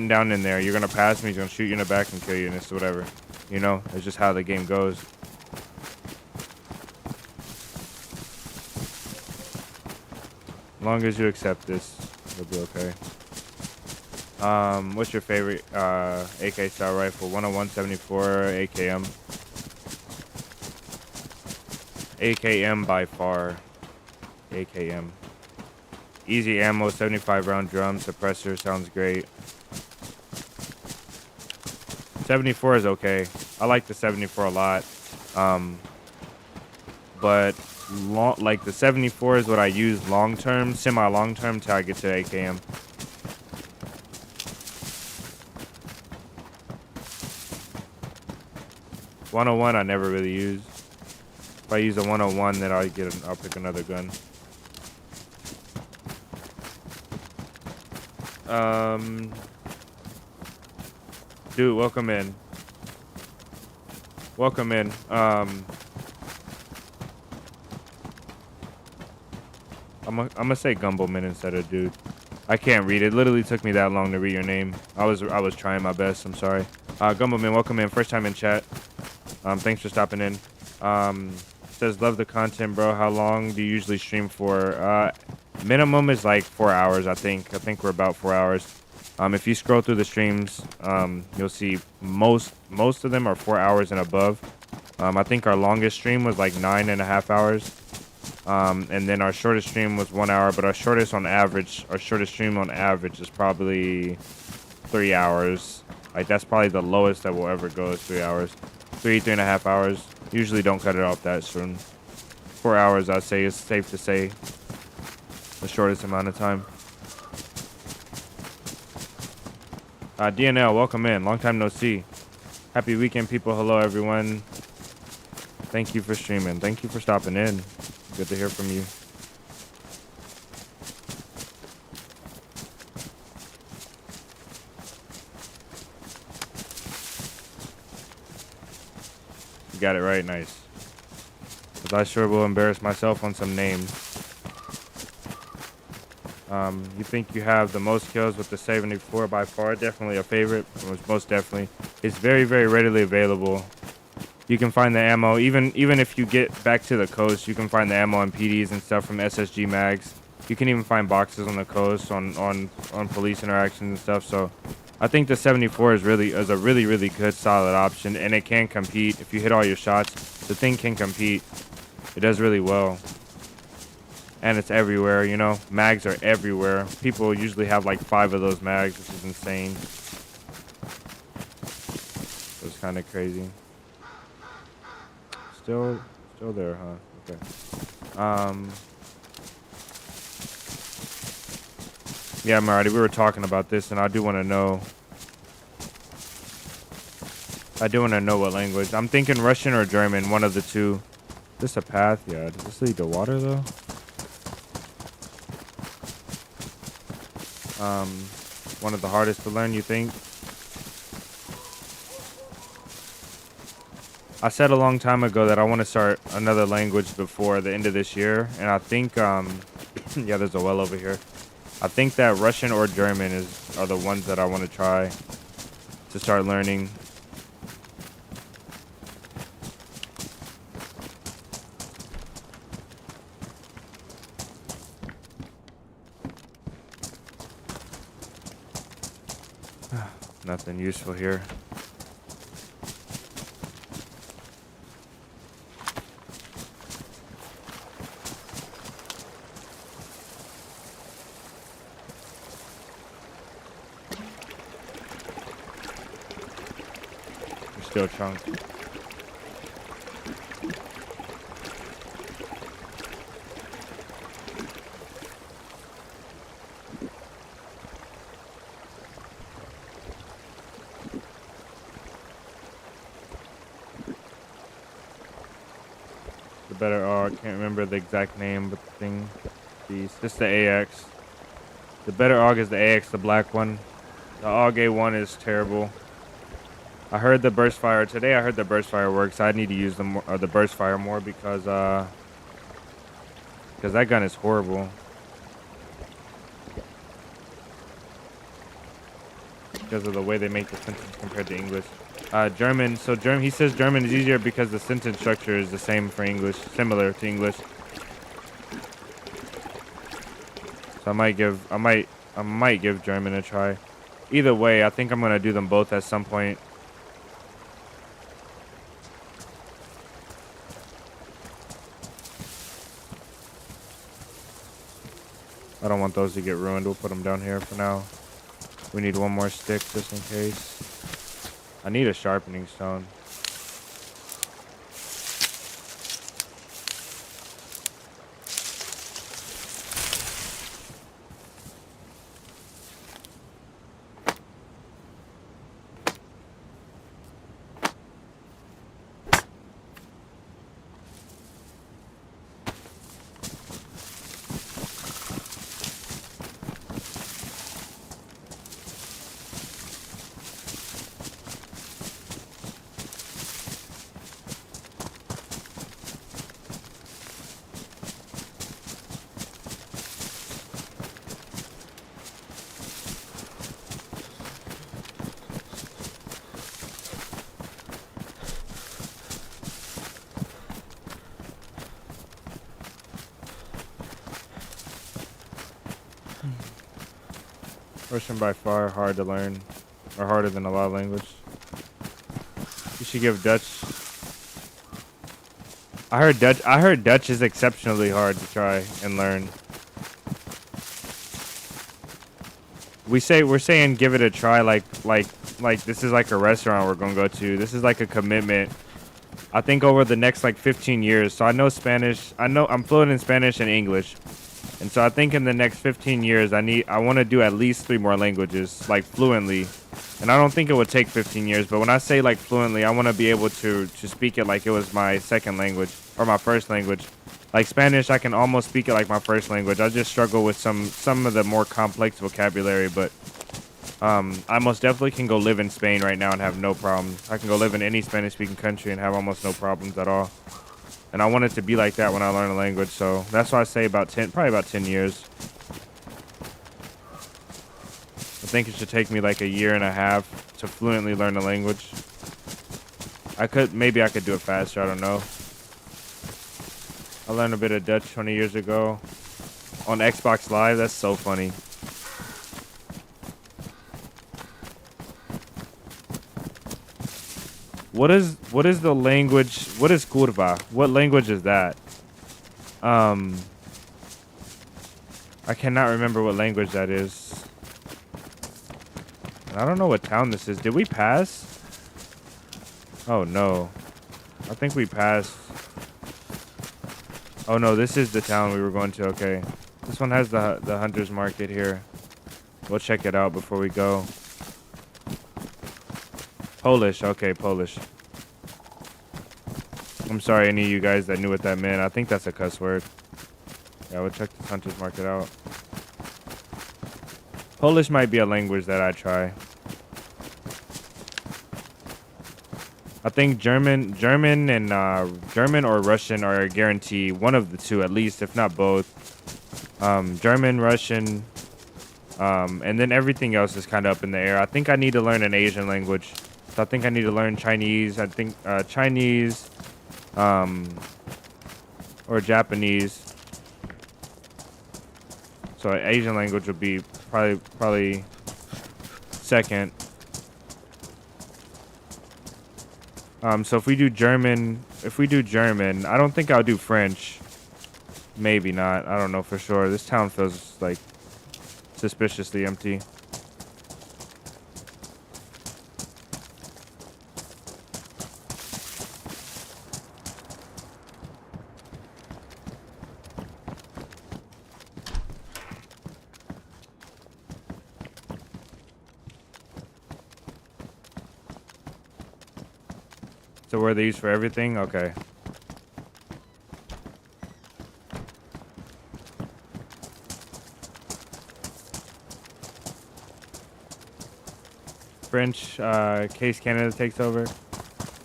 down in there. You're going to pass him, he's going to shoot you in the back and kill you, and it's whatever. You know, it's just how the game goes. As long as you accept this, you'll be okay. What's your favorite AK style rifle? 101, 74, AKM. AKM by far. AKM. Easy ammo, 75 round drum, suppressor, sounds great. 74 is okay. I like the 74 a lot. But like the 74 is what I use long term, semi long term till I get to AKM. .101 I never really use. If I use a 101, then I'll pick another gun. Dude, welcome in. Welcome in. I'm gonna say Gumbleman instead of dude. I can't read it. Literally took me that long to read your name. I was trying my best. I'm sorry. Gumbleman, welcome in. First time in chat. Thanks for stopping in. Says love the content, bro. How long do you usually stream for? Minimum is like 4 hours. I think we're about 4 hours. If you scroll through the streams, you'll see most of them are 4 hours and above. I think our longest stream was like 9.5 hours. And then our shortest stream was 1 hour, but our shortest stream on average is probably 3 hours. Like that's probably the lowest that will ever go is 3 hours. 3.5 hours. Usually don't cut it off that soon. 4 hours, I'd say, is safe to say the shortest amount of time. DNL, welcome in. Long time no see. Happy weekend, people. Hello, everyone. Thank you for streaming. Thank you for stopping in. Good to hear from you. You got it right. Nice. Because I sure will embarrass myself on some names. You think you have the most kills with the 74 by far? Definitely a favorite. Most definitely. It's very, very readily available. You can find the ammo. Even if you get back to the coast, you can find the ammo and PDs and stuff from SSG mags. You can even find boxes on the coast on police interactions and stuff. So I think the 74 is a really good solid option, and it can compete. If you hit all your shots, the thing can compete. It does really well. And it's everywhere, you know. Mags are everywhere. People usually have like 5 of those mags, which is insane. It's kind of crazy. Still there, huh? Okay. Yeah, Marty, we were talking about this, and I do want to know what language. I'm thinking Russian or German, one of the two. Is this a path? Yeah. Does this lead to water, though? One of the hardest to learn, you think? I said a long time ago that I want to start another language before the end of this year, and I think yeah, there's a well over here. I think that Russian or German are the ones that I want to try to start learning. Nothing useful here. Still chunk. The better I can't remember the exact name, but the thing, this the AX. The better AUG is the AX, the black one. The AUG A1 is terrible. I heard the burst fire today. I heard the burst fire works. I need to use the burst fire more because that gun is horrible. Because of the way they make the sentence compared to English. German. So he says German is easier because the sentence structure is the same for English, similar to English. So I might give German a try. Either way, I think I'm gonna do them both at some point. I don't want those to get ruined. We'll put them down here for now. We need one more stick just in case. I need a sharpening stone. Russian by far hard to learn, or harder than a lot of language. You should give Dutch. I heard Dutch is exceptionally hard to try and learn. We're saying give it a try like this is like a restaurant we're gonna go to. This is like a commitment. I think over the next like 15 years. So I know Spanish. I'm fluent in Spanish and English. And so I think in the next 15 years, I want to do at least 3 more languages, like fluently. And I don't think it would take 15 years, but when I say like fluently, I want to be able to speak it like it was my second language or my first language. Like Spanish, I can almost speak it like my first language. I just struggle with some of the more complex vocabulary, but I most definitely can go live in Spain right now and have no problems. I can go live in any Spanish-speaking country and have almost no problems at all. And I want it to be like that when I learn a language, so that's why I say probably about 10 years. I think it should take me like a year and a half to fluently learn a language. Maybe I could do it faster, I don't know. I learned a bit of Dutch 20 years ago on Xbox Live. That's so funny. What is the language? What is kurva? What language is that? I cannot remember what language that is. I don't know what town this is. Did we pass? Oh no. I think we passed. Oh no, this is the town we were going to. Okay. This one has the hunter's market here. We'll check it out before we go. Polish. Okay, Polish. I'm sorry, any of you guys that knew what that meant. I think that's a cuss word. Yeah, we'll check this hunter's market out. Polish might be a language that I try. I think German or Russian are a guarantee. One of the two, at least, if not both. German, Russian, and then everything else is kind of up in the air. I think I need to learn an Asian language. So I think I need to learn Chinese. I think Chinese, or Japanese. So Asian language would be probably second. So if we do German, I don't think I'll do French. Maybe not. I don't know for sure. This town feels like suspiciously empty. So were they used for everything? Okay. French, case Canada takes over.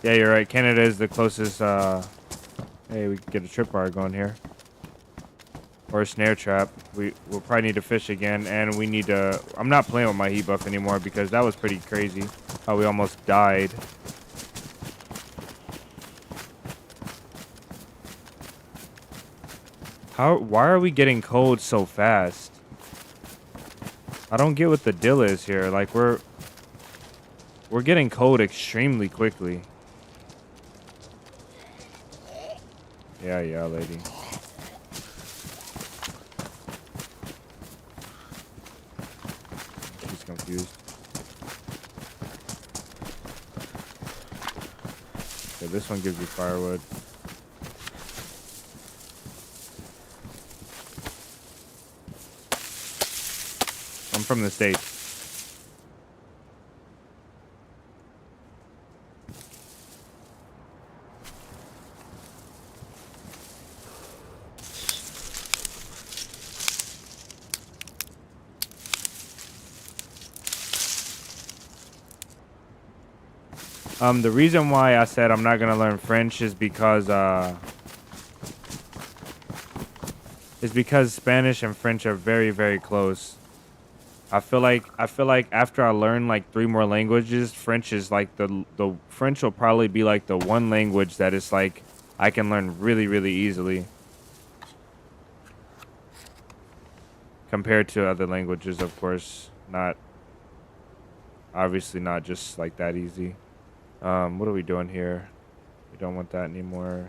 Yeah, you're right. Canada is the closest. Hey, we can get a tripwire going here. Or a snare trap. We'll probably need to fish again, and we need to. I'm not playing with my heat buff anymore because that was pretty crazy. How we almost died. Why are we getting cold so fast? I don't get what the deal is here. Like we're getting cold extremely quickly. Yeah, lady. She's confused. Okay, this one gives you firewood. I'm from the States. The reason why I said I'm not gonna learn French is because Spanish and French are very, very close. I feel like after I learn like 3 more languages, French is like the French will probably be like the one language that is like I can learn really, really easily compared to other languages, of course. Obviously not just like that easy. What are we doing here? We don't want that anymore.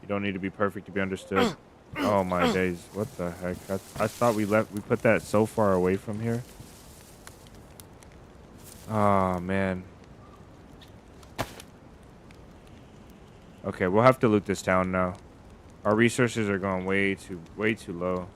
You don't need to be perfect to be understood. Oh my days. What the heck? I thought we put that so far away from here. Oh man. Okay, we'll have to loot this town now. Our resources are going way too low.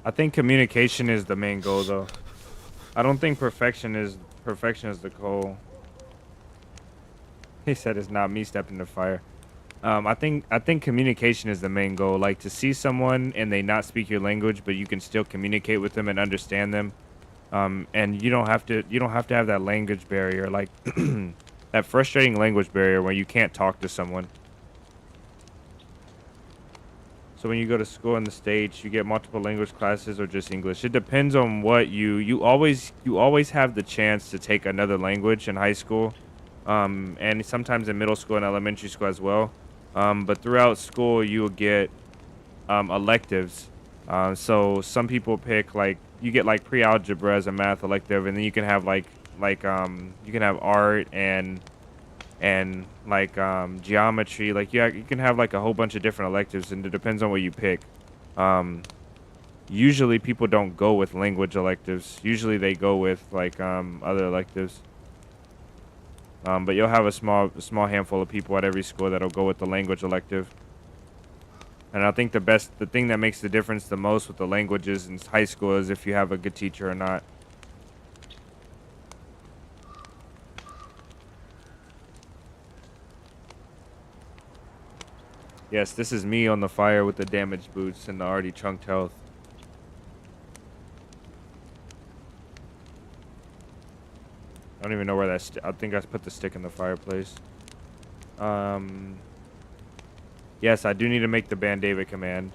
I think communication is the main goal, though. I don't think perfection is the goal. He said it's not me stepping to fire. I think communication is the main goal. Like to see someone and they not speak your language, but you can still communicate with them and understand them. And you don't have to have that language barrier, like that frustrating language barrier where you can't talk to someone. So when you go to school in the States, you get multiple language classes or just English. It depends on what you always have the chance to take another language in high school, and sometimes in middle school and elementary school as well. But throughout school, you will get electives. So some people pick like you get like pre-algebra as a math elective, and then you can have you can have art and like geometry. Like you can have like a whole bunch of different electives, and it depends on what you pick. Usually people don't go with language electives. Usually they go with like other electives. But you'll have a small handful of people at every school that'll go with the language elective. And I think the thing that makes the difference the most with the languages in high school is if you have a good teacher or not. Yes, this is me on the fire with the damaged boots and the already chunked health. I don't even know where that I think I put the stick in the fireplace. Yes, I do need to make the Band David command.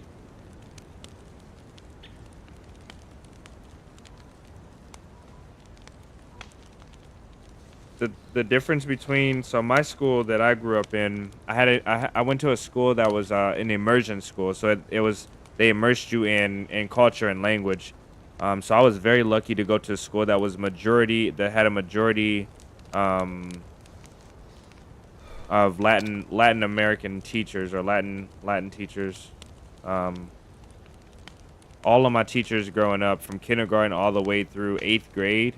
The difference between, so my school that I grew up in, I went to a school that was an immersion school. So it was, they immersed you in culture and language. So I was very lucky to go to a school that was that had a majority of Latin American teachers, or Latin teachers. All of my teachers growing up from kindergarten all the way through 8th grade.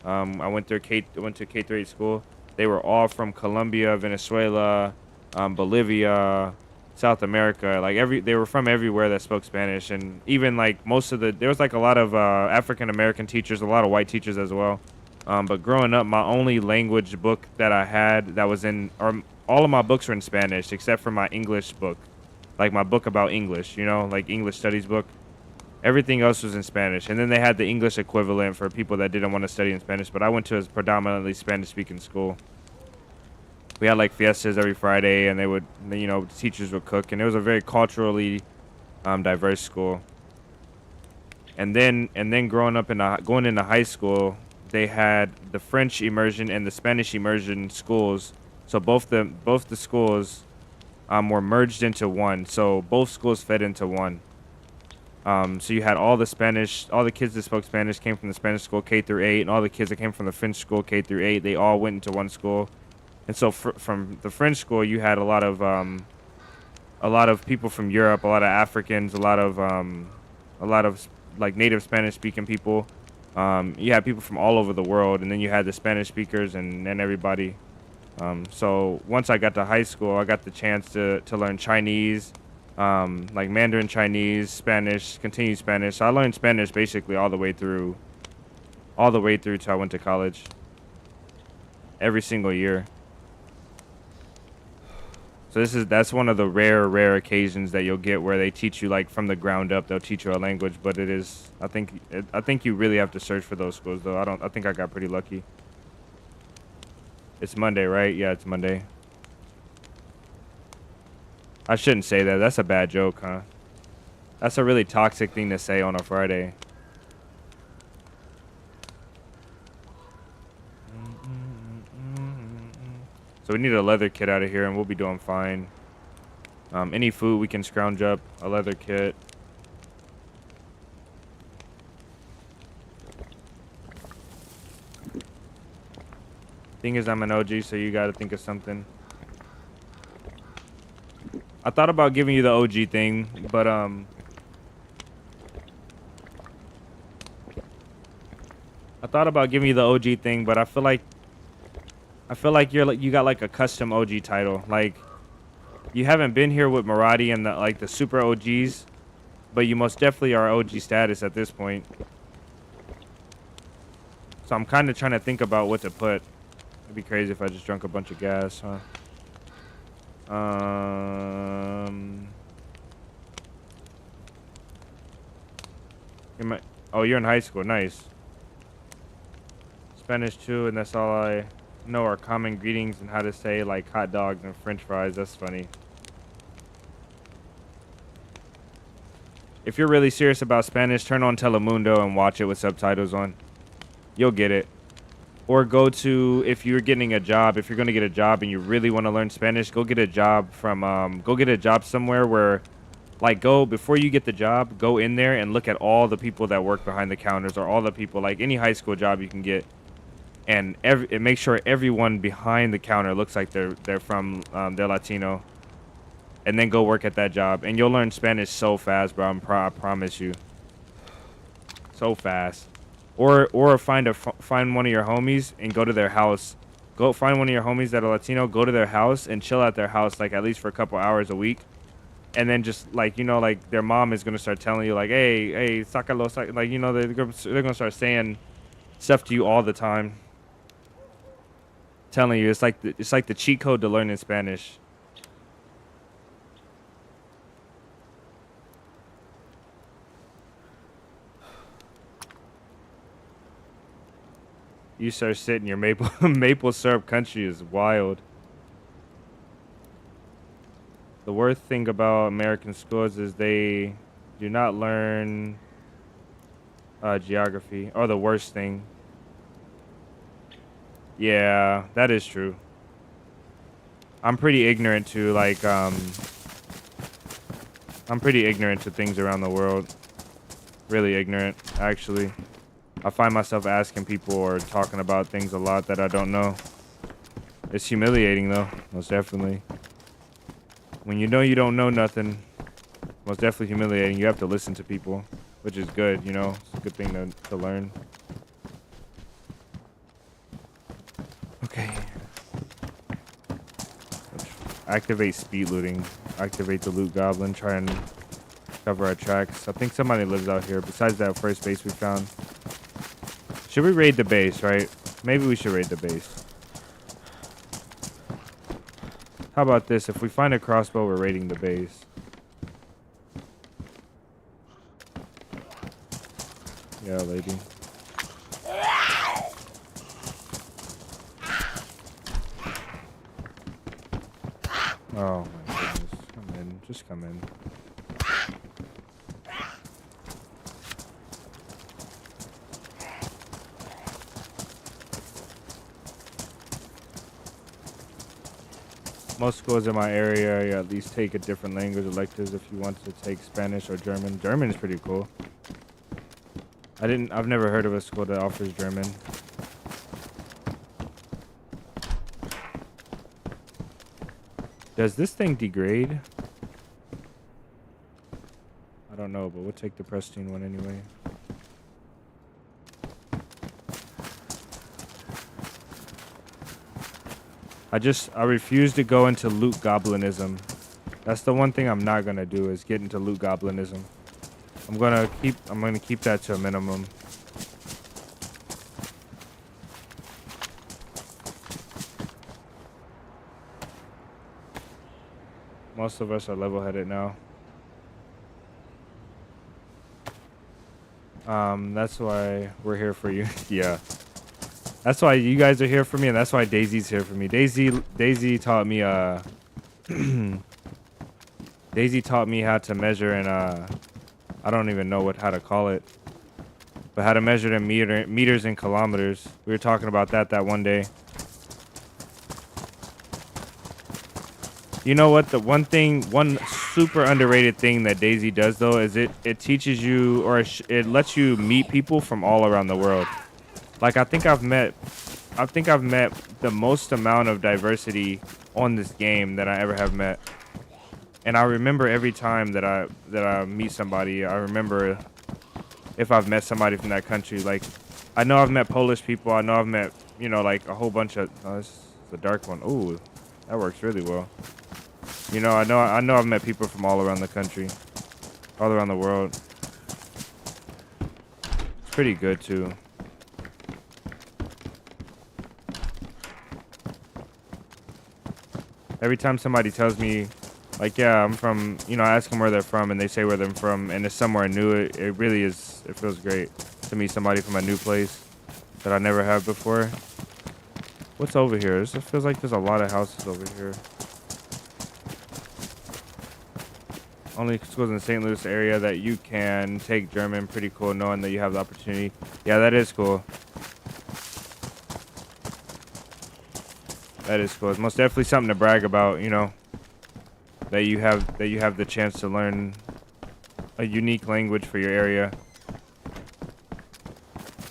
I went to K through 8 school. They were all from Colombia, Venezuela, Bolivia, South America. They were from everywhere that spoke Spanish. And even like there was like a lot of African American teachers, a lot of white teachers as well. But growing up, my only language book that I had that was all of my books were in Spanish except for my English book, like my book about English, like English studies book. Everything else was in Spanish. And then they had the English equivalent for people that didn't want to study in Spanish. But I went to a predominantly Spanish-speaking school. We had like fiestas every Friday, and teachers would cook. And it was a very culturally diverse school. And then going into high school, they had the French immersion and the Spanish immersion schools. So both the schools were merged into one. So both schools fed into one. So you had all the kids that spoke Spanish came from the Spanish school K through 8, and all the kids that came from the French school K through 8, they all went into one school. And so from the French school, you had a lot of people from Europe, a lot of Africans, a lot of like native Spanish speaking people. You had people from all over the world, and then you had the Spanish speakers and everybody. So once I got to high school, I got the chance to learn Chinese, like Mandarin Chinese, Spanish, continued Spanish. So I learned Spanish basically all the way through till I went to college. Every single year. So that's one of the rare occasions that you'll get where they teach you like from the ground up. They'll teach you a language, but I think you really have to search for those schools though. I think I got pretty lucky. It's Monday, right? Yeah, it's Monday. I shouldn't say that. That's a bad joke, huh? That's a really toxic thing to say on a Friday. So we need a leather kit out of here, and we'll be doing fine. Any food we can scrounge up, a leather kit. Thing is, I'm an OG, so you gotta think of something. I thought about giving you the OG thing, but I feel like you got like a custom OG title. Like you haven't been here with Maradi and the super OGs, but you most definitely are OG status at this point. So I'm kind of trying to think about what to put. It'd be crazy if I just drank a bunch of gas, huh? You're in high school. Nice. Spanish too, and that's all I know are common greetings and how to say like hot dogs and French fries. That's funny. If you're really serious about Spanish, turn on Telemundo and watch it with subtitles on. You'll get it. Or if you're going to get a job and you really want to learn Spanish, go get a job somewhere where, before you get the job, go in there and look at all the people that work behind the counters, or all the people, like any high school job you can get. And make sure everyone behind the counter looks like they're they're Latino. And then go work at that job. And you'll learn Spanish so fast, bro. I promise you. So fast. Or find one of your homies and go to their house Go find one of your homies that are Latino, go to their house and chill at their house like at least for a couple hours a week. And then just like, you know, like their mom is going to start telling you like, hey, Sakalo, like, you know, they're going to start saying stuff to you all the time. Telling you it's like the cheat code to learning Spanish. You start sitting your maple syrup country is wild. The worst thing about American schools is they do not learn geography. Or the worst thing. Yeah, that is true. I'm pretty ignorant to like I'm pretty ignorant to things around the world. Really ignorant, actually. I find myself asking people or talking about things a lot that I don't know. It's humiliating though, most definitely. When you don't know nothing, most definitely humiliating. You have to listen to people, which is good, you know. It's a good thing to learn. Okay. Activate speed looting. Activate the loot goblin. Try and cover our tracks. I think somebody lives out here besides that first base we found. Should we raid the base, right? Maybe we should raid the base. How about this? If we find a crossbow, we're raiding the base. Yeah, lady. Oh my goodness. Come in. Just come in. Most schools in my area, you at least take a different language electives if you want to take Spanish or German. German is pretty cool. I've never heard of a school that offers German. Does this thing degrade? I don't know, but we'll take the pristine one anyway. I refuse to go into loot goblinism. That's the one thing I'm not gonna do is get into loot goblinism. I'm gonna keep that to a minimum. Most of us are level-headed now. That's why we're here for you. Yeah. That's why you guys are here for me, and that's why DayZ's here for me. DayZ taught me DayZ taught me how to measure and I don't even know how to call it, but how to measure in meters and kilometers. We were talking about that one day. You know what? The one super underrated thing that DayZ does though is it teaches you, or it lets you meet people from all around the world. Like I think I've met the most amount of diversity on this game that I ever have met. And I remember every time that I meet somebody, I remember if I've met somebody from that country. Like I know I've met Polish people, I know I've met, you know, like a whole bunch of this is a dark one. Ooh, that works really well. You know, I know I've met people from all around the country, all around the world. It's pretty good too. Every time somebody tells me, like, yeah, I'm from, you know, I ask them where they're from, and they say where they're from, and it's somewhere new, it really is, it feels great to meet somebody from a new place that I never have before. What's over here? It feels like there's a lot of houses over here. Only schools in the St. Louis area that you can take German. Pretty cool knowing that you have the opportunity. Yeah, that is cool. That is cool. It's most definitely something to brag about, you know, that you have the chance to learn a unique language for your area.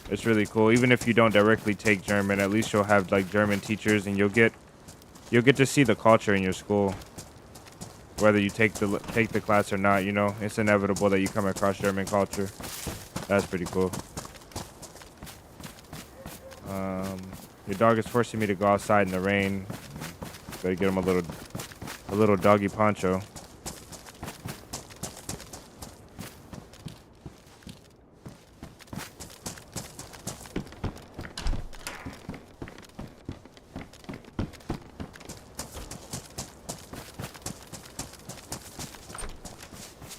It's really cool. Even if you don't directly take German, at least you'll have like German teachers, and you'll get to see the culture in your school. Whether you take the class or not, you know, it's inevitable that you come across German culture. That's pretty cool. Your dog is forcing me to go outside in the rain. Gotta get him a little doggy poncho.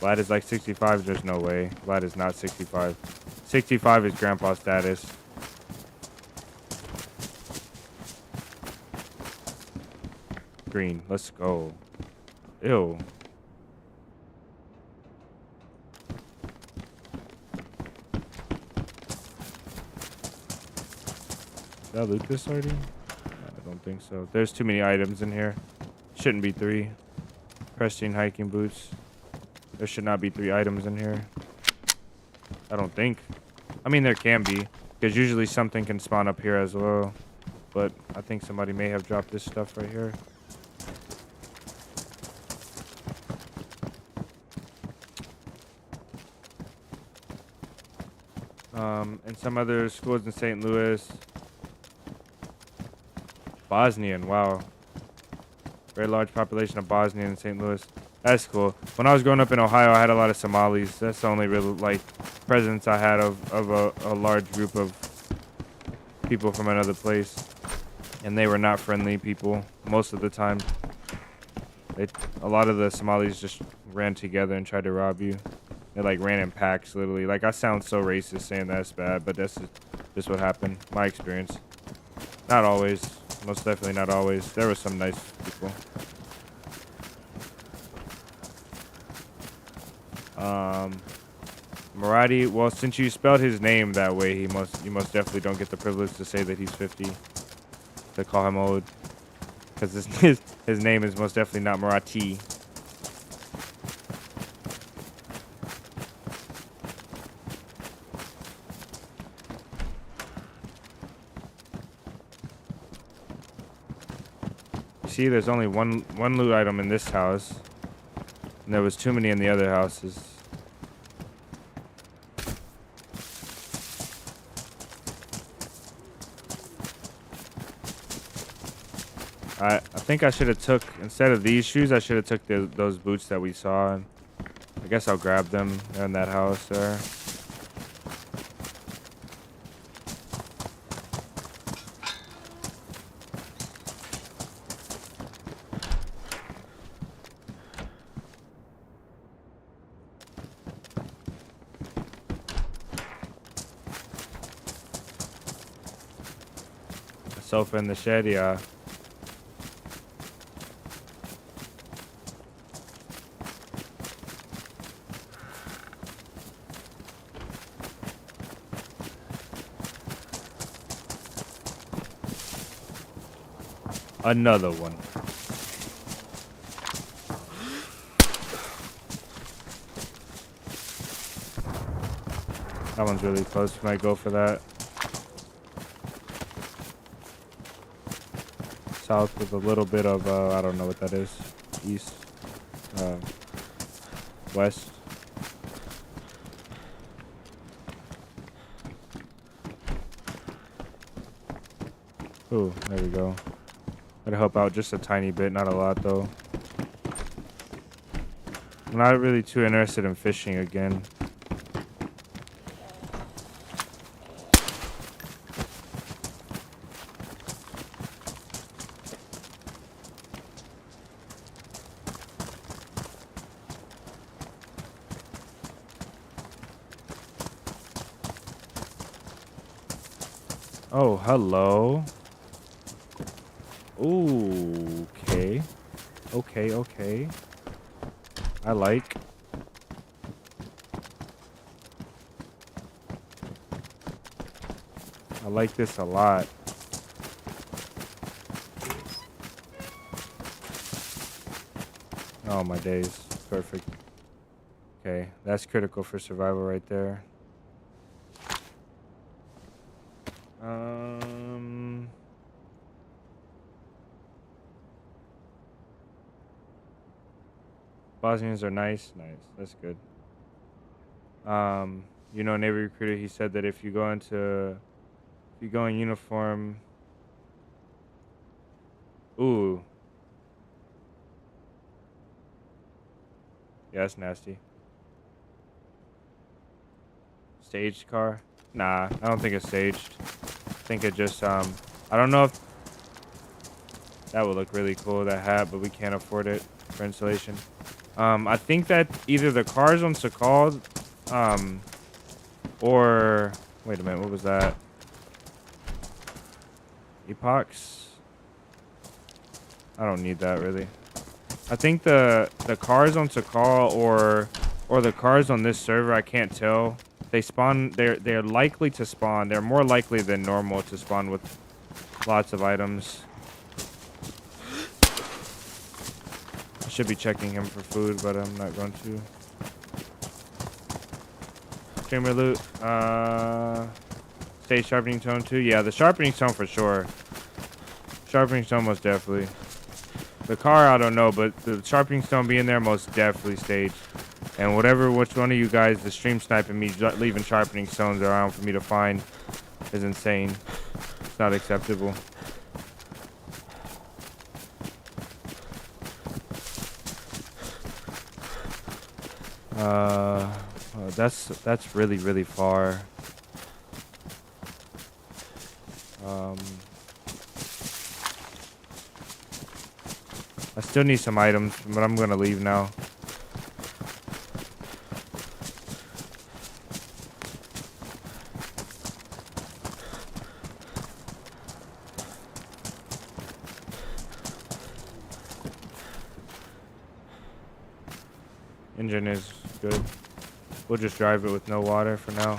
Vlad is like 65. There's no way. Vlad is not 65. 65 is grandpa status. Green. Let's go. Ew. Did I loot this already? No, I don't think so. There's too many items in here. Shouldn't be 3. Pristine hiking boots. There should not be 3 items in here. I don't think. I mean, there can be, because usually something can spawn up here as well. But I think somebody may have dropped this stuff right here. And some other schools in St. Louis. Bosnian, wow. Very large population of Bosnian in St. Louis. That's cool. When I was growing up in Ohio, I had a lot of Somalis. That's the only real, like, presence I had of a large group of people from another place. And they were not friendly people most of the time. A lot of the Somalis just ran together and tried to rob you. They, like, ran in packs, literally. Like, I sound so racist saying that's bad, but that's just what happened. My experience. Not always. Most definitely not always. There were some nice people. Marathi, well, since you spelled his name that way, you most definitely don't get the privilege to say that he's 50. To call him old. Because his name is most definitely not Marathi. See, there's only one loot item in this house, and there was too many in the other houses. I think I should have took, instead of these shoes, I should have took those boots that we saw. And I guess I'll grab them. They're in that house there. Sofa in the shed, yeah. Another one. That one's really close. Might go for that. South with a little bit of, I don't know what that is. East. West. Ooh, there we go. Gotta help out just a tiny bit, not a lot though. I'm not really too interested in fishing again. Oh, hello. Ooh, okay. Okay. I like. I like this a lot. Oh, my days. Perfect. Okay, that's critical for survival right there. Bosnians are nice. That's good. You know, Navy recruiter, he said that if you go in uniform Ooh. Yeah, that's nasty. Staged car? Nah, I don't think it's staged. I think it just, I don't know if that would look really cool, that hat, but we can't afford it for installation. I think that either the cars on Sakhal, or, wait a minute, what was that? Epochs? I don't need that really. I think the cars on Sakhal or the cars on this server, I can't tell. They spawn, they're likely to spawn. They're more likely than normal to spawn with lots of items. I should be checking him for food, but I'm not going to. Streamer loot. Stage sharpening stone too. Yeah, the sharpening stone for sure. Sharpening stone most definitely. The car, I don't know, but the sharpening stone being there most definitely staged. And which one of you guys, the stream sniping me, leaving sharpening stones around for me to find is insane. It's not acceptable. That's really, really far. I still need some items, but I'm gonna leave now. Engine is good. We'll just drive it with no water for now.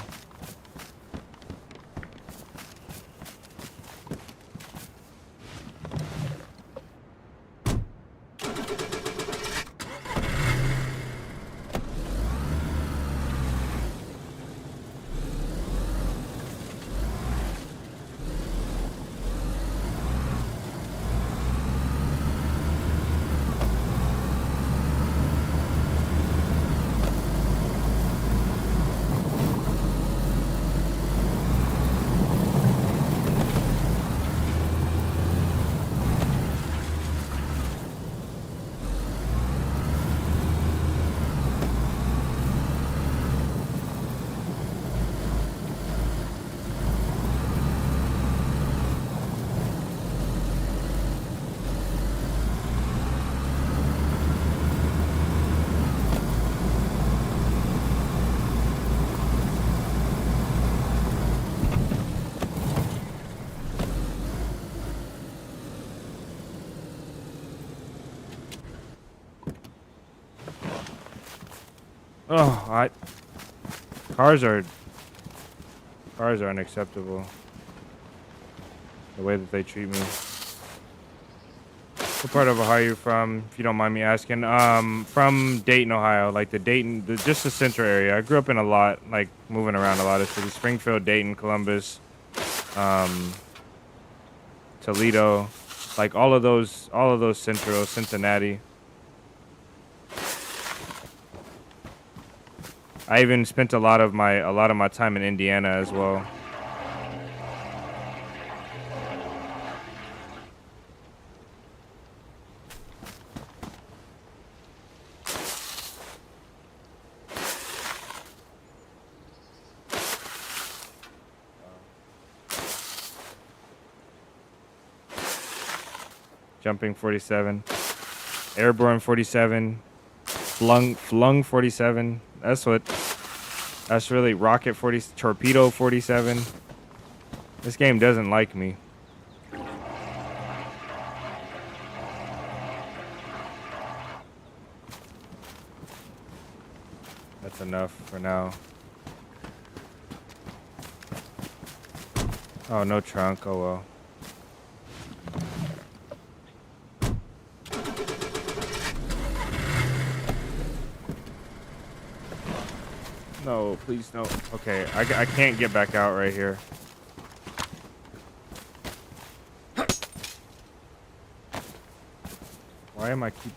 Oh, cars are unacceptable. The way that they treat me. What part of Ohio are you from, if you don't mind me asking? From Dayton, Ohio, like just the center area. I grew up in a lot, like moving around a lot of cities. Springfield, Dayton, Columbus, Toledo, like all of those central, Cincinnati. I even spent a lot of my time in Indiana as well. Jumping 47, airborne 47, flung 47. That's really rocket 40, torpedo 47. This game doesn't like me. That's enough for now. Oh, no trunk. Oh well. No, please no. Okay, I can't get back out right here. Why am I keep...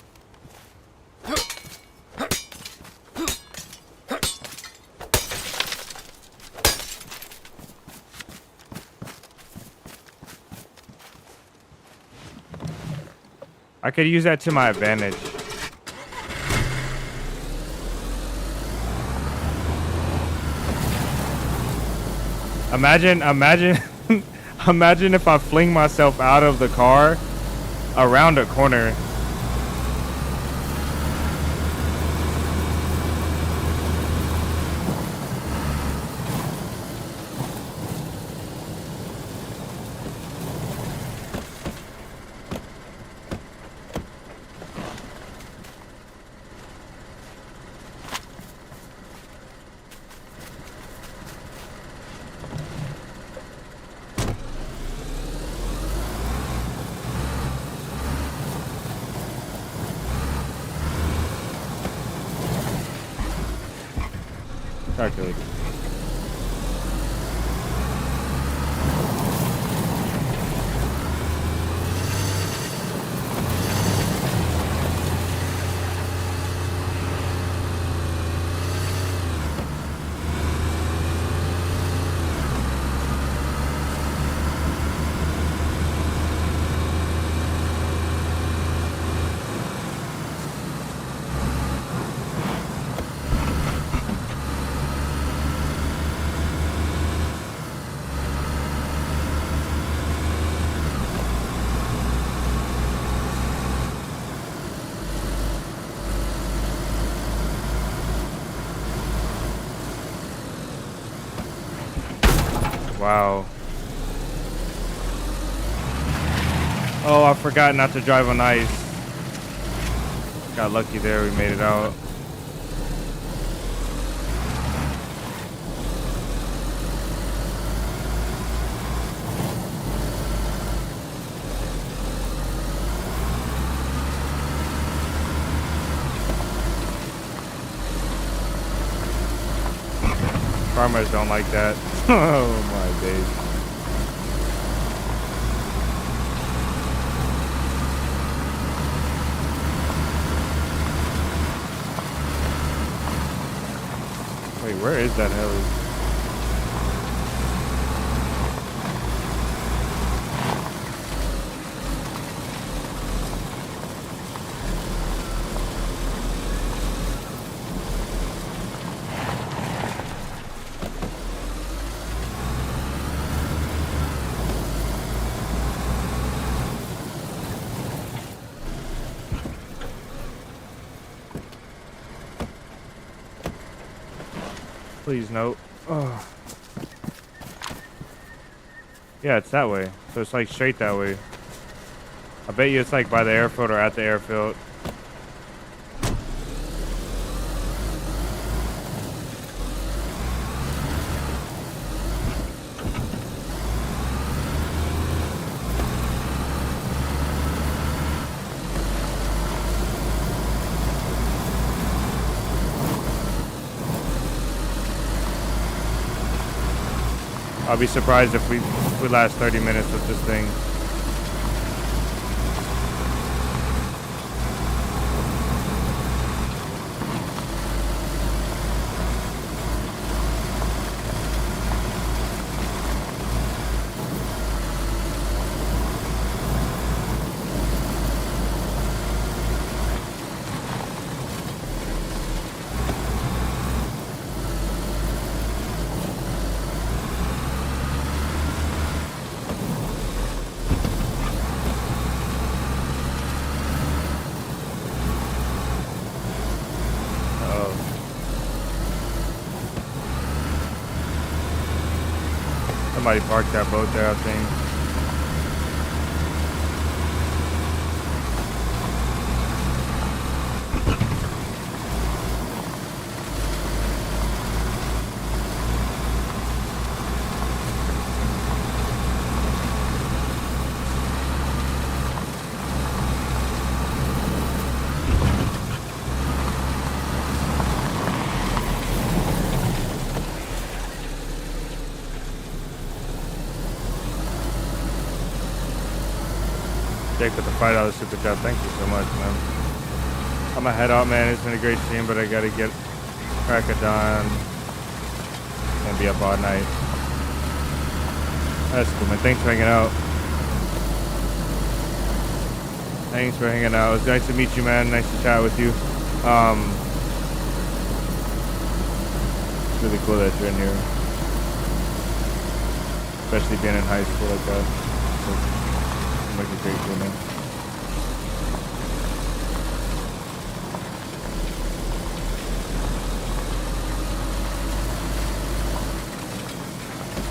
I could use that to my advantage. Imagine, imagine if I fling myself out of the car around a corner. Calculate. Wow. Oh, I forgot not to drive on ice. Got lucky there, we made it out. Farmers don't like that. Oh my days. Wait, where is that heli? Please no. Oh. Yeah, it's that way. So it's like straight that way. I bet you it's like by the airfield or at the airfield. I'll be surprised if we last 30 minutes with this thing. Somebody parked that boat there, I think. Jake with the $5 super chat. Thank you so much, man. I'm gonna head out, man. It's been a great stream, but I gotta get crack of dawn and be up all night. That's cool, man. Thanks for hanging out. Thanks for hanging out. It was nice to meet you, man. Nice to chat with you. It's really cool that you're in here, especially being in high school like that. So, it's like a great deal, man.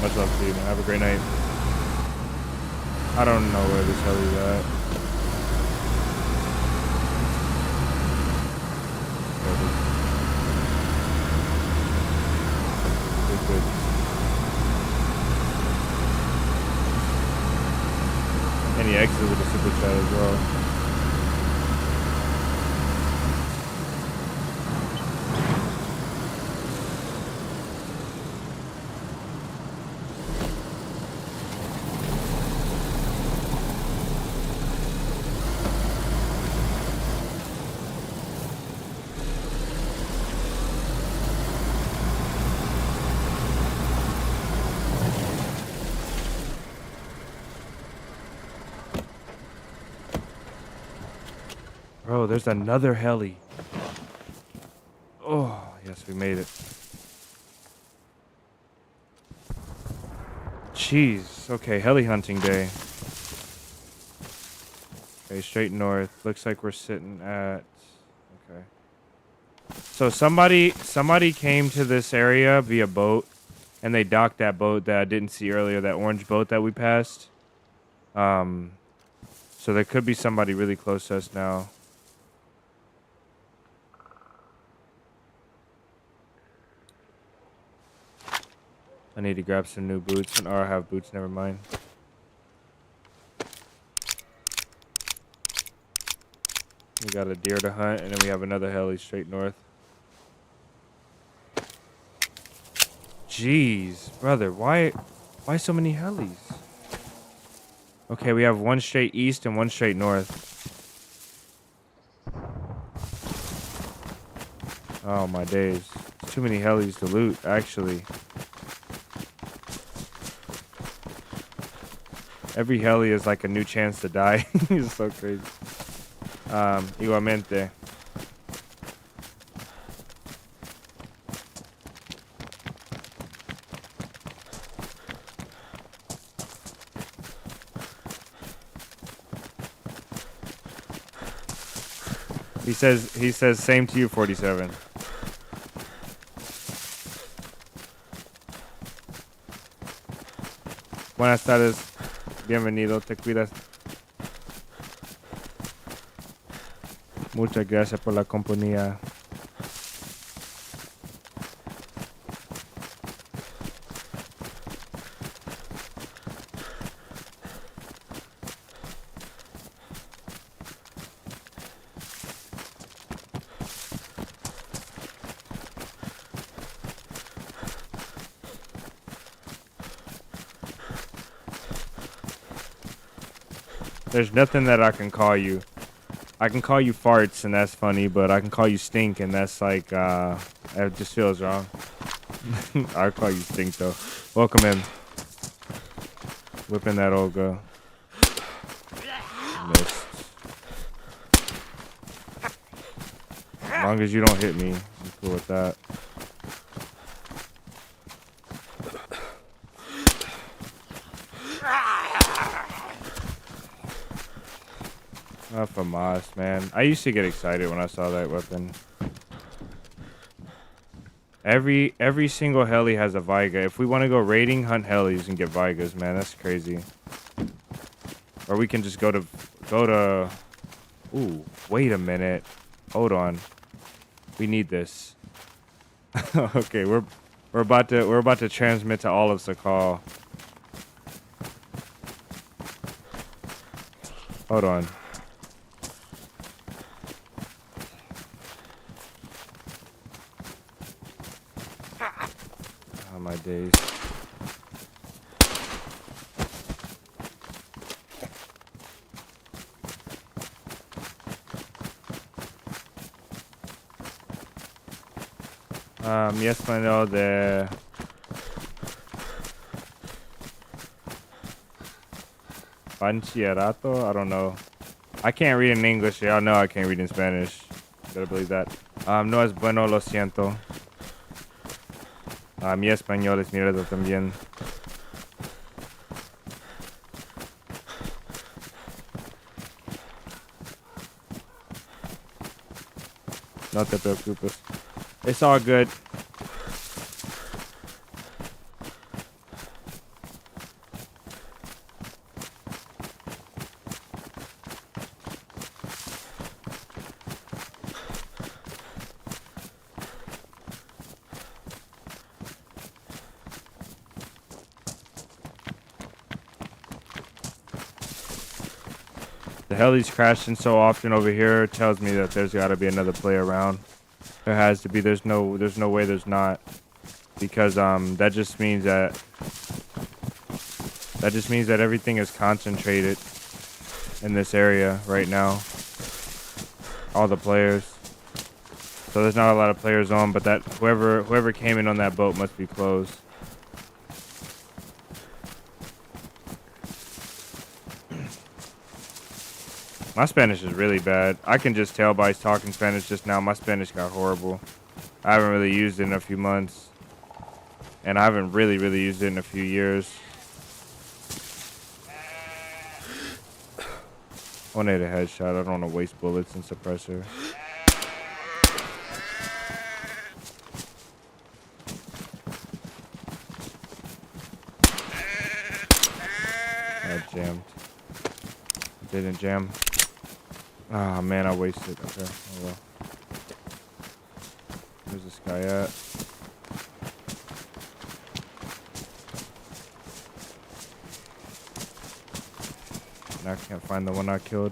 Much love to you, man. Have a great night. I don't know where this hell is at. Good. And he exited with a super chat as well. Bro, there's another heli. Oh, yes, we made it. Jeez. Okay, heli hunting day. Okay, straight north. Looks like we're sitting at... Okay. So somebody came to this area via boat, and they docked that boat that I didn't see earlier, that orange boat that we passed. So there could be somebody really close to us now. I need to grab some new boots. Or I have boots, never mind. We got a deer to hunt, and then we have another heli straight north. Jeez, brother, why so many helis? Okay, we have one straight east and one straight north. Oh my days. It's too many helis to loot, actually. Every heli is like a new chance to die. It's so crazy. Igualmente. He says same to you, 47. Buenas tardes. Bienvenido, te cuidas. Muchas gracias por la compañía. There's nothing that I can call you. I can call you farts, and that's funny, but I can call you stink, and that's like, it just feels wrong. I'll call you stink, though. Welcome in. Whipping that old girl. Missed. As long as you don't hit me, I'm cool with that. FAMAS, man. I used to get excited when I saw that weapon. Every single heli has a Viga. If we want to go raiding, hunt helis and get Vigas, man. That's crazy. Or we can just go to... Ooh, wait a minute. Hold on. We need this. Okay, we're about to transmit to all of Sakhal. Hold on. Oh my days. Yes, I know the Banchierato. I don't know. I can't read in English. Y'all know I can't read in Spanish. You better believe that. No es bueno, lo siento. Mi español es mierda también. No te preocupes. It's all good. The heli's crashing so often over here tells me that there's got to be another player around. There has to be. There's no way there's not, because that just means that everything is concentrated in this area right now. All the players. So there's not a lot of players on, but that whoever came in on that boat must be closed. My Spanish is really bad. I can just tell by talking Spanish just now. My Spanish got horrible. I haven't really used it in a few months. And I haven't really used it in a few years. One hit a headshot. I don't want to waste bullets and suppressor. I jammed. Didn't jam. Ah, man, I wasted. Okay, oh well. Where's this guy at? Now I can't find the one I killed.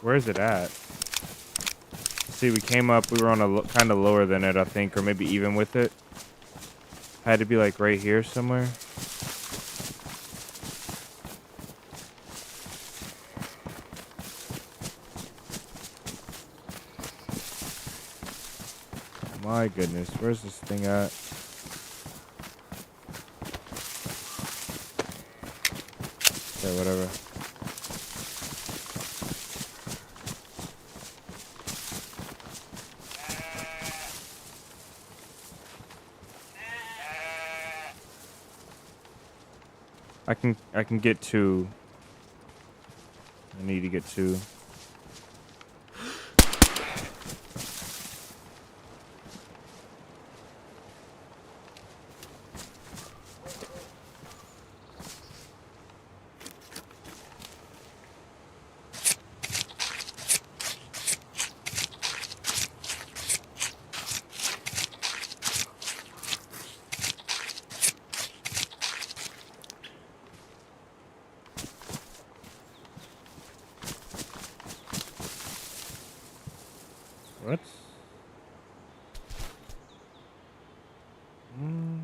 Where is it at? See, we came up, we were on a kind of lower than it, I think, or maybe even with it. Had to be like right here somewhere. My goodness, where's this thing at? Okay, whatever. I can get two. I need to get two. What?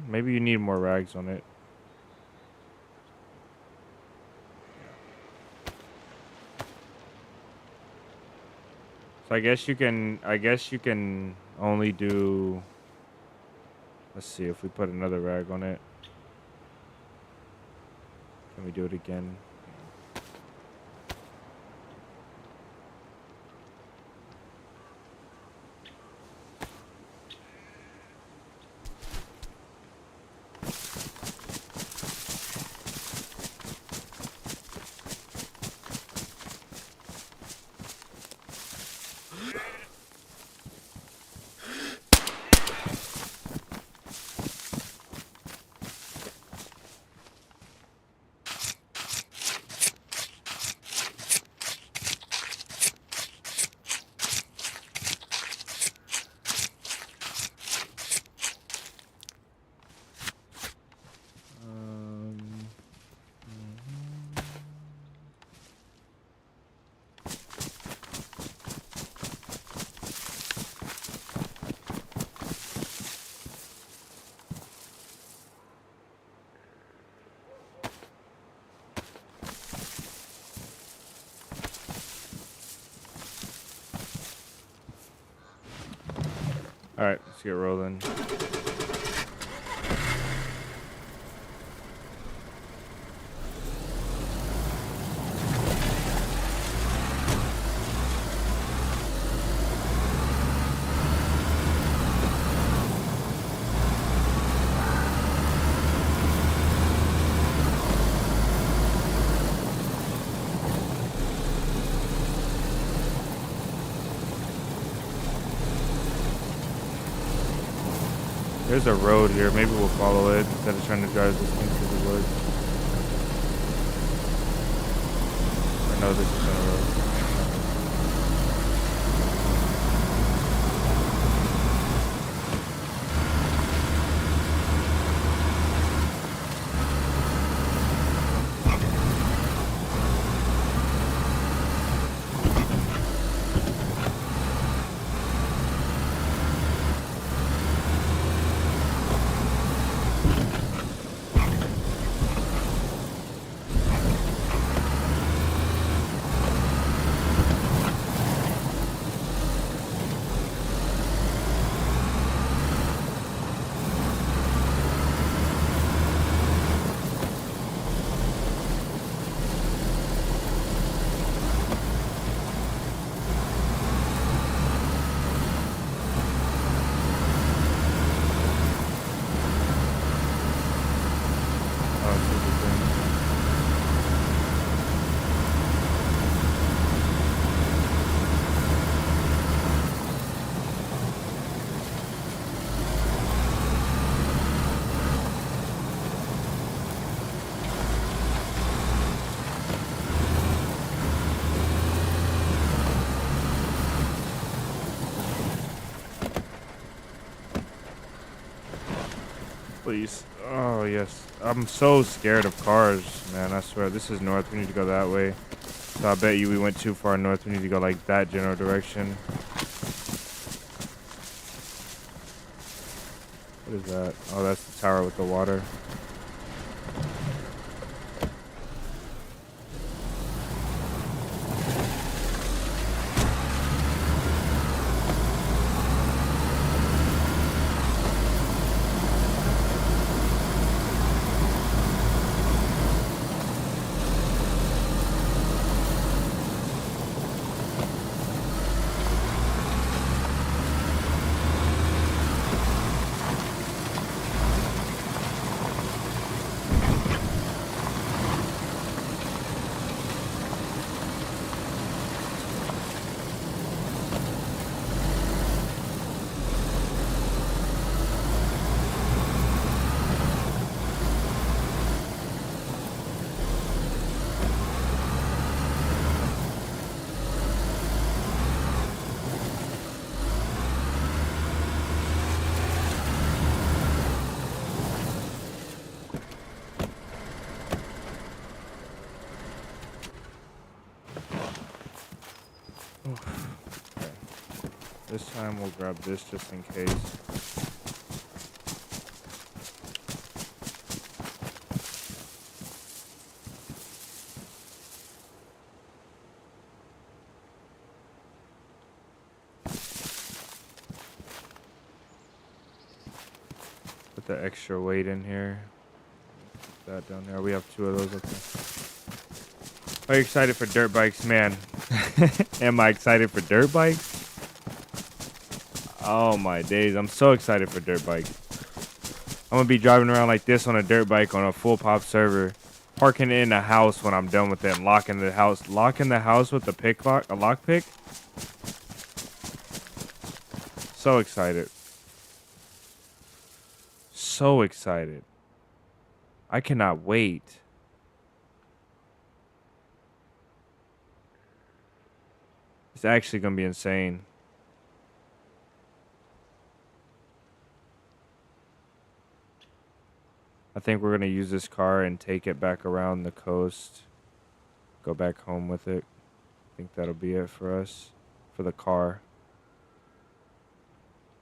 Maybe you need more rags on it. So I guess you can only do, let's see if we put another rag on it. Can we do it again? Alright, let's get rolling. There's a road here. Maybe we'll follow it instead of trying to drive this thing through the woods. I know this is a road. Please. Oh, yes. I'm so scared of cars, man. I swear. This is north. We need to go that way. So I bet you we went too far north. We need to go like that general direction. What is that? Oh, that's the tower with the water. Okay. This time we'll grab this just in case. Put the extra weight in here. Put that down there. We have 2 of those. Okay. Are you excited for dirt bikes, man? Am I excited for dirt bikes? Oh my days, I'm so excited for dirt bikes. I'm gonna be driving around like this on a dirt bike on a full pop server, parking it in a house when I'm done with it, and locking the house with a lock pick. So excited. So excited. I cannot wait. It's actually gonna be insane. I think we're gonna use this car and take it back around the coast. Go back home with it. I think that'll be it for us. For the car.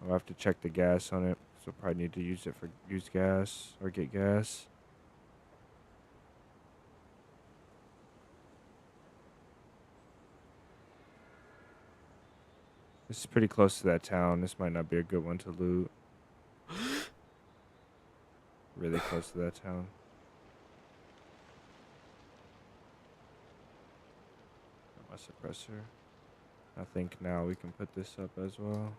I'll have to check the gas on it. So probably need to use it for use gas or get gas. This is pretty close to that town. This might not be a good one to loot. Really close to that town. My suppressor. I think now we can put this up as well.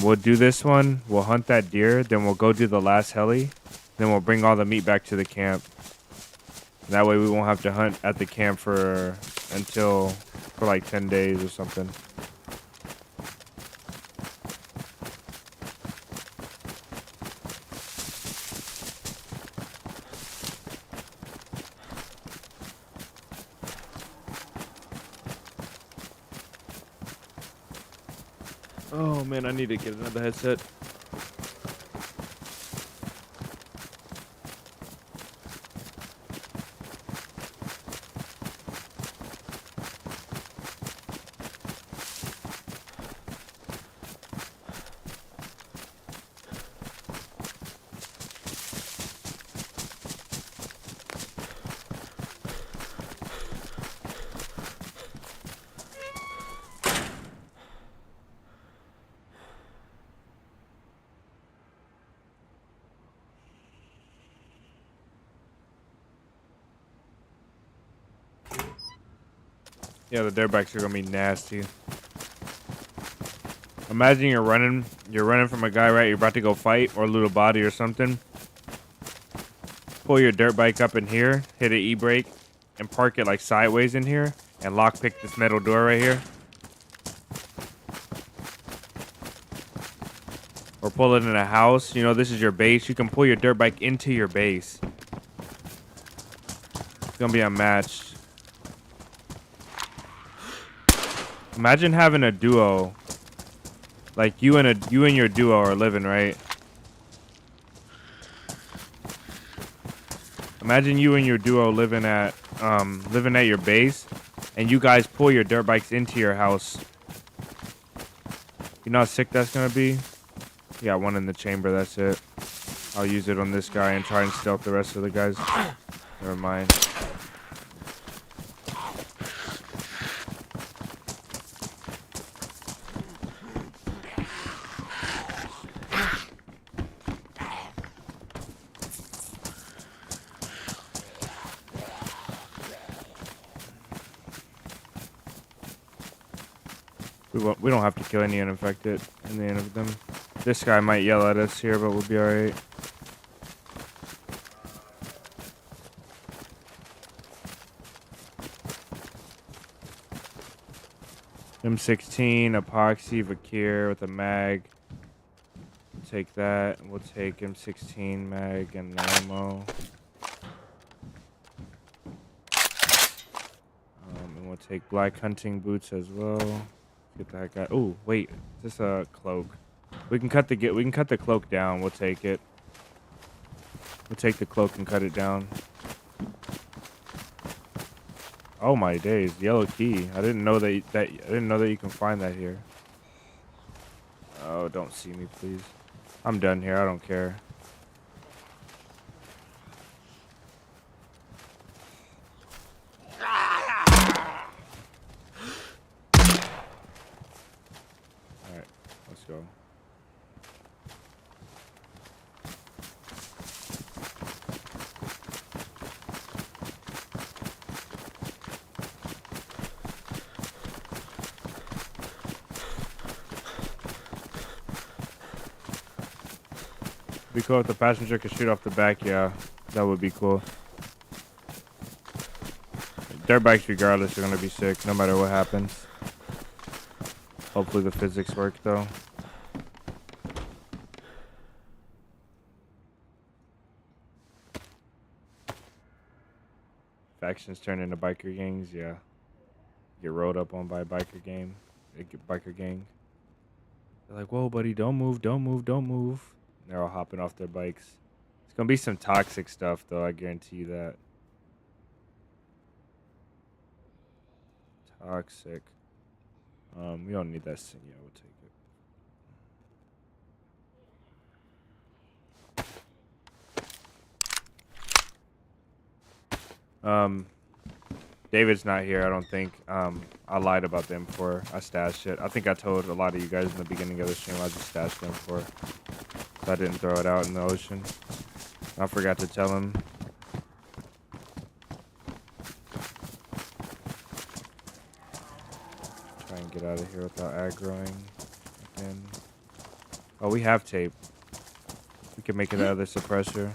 We'll do this one. We'll hunt that deer. Then we'll go do the last heli. Then we'll bring all the meat back to the camp. That way we won't have to hunt at the camp for like 10 days or something. Oh man, I need to get another headset. Yeah, the dirt bikes are gonna be nasty. Imagine you're running from a guy, right? You're about to go fight or loot a body or something. Pull your dirt bike up in here, hit an e-brake, and park it like sideways in here, and lockpick this metal door right here. Or pull it in a house. You know, this is your base. You can pull your dirt bike into your base. It's gonna be unmatched. Imagine having a duo. Like you and your duo are living, right? Imagine you and your duo living at your base, and you guys pull your dirt bikes into your house. You know how sick that's gonna be? You got one in the chamber, that's it. I'll use it on this guy and try and stealth the rest of the guys. Never mind. We don't have to kill any uninfected in the end of them. This guy might yell at us here, but we'll be alright. M16, epoxy, Vakir with a mag. We'll take that. We'll take M16 mag and ammo. And we'll take black hunting boots as well. Get the heck out. Oh, wait. Is this a cloak? We can cut the cloak down. We'll take it. We'll take the cloak and cut it down. Oh my days, yellow key. I didn't know that you can find that here. Oh, don't see me, please. I'm done here. I don't care. Alright, let's go. Be cool if the passenger could shoot off the back. Yeah, that would be cool. Dirt bikes, regardless, are gonna be sick no matter what happens. Hopefully the physics work though. Factions turn into biker gangs. Yeah, get rolled up on by a biker gang. Biker gang. They're like, "Whoa, buddy, don't move, don't move, don't move." They're all hopping off their bikes. It's gonna be some toxic stuff, though. I guarantee you that. Toxic. We don't need that. Yeah, we'll take it. Um, David's not here, I don't think. I lied about them before I stashed it. I think I told a lot of you guys in the beginning of the stream I just stashed them for. So I didn't throw it out in the ocean. I forgot to tell him. Try and get out of here without aggroing again. Oh, we have tape. We can make it out of the suppressor.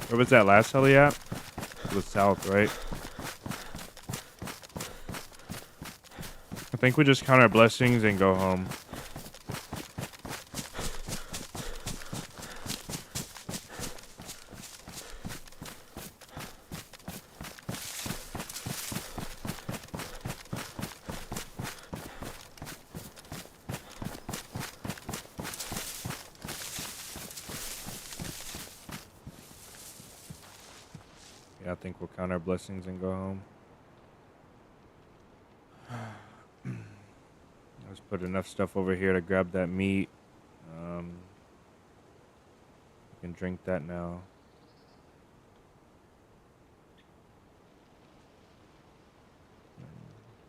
Where was that last heli at? It was south, right? I think we just count our blessings and go home. Yeah, I think we'll count our blessings and go home. Let's put enough stuff over here to grab that meat. We can drink that now.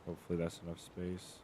Hopefully that's enough space.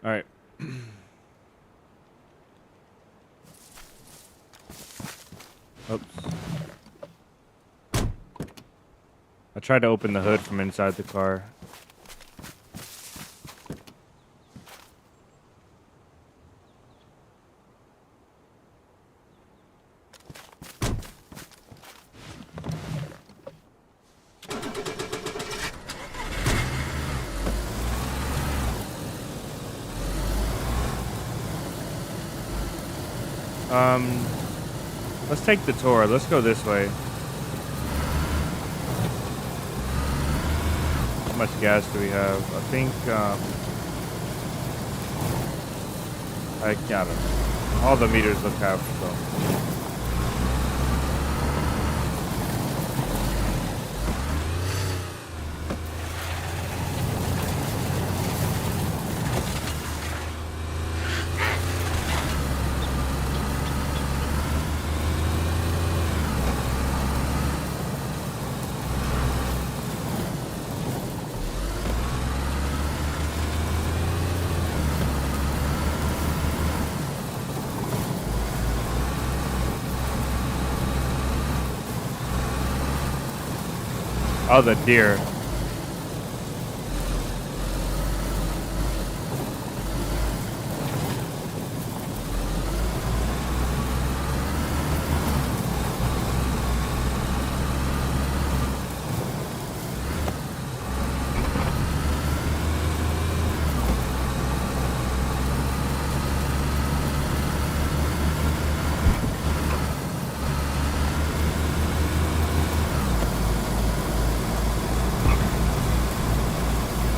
All right. Oops. I tried to open the hood from inside the car. Let's take the tour. Let's go this way. How much gas do we have? I think, I got it. All the meters look half, so. Oh, the deer.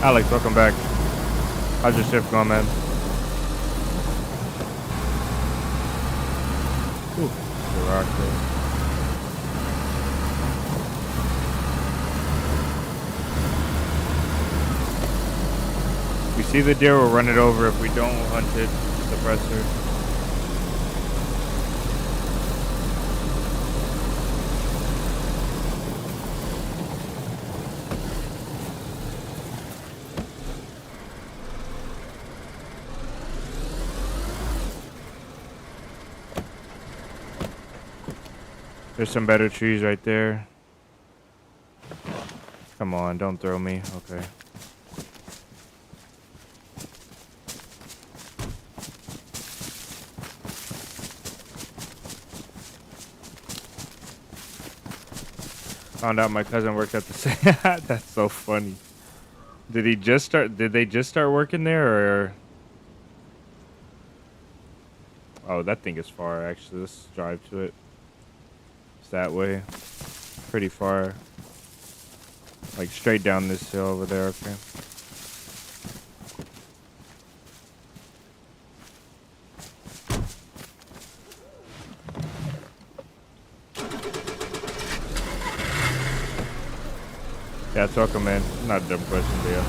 Alex, welcome back. How's your shift going, man? Ooh, the rock there. see the deer, we'll run it over. If we don't, we'll hunt it. Suppressor. There's some better trees right there. Come on, don't throw me. Okay. Found out my cousin worked at the same. That's so funny. Did he just start? Did they just start working there, or? Oh, that thing is far. Actually, let's drive to it. It's that way. Pretty far. Like straight down this hill over there. Okay. Yeah, it's welcome, man. Not a dumb question, but yeah.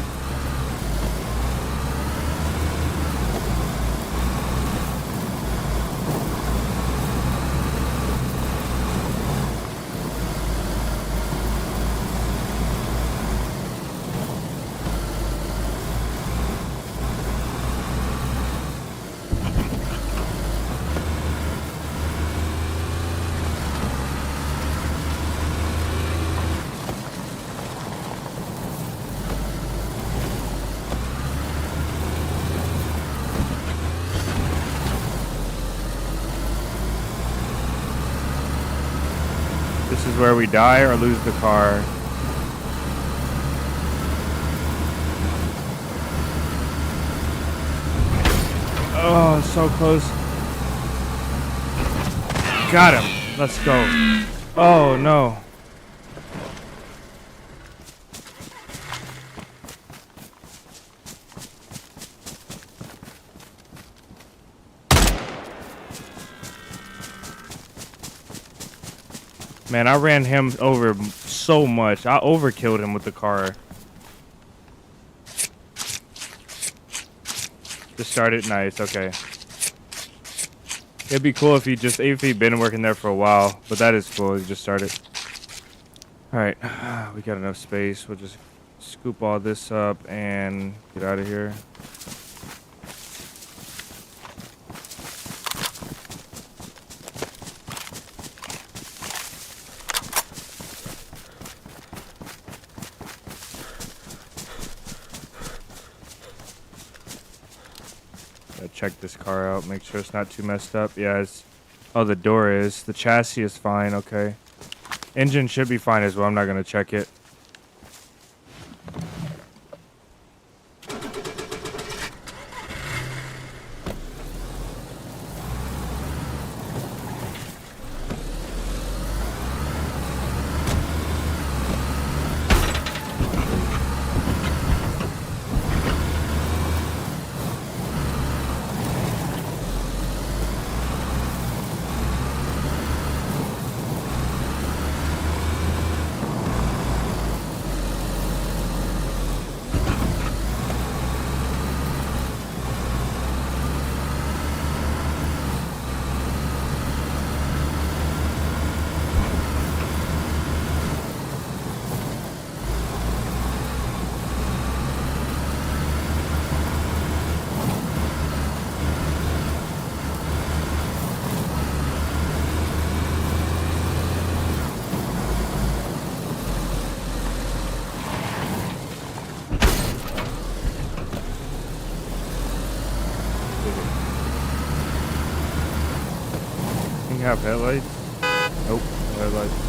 This is where we die or lose the car. Oh, so close. Got him. Let's go. Oh, no. Man, I ran him over so much. I overkilled him with the car. Just started. Nice. Okay. It'd be cool if he'd been working there for a while, but that is cool. He just started. All right, we got enough space. We'll just scoop all this up and get out of here. Check this car out, make sure it's not too messed up. Yeah, it's, oh, the door is. The chassis is fine, okay. Engine should be fine as well. I'm not going to check it. Have headlights? Nope, no headlights.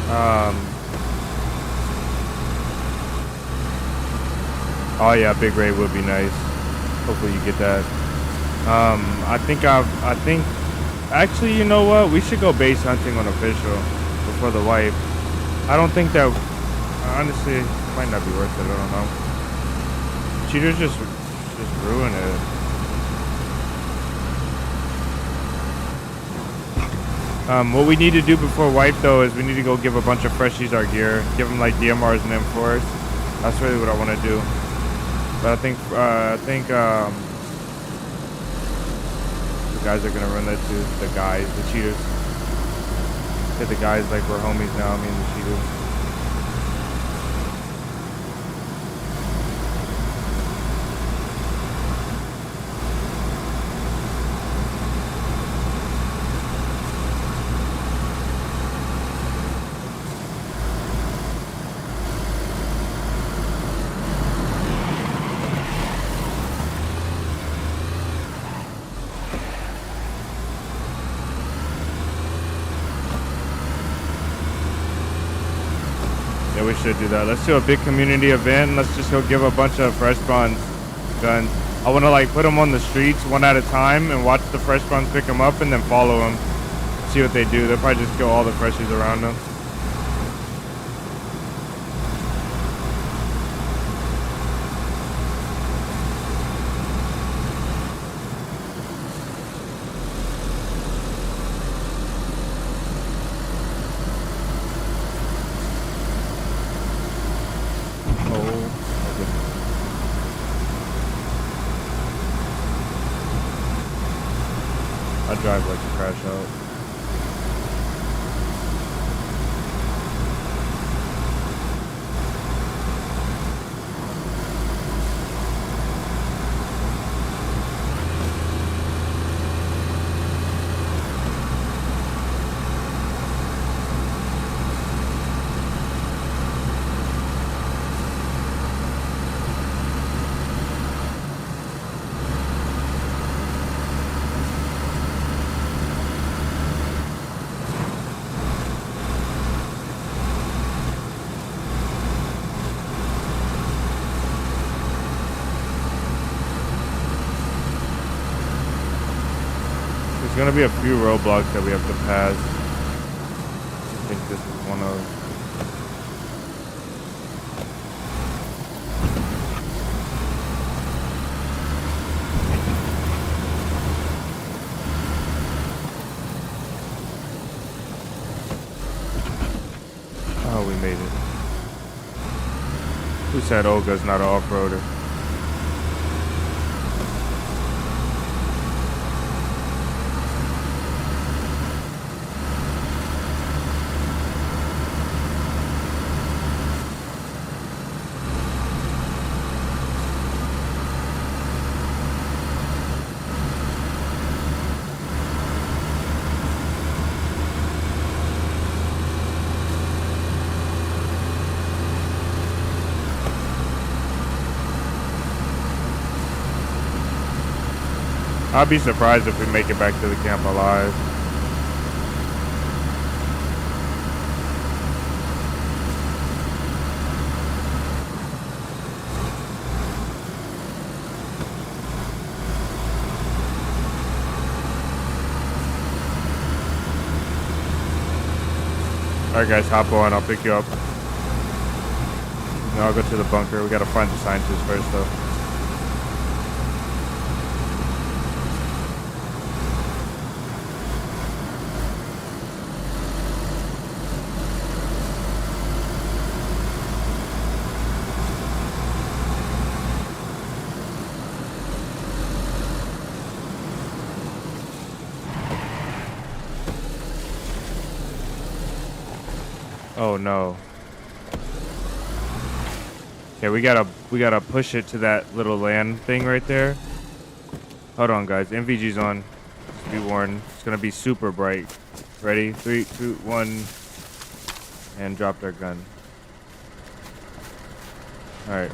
Um, oh yeah, big raid would be nice. Hopefully you get that. I think, actually, you know what? We should go base hunting on official before the wipe. I don't think that, honestly, it might not be worth it. I don't know. Cheaters just ruin it. What we need to do before wipe though is we need to go give a bunch of freshies our gear, give them like DMRs and M4s. That's really what I want to do. But I think the guys are gonna run that too. The guys, the cheaters. Hit the guys like we're homies now. Me and the cheaters. Yeah, we should do that. Let's do a big community event. Let's just go give a bunch of fresh spawns guns. I want to like put them on the streets one at a time and watch the fresh spawns pick them up and then follow them. See what they do. They'll probably just kill all the freshies around them. I drive like a crash out. There's gonna be a few roadblocks that we have to pass. I think this is one of. Oh, we made it. Who said Olga's not an off-roader? I'd be surprised if we make it back to the camp alive. Alright guys, hop on, I'll pick you up. No, I'll go to the bunker. We gotta find the scientists first though. Oh no. Okay, we gotta push it to that little land thing right there. Hold on guys, MVG's on. Just be warned. It's gonna be super bright. Ready? 3, 2, 1. And drop their gun. Alright.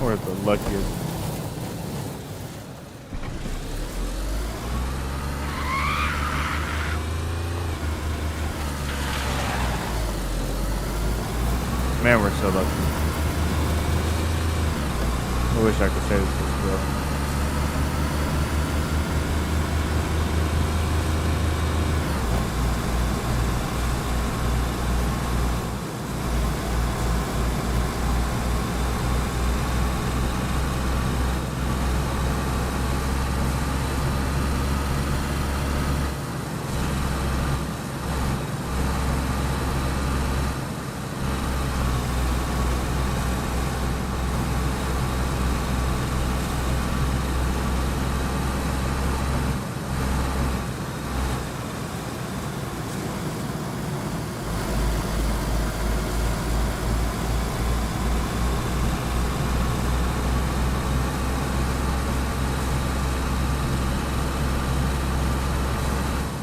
We're the luckiest. Man, we're so lucky. I wish I could say this was real.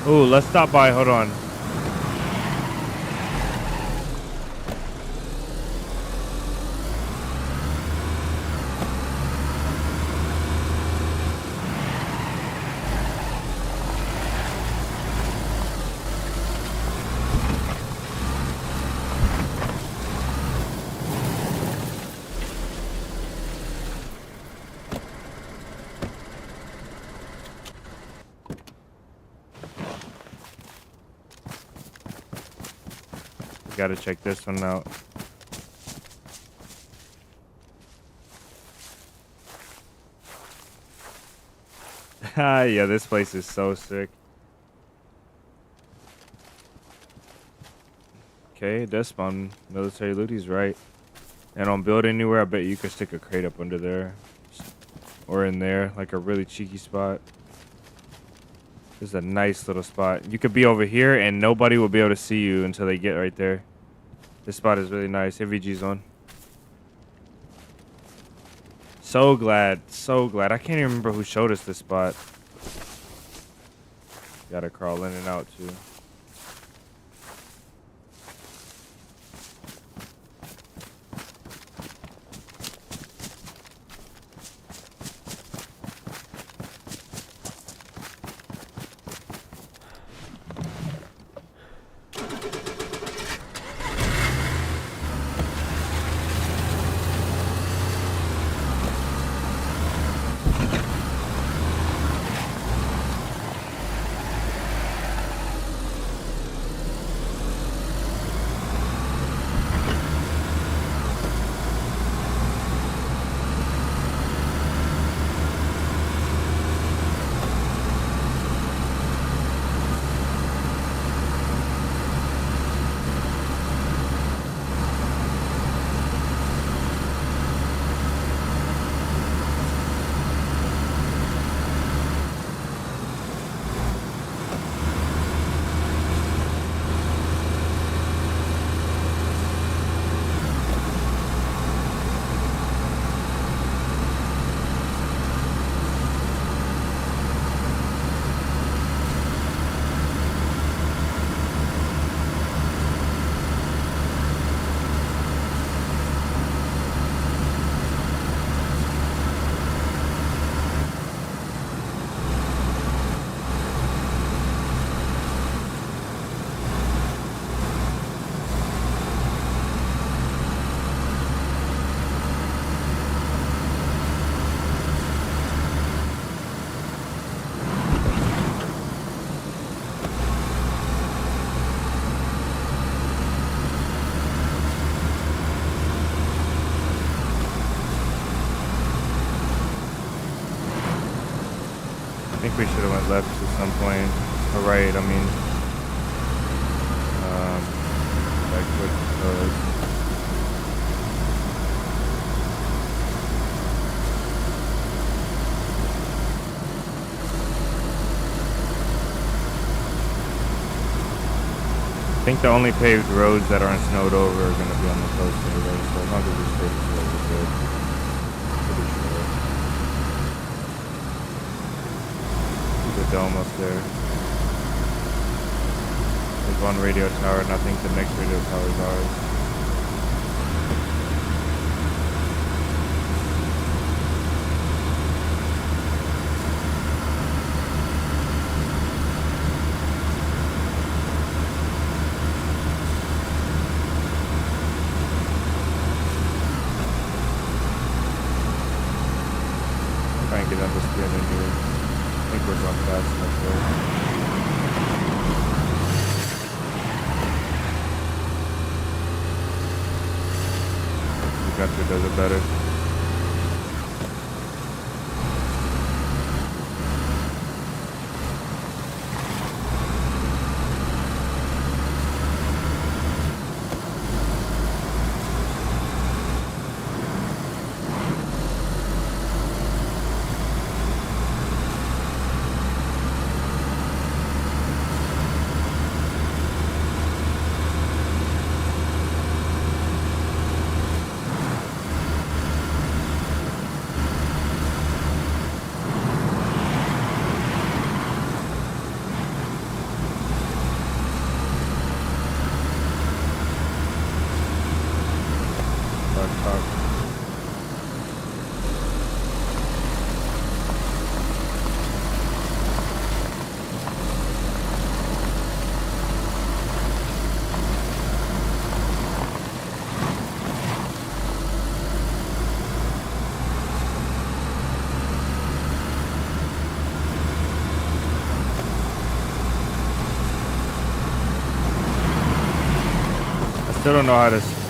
Ooh, let's stop by. Hold on. Gotta check this one out. Yeah, this place is so sick. Okay, it does spawn military loot. He's right. And on build anywhere, I bet you could stick a crate up under there. Or in there, like a really cheeky spot. This is a nice little spot. You could be over here and nobody will be able to see you until they get right there. This spot is really nice. AVG's on. So glad. So glad. I can't even remember who showed us this spot. Gotta crawl in and out too. I think we should have went left at some point. Or right, I mean. Back towards the pillars. I think the only paved roads that aren't snowed over are going to be on the coast anyway, so as long as we stay this way, we're good. Pretty sure. There's a dome up there. There's one radio tower, and I think the next radio tower is ours. end up spinning here. I think we're going fast enough though. The Gunter does it better.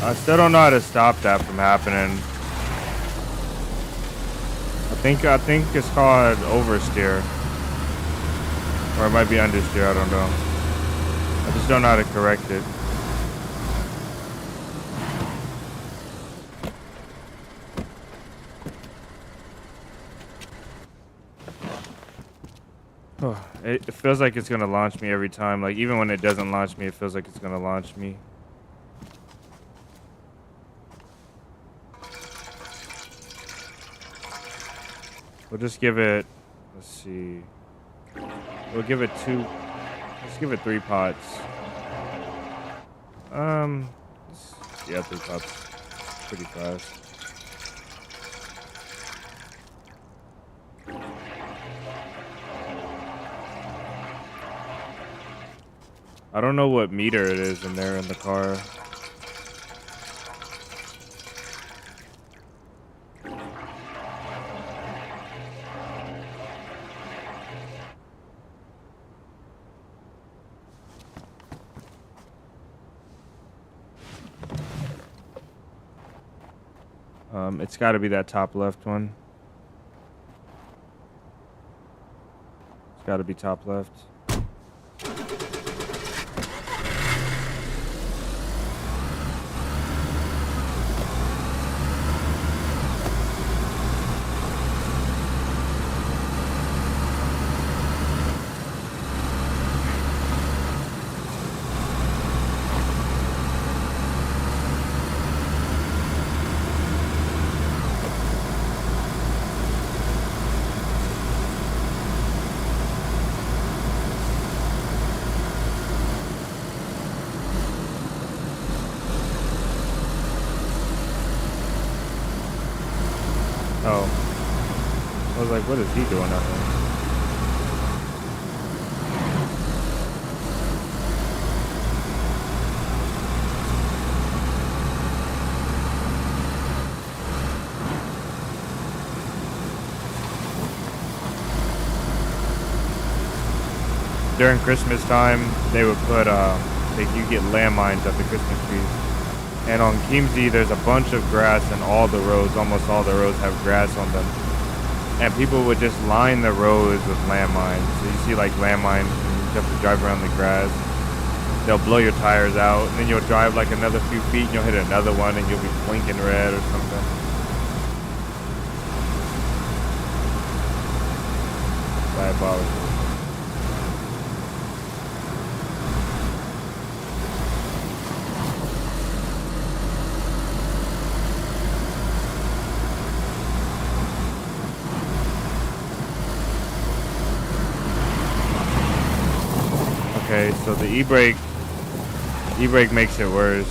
I still don't know how to stop that from happening. I think it's called oversteer. Or it might be understeer, I don't know. I just don't know how to correct it. Oh, it feels like it's gonna launch me every time. Like even when it doesn't launch me, it feels like it's gonna launch me. We'll just give it, let's see. We'll give it let's give it 3 pots. Yeah, 3 pots. Pretty fast. I don't know what meter it is in there in the car. It's got to be that top left one. It's got to be top left. Oh. I was like, what is he doing out there? During Christmas time, they would put, you get landmines at the Christmas trees. And on Kimsey, there's a bunch of grass in all the roads. Almost all the roads have grass on them. And people would just line the roads with landmines. So you see like landmines, and you have to drive around the grass. They'll blow your tires out, and then you'll drive like another few feet, and you'll hit another one, and you'll be blinking red or something. Diabolical. Okay, so the e-brake makes it worse.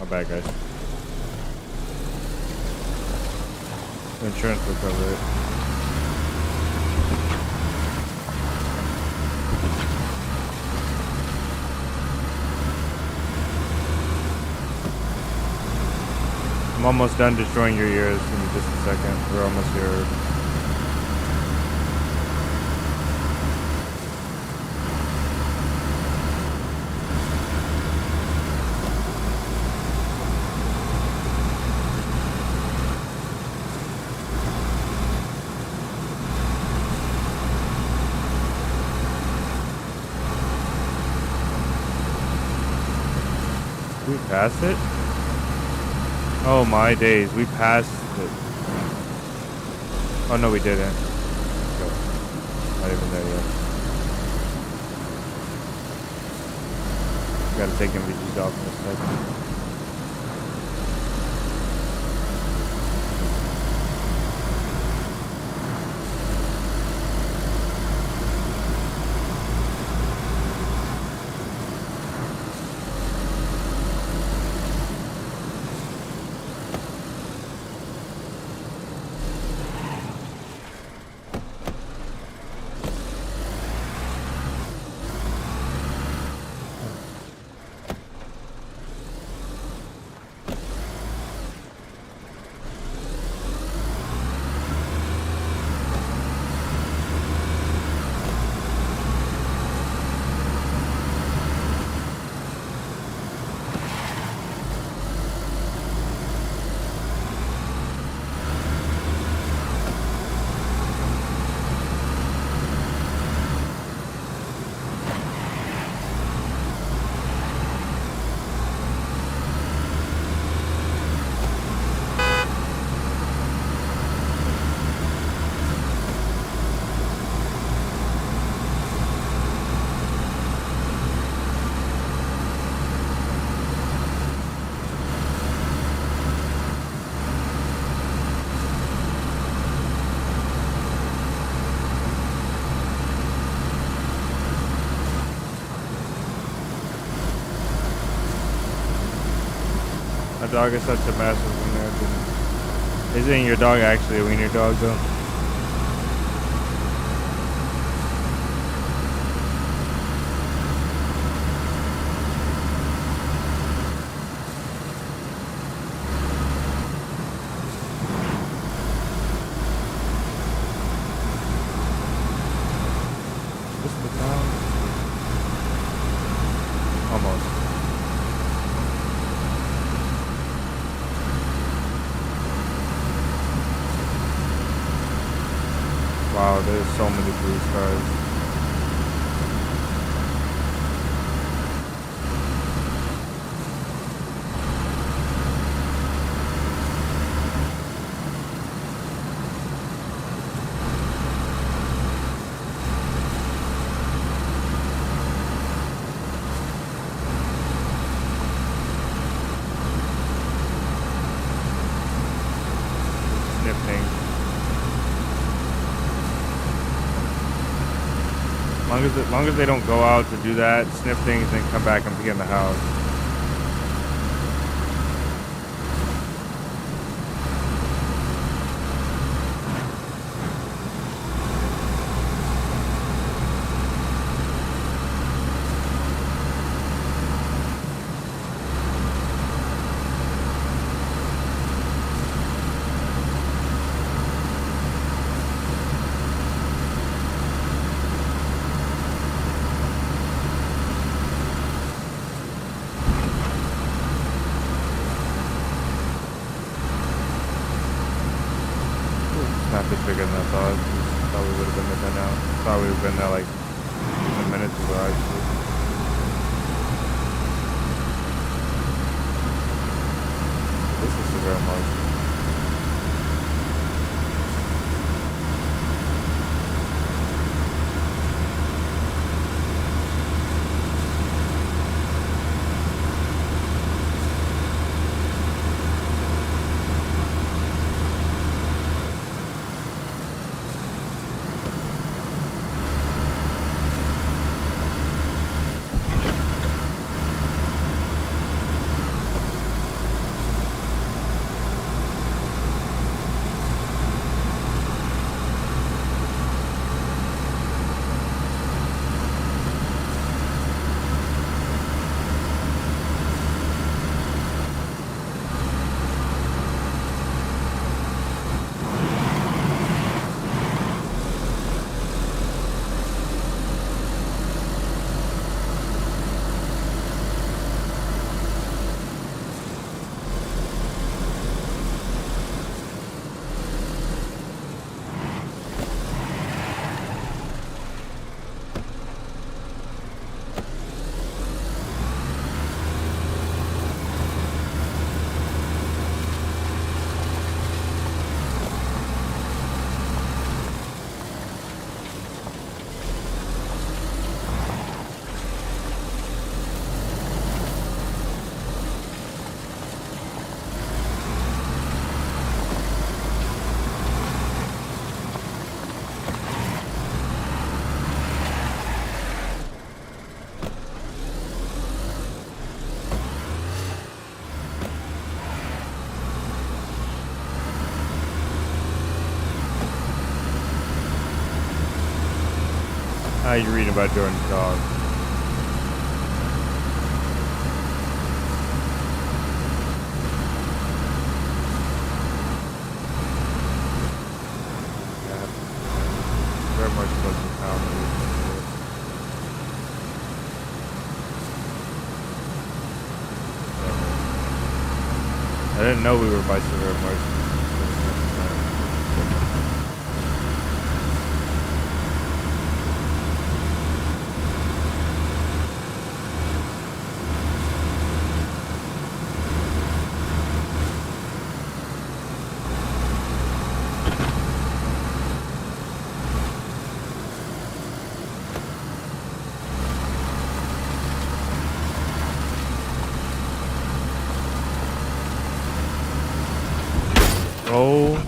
My bad, guys. The insurance will cover it. almost done destroying your ears in just a second. We're almost here. We passed it? Oh my days, we passed it. Oh no, we didn't. Okay. Not even there yet. Gotta take MVGs off in a second. My dog is such a massive wiener. Isn't your dog actually a wiener dog though? This is the town? Almost. Wow, there's so many blue stars. Sniffing. Long as they don't go out to do that, sniff things, and come back and be in the house. Not a bit bigger than I thought. Thought we would have been there by now. Thought we would have been there like 10 minutes ago actually. This is the real mark. you reading about Jordan's dog? Very much close to town. I didn't know we were by Severe March. Oh.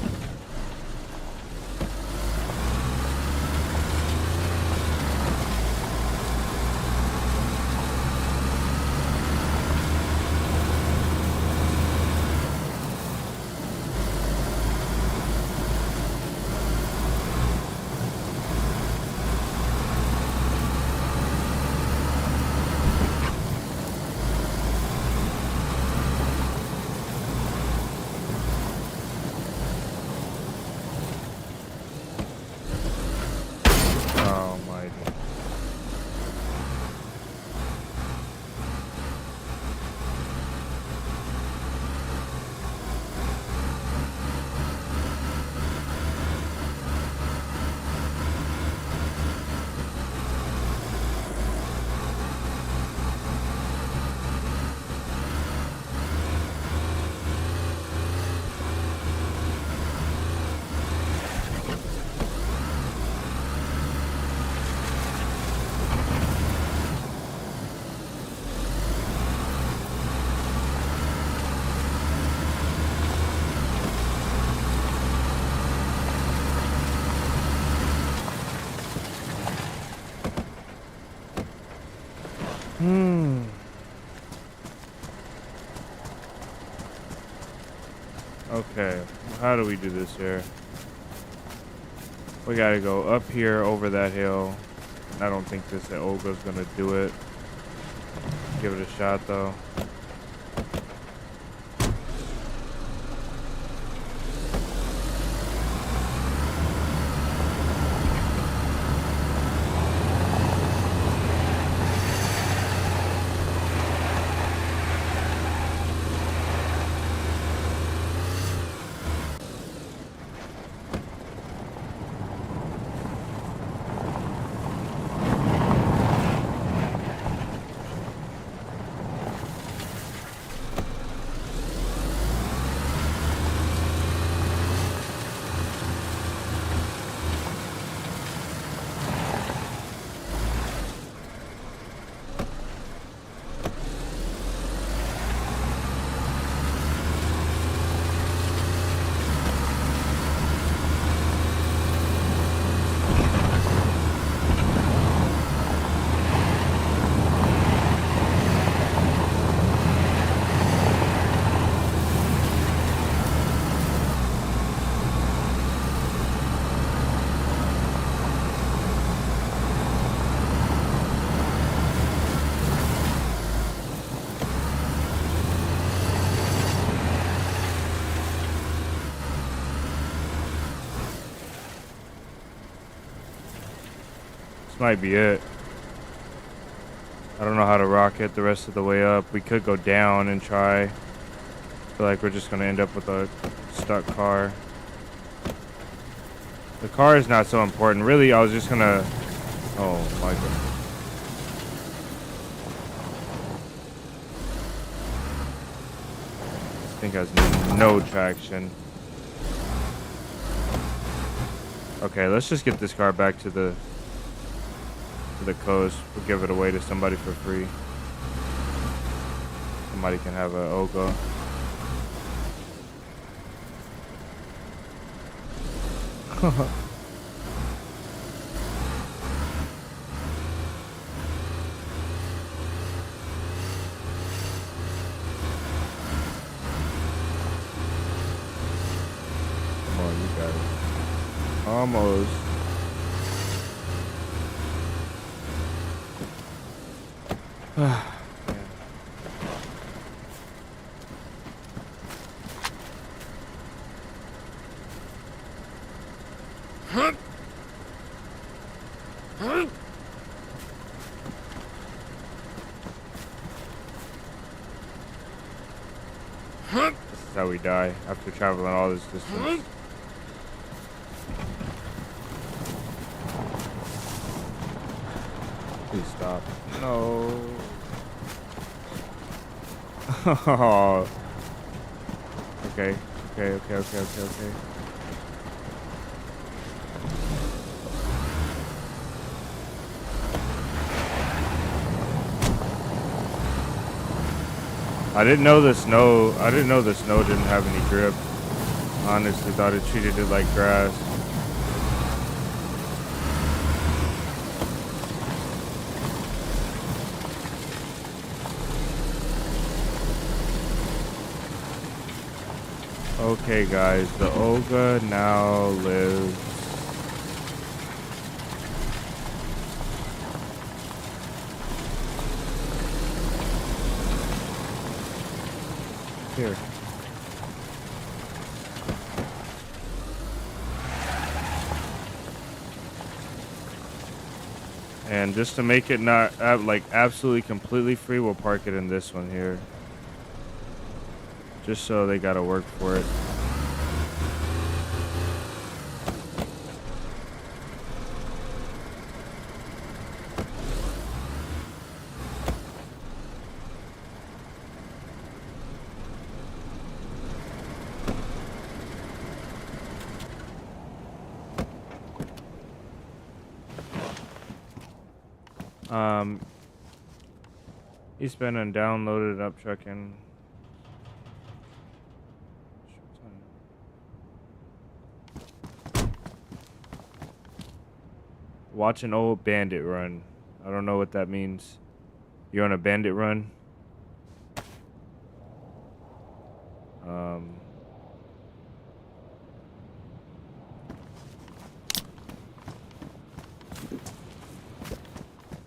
Okay, how do we do this here? We gotta go up here over that hill. I don't think this Olga's gonna do it. Give it a shot though. Might be it. I don't know how to rocket the rest of the way up. We could go down and try. I feel like we're just gonna end up with a stuck car. The car is not so important. Really, I was just gonna... Oh my god. This thing has no traction. Okay, let's just get this car back to the coast. We'll give it away to somebody for free. Somebody can have an Olga. Come on, you got it. Almost. This is how we die after traveling all this distance. Please stop. No. Oh. Okay. Okay. I didn't know the snow didn't have any grip. Honestly, thought it treated it like grass. Okay, guys, the Olga now lives. Here. And just to make it not like absolutely completely free, we'll park it in this one here. Just so they gotta work for it. He's been and downloaded up trucking. Watch an old bandit run. I don't know what that means. You're on a bandit run?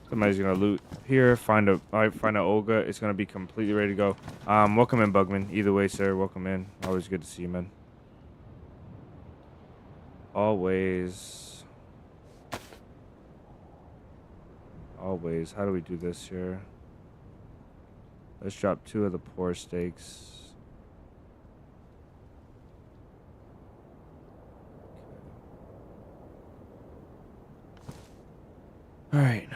Somebody's gonna loot here. Find a Olga. It's gonna be completely ready to go. Welcome in, Bugman. Either way, sir. Welcome in. Always good to see you, man. Always. How do we do this here? Let's drop 2 of the poor steaks. All right.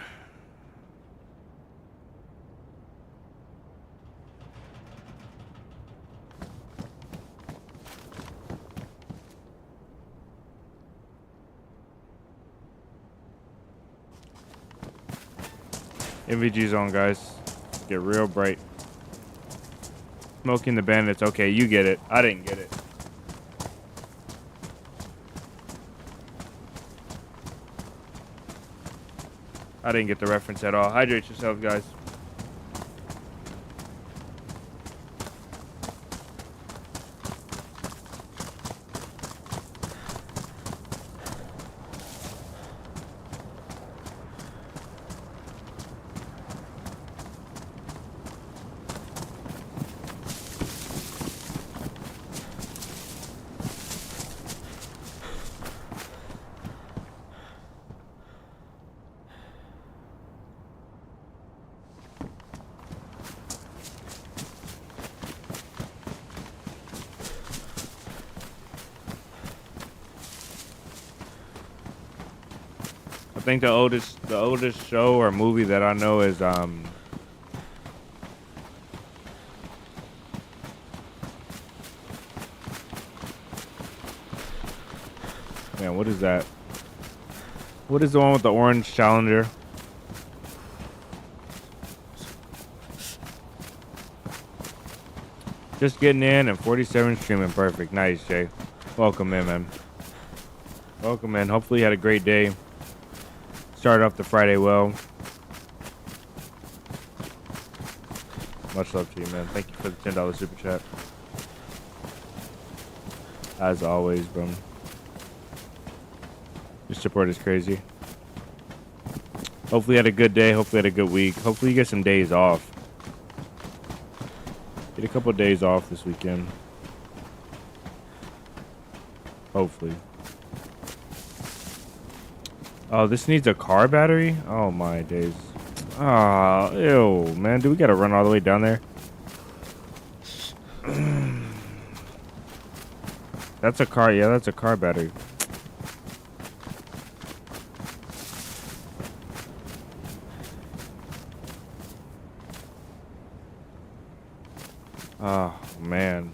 MVG's on, guys. Get real bright. Smoking the bandits. Okay, you get it. I didn't get it. I didn't get the reference at all. Hydrate yourself, guys. I think the oldest show or movie that I know is man, what is that? What is the one with the orange Challenger? Just getting in and 47 streaming. Perfect. Nice, Jay. Welcome in, man. Welcome in. Hopefully you had a great day. Started off the Friday well. Much love to you, man. Thank you for the $10 super chat. As always, bro. Your support is crazy. Hopefully you had a good day. Hopefully you had a good week. Hopefully you get some days off. Get a couple of days off this weekend. Hopefully. Oh, this needs a car battery? Oh my days. Ah, ew, man. Do we gotta run all the way down there? That's a car. Yeah, that's a car battery. Oh, man.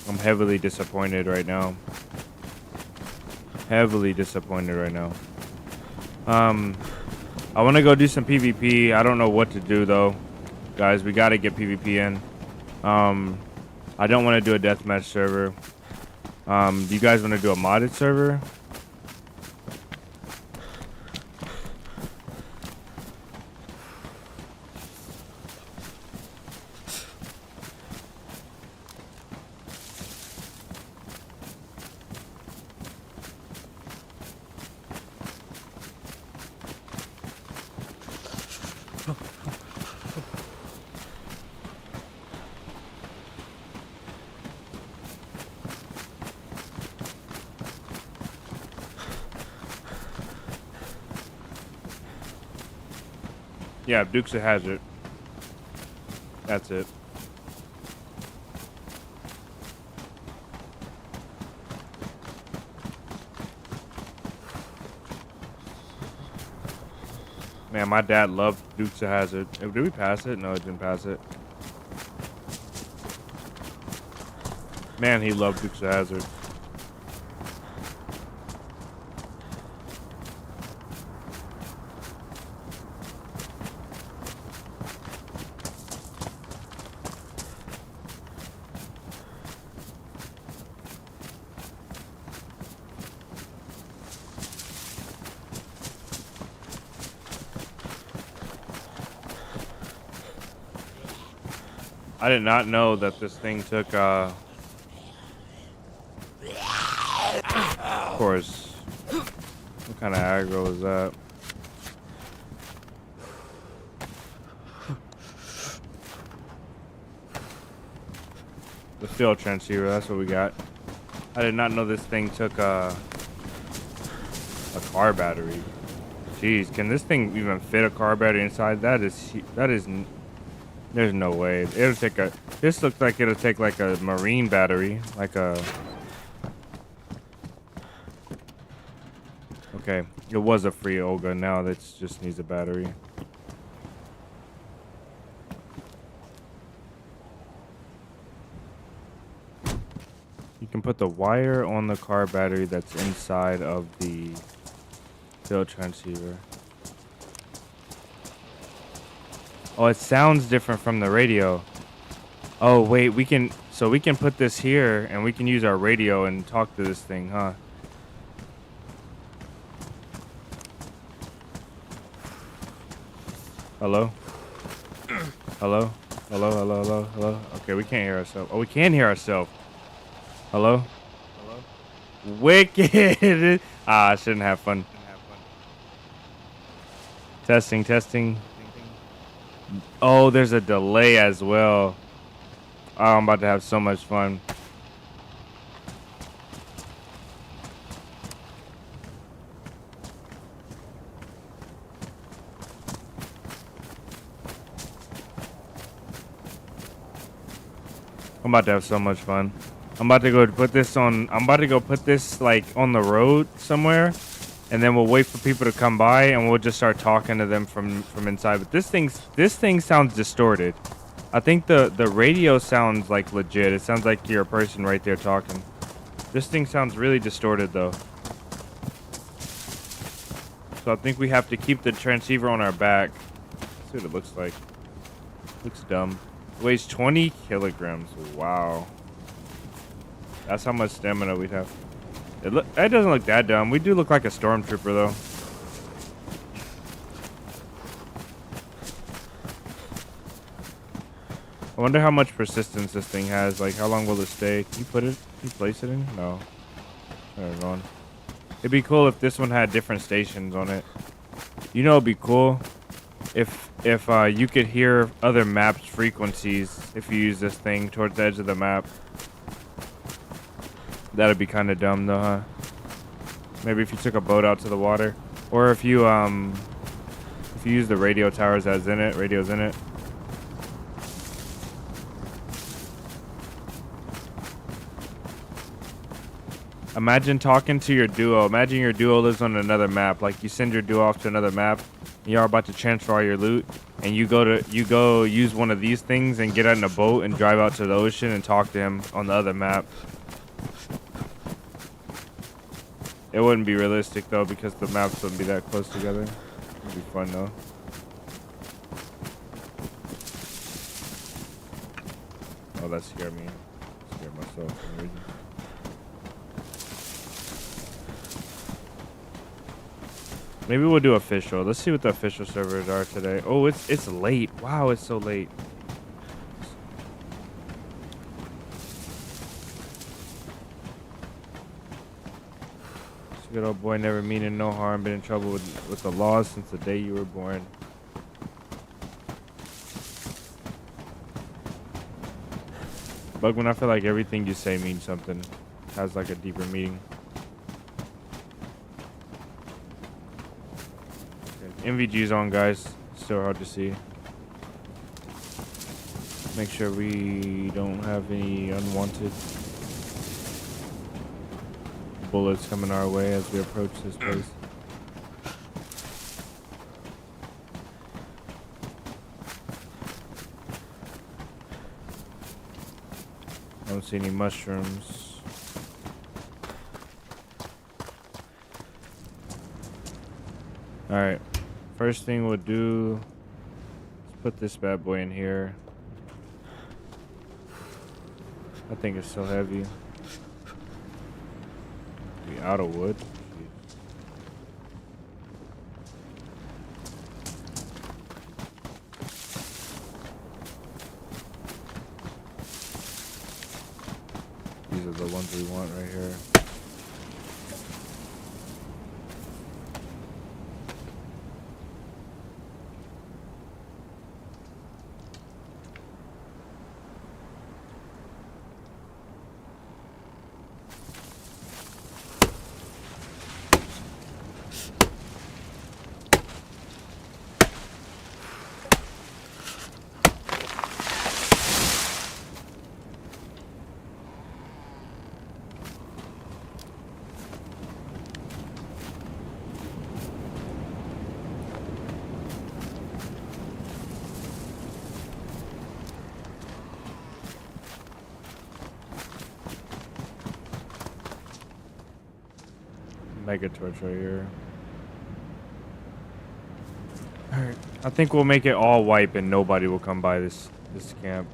I'm heavily disappointed right now. Heavily disappointed right now. I want to go do some PvP. I don't know what to do, though. Guys, we got to get PvP in. I don't want to do a deathmatch server. Do you guys want to do a modded server? Yeah, Dukes of Hazzard. That's it. Man, my dad loved Dukes of Hazzard. Did we pass it? No, it didn't pass it. Man, he loved Dukes of Hazzard. I did not know that this thing took, of course. What kind of aggro is that? The field transceiver, that's what we got. I did not know this thing took, a car battery. Jeez, can this thing even fit a car battery inside? That is, there's no way. It'll take a, this looks like it'll take like a marine battery, like a, okay, it was a free Olga, now that just needs a battery. You can put the wire on the car battery that's inside of the field transceiver. Oh, it sounds different from the radio. Oh, wait, we can, so we can put this here and we can use our radio and talk to this thing, huh? Hello? Hello? Hello, hello, hello, hello? Okay, we can't hear ourselves. Oh, we can hear ourselves. Hello? Hello? Wicked! Ah, I shouldn't have fun. Testing, testing. Oh, there's a delay as well. Oh, I'm about to have so much fun. I'm about to have so much fun. I'm about to go put this on. I'm about to go put this like on the road somewhere, and then we'll wait for people to come by, and we'll just start talking to them from inside. But this thing sounds distorted. I think the radio sounds like legit. It sounds like you're a person right there talking. This thing sounds really distorted though. So I think we have to keep the transceiver on our back. Let's see what it looks like. Looks dumb. It weighs 20 kilograms. Wow. That's how much stamina we'd have. That doesn't look that dumb. We do look like a stormtrooper though. I wonder how much persistence this thing has. Like, how long will it stay? Can you place it in? No. There we're going. It'd be cool if this one had different stations on it. You know, it'd be cool if you could hear other maps' frequencies if you use this thing towards the edge of the map. That'd be kind of dumb though, huh? Maybe if you took a boat out to the water, or if you use the radio towers as in it, radios in it. Imagine talking to your duo. Imagine your duo lives on another map. Like you send your duo off to another map, and you are about to transfer all your loot, and you go use one of these things and get on a boat and drive out to the ocean and talk to him on the other map. It wouldn't be realistic though because the maps wouldn't be that close together. It'd be fun though. Oh, that scared me. I scared myself for some reason. Maybe we'll do official. Let's see what the official servers are today. Oh, it's late. Wow, it's so late. Good old boy, never meaning no harm, been in trouble with the laws since the day you were born. Bugman, I feel like everything you say means something. Has like a deeper meaning. Okay. MVG's on, guys. Still hard to see. Make sure we don't have any unwanted bullets coming our way as we approach this place. I don't see any mushrooms. Alright. First thing we'll do is put this bad boy in here. I think it's so heavy. We out of wood. These are the ones we want right here. Mega torch right here. Alright. I think we'll make it all wipe and nobody will come by this camp.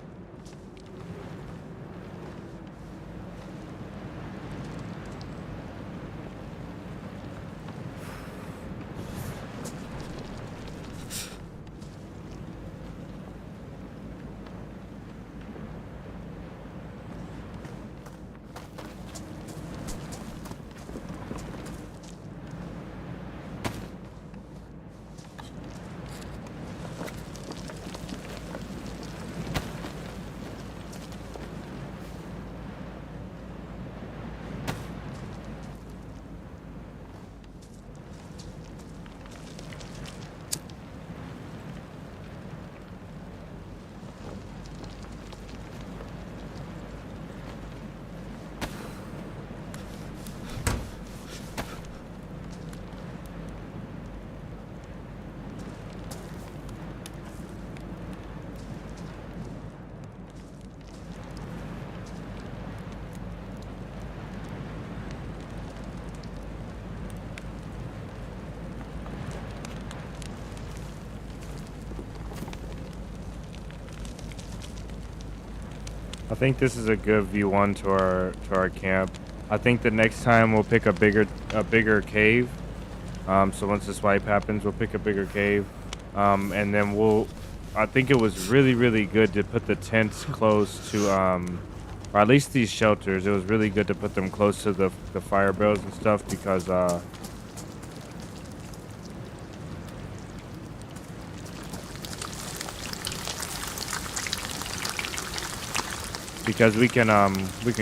I think this is a good V1 to our camp. I think the next time we'll pick a bigger cave. So once this wipe happens, we'll pick a bigger cave, and then I think it was really good to put the tents close to, or at least these shelters. It was really good to put them close to the fire barrels and stuff because because we can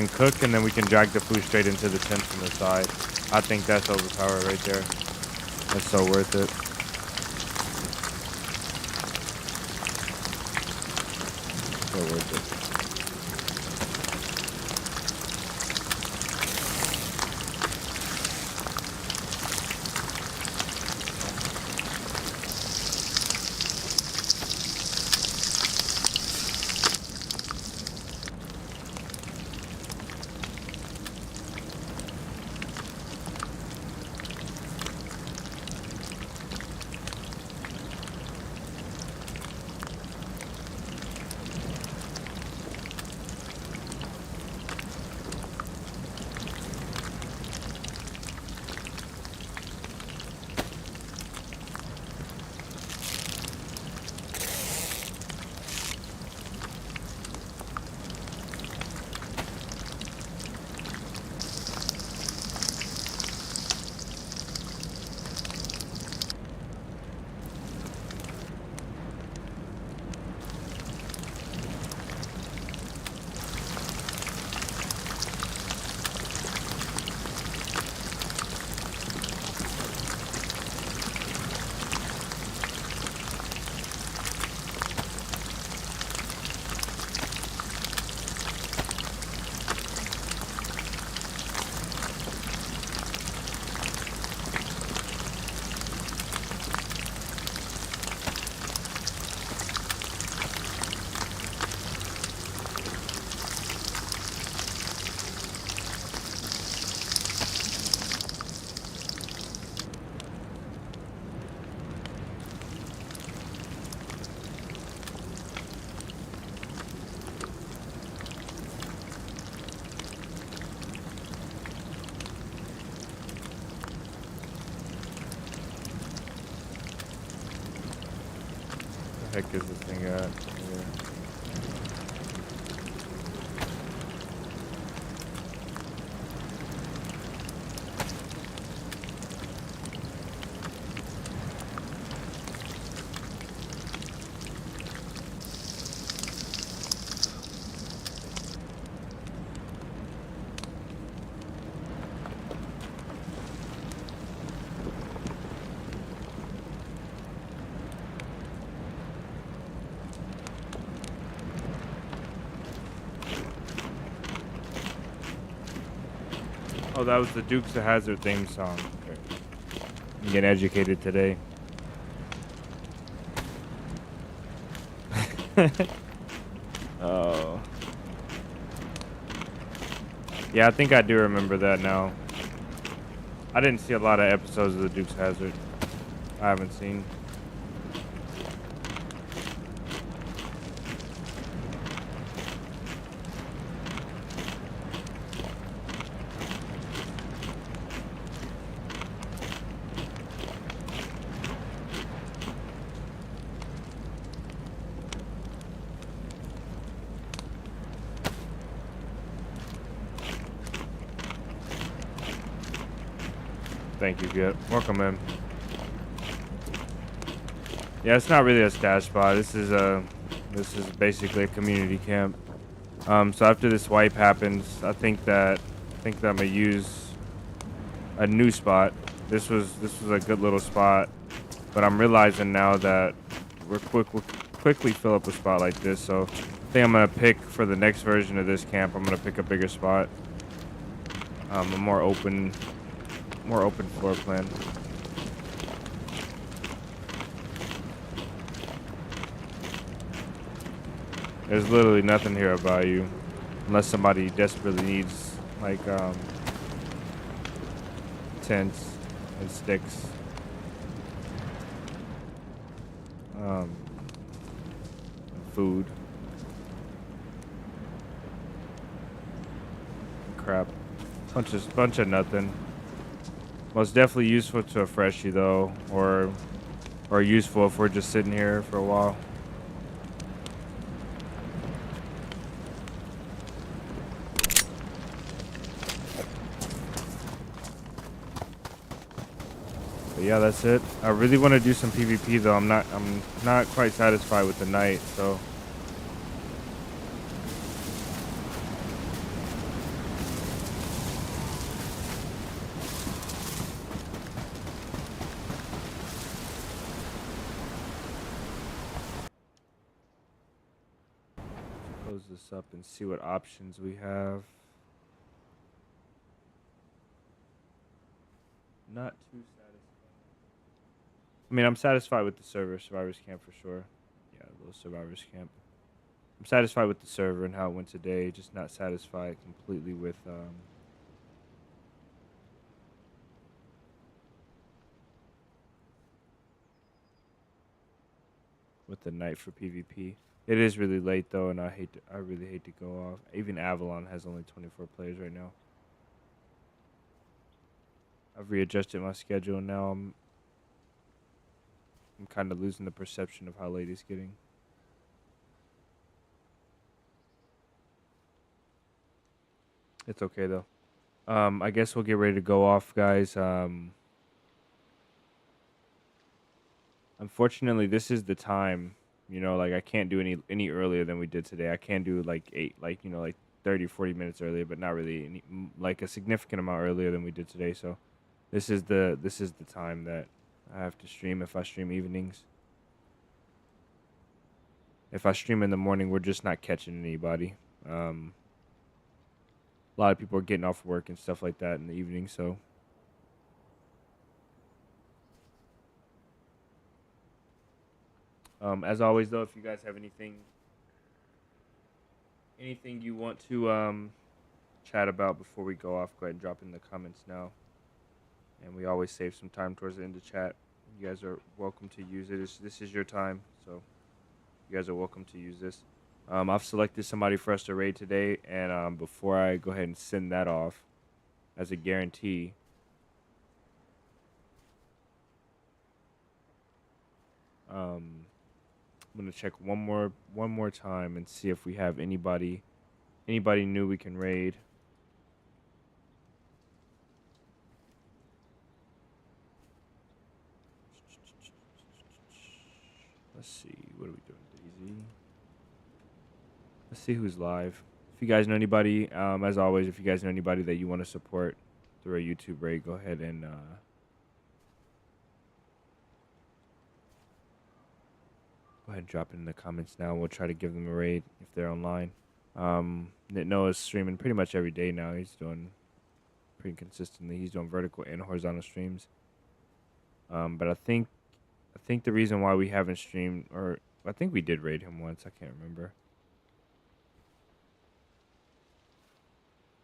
cook and then we can drag the food straight into the tent from the side. I think that's overpowered right there. That's so worth it. So worth it. The heck is this thing at? Yeah. Oh, that was the Dukes of Hazzard theme song. Okay. I'm getting educated today. Oh. Yeah, I think I do remember that now. I didn't see a lot of episodes of the Dukes of Hazzard. I haven't seen. Thank you, good. Welcome in. Yeah, it's not really a stash spot. This is basically a community camp. So after this wipe happens, I think that I'm gonna use a new spot. This was a good little spot, but I'm realizing now that we'll quickly fill up a spot like this. So I think I'm gonna pick for the next version of this camp. I'm gonna pick a bigger spot, a more open floor plan. There's literally nothing here about you, unless somebody desperately needs like tents and sticks. Food. Crap. Bunch of nothing. Most definitely useful to refresh you though, or useful if we're just sitting here for a while. But yeah, that's it. I really want to do some PvP though. I'm not quite satisfied with the night, so close this up and see what options we have. Not too satisfied. I mean, I'm satisfied with the server, Survivors Camp for sure. Yeah, little Survivors Camp. I'm satisfied with the server and how it went today. Just not satisfied completely with the night for PvP. It is really late though, and I really hate to go off. Even Avalon has only 24 players right now. I've readjusted my schedule and now I'm kind of losing the perception of how late it's getting. It's okay though. I guess we'll get ready to go off, guys. Unfortunately, this is the time. You know, like I can't do any earlier than we did today. I can do like 8, like, you know, like 30, 40 minutes earlier, but not really like a significant amount earlier than we did today. So this is the time that I have to stream if I stream evenings. If I stream in the morning, we're just not catching anybody. A lot of people are getting off work and stuff like that in the evening, so as always though, if you guys have anything you want to chat about before we go off, go ahead and drop it in the comments now. And we always save some time towards the end of chat. You guys are welcome to use it. This is your time, so you guys are welcome to use this. I've selected somebody for us to raid today, and before I go ahead and send that off as a guarantee, I'm gonna check one more time and see if we have anybody new we can raid. Let's see, what are we doing, DayZ? Let's see who's live. If you guys know anybody, as always, if you guys know anybody that you want to support through a YouTube raid, go ahead and drop it in the comments now. We'll try to give them a raid if they're online. Noah's streaming pretty much every day now. He's doing pretty consistently. He's doing vertical and horizontal streams. But I think the reason why we haven't streamed, or I think we did raid him once. I can't remember.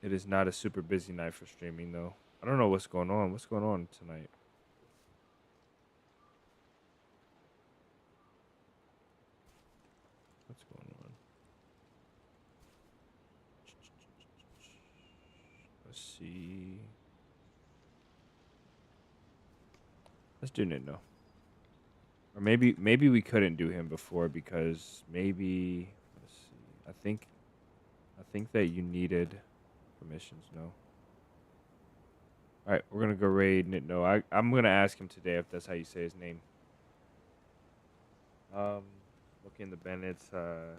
It is not a super busy night for streaming though. I don't know what's going on. What's going on tonight? What's going on? Let's see. Let's do Nitno. Or maybe we couldn't do him before because maybe, let's see. I think that you needed permissions. No. All right, we're gonna go raid Nitno. I'm gonna ask him today if that's how you say his name. Looking in the Bennett's, Burt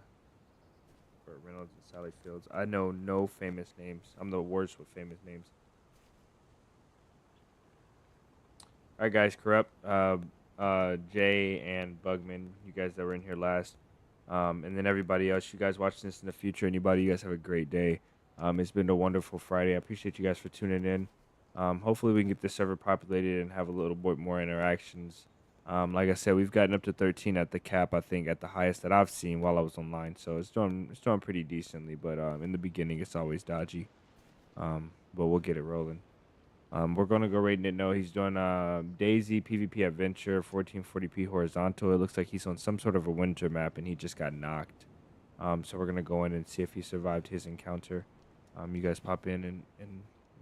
Reynolds and Sally Fields. I know no famous names. I'm the worst with famous names. All right, guys, Corrupt, Jay and Bugman, you guys that were in here last, and then everybody else, you guys watching this in the future, anybody, you guys have a great day. It's been a wonderful Friday. I appreciate you guys for tuning in. Hopefully we can get the server populated and have a little bit more interactions. Like I said, we've gotten up to 13 at the cap, I think, at the highest that I've seen while I was online. So it's doing pretty decently, but in the beginning it's always dodgy. But we'll get it rolling. We're going to go raid Nitno. He's doing DayZ PvP Adventure 1440p horizontal. It looks like he's on some sort of a winter map and he just got knocked. So we're going to go in and see if he survived his encounter. You guys pop in and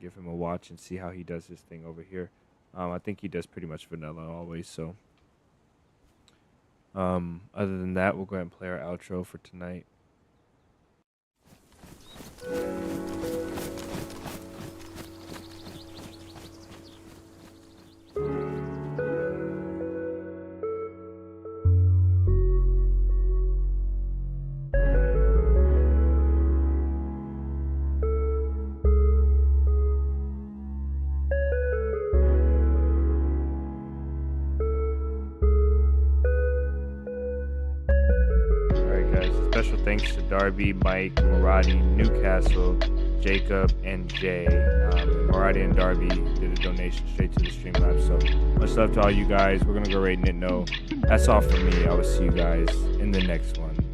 give him a watch and see how he does his thing over here. I think he does pretty much vanilla always, so. Other than that, we'll go ahead and play our outro for tonight. Alright guys, it's special thanks to Darby, Mike, Maradi, Newcastle, Jacob, and Jay. Maradi and Darby did a donation straight to the Streamlabs. So much love to all you guys. We're gonna go rate Nitno. That's all for me. I will see you guys in the next one.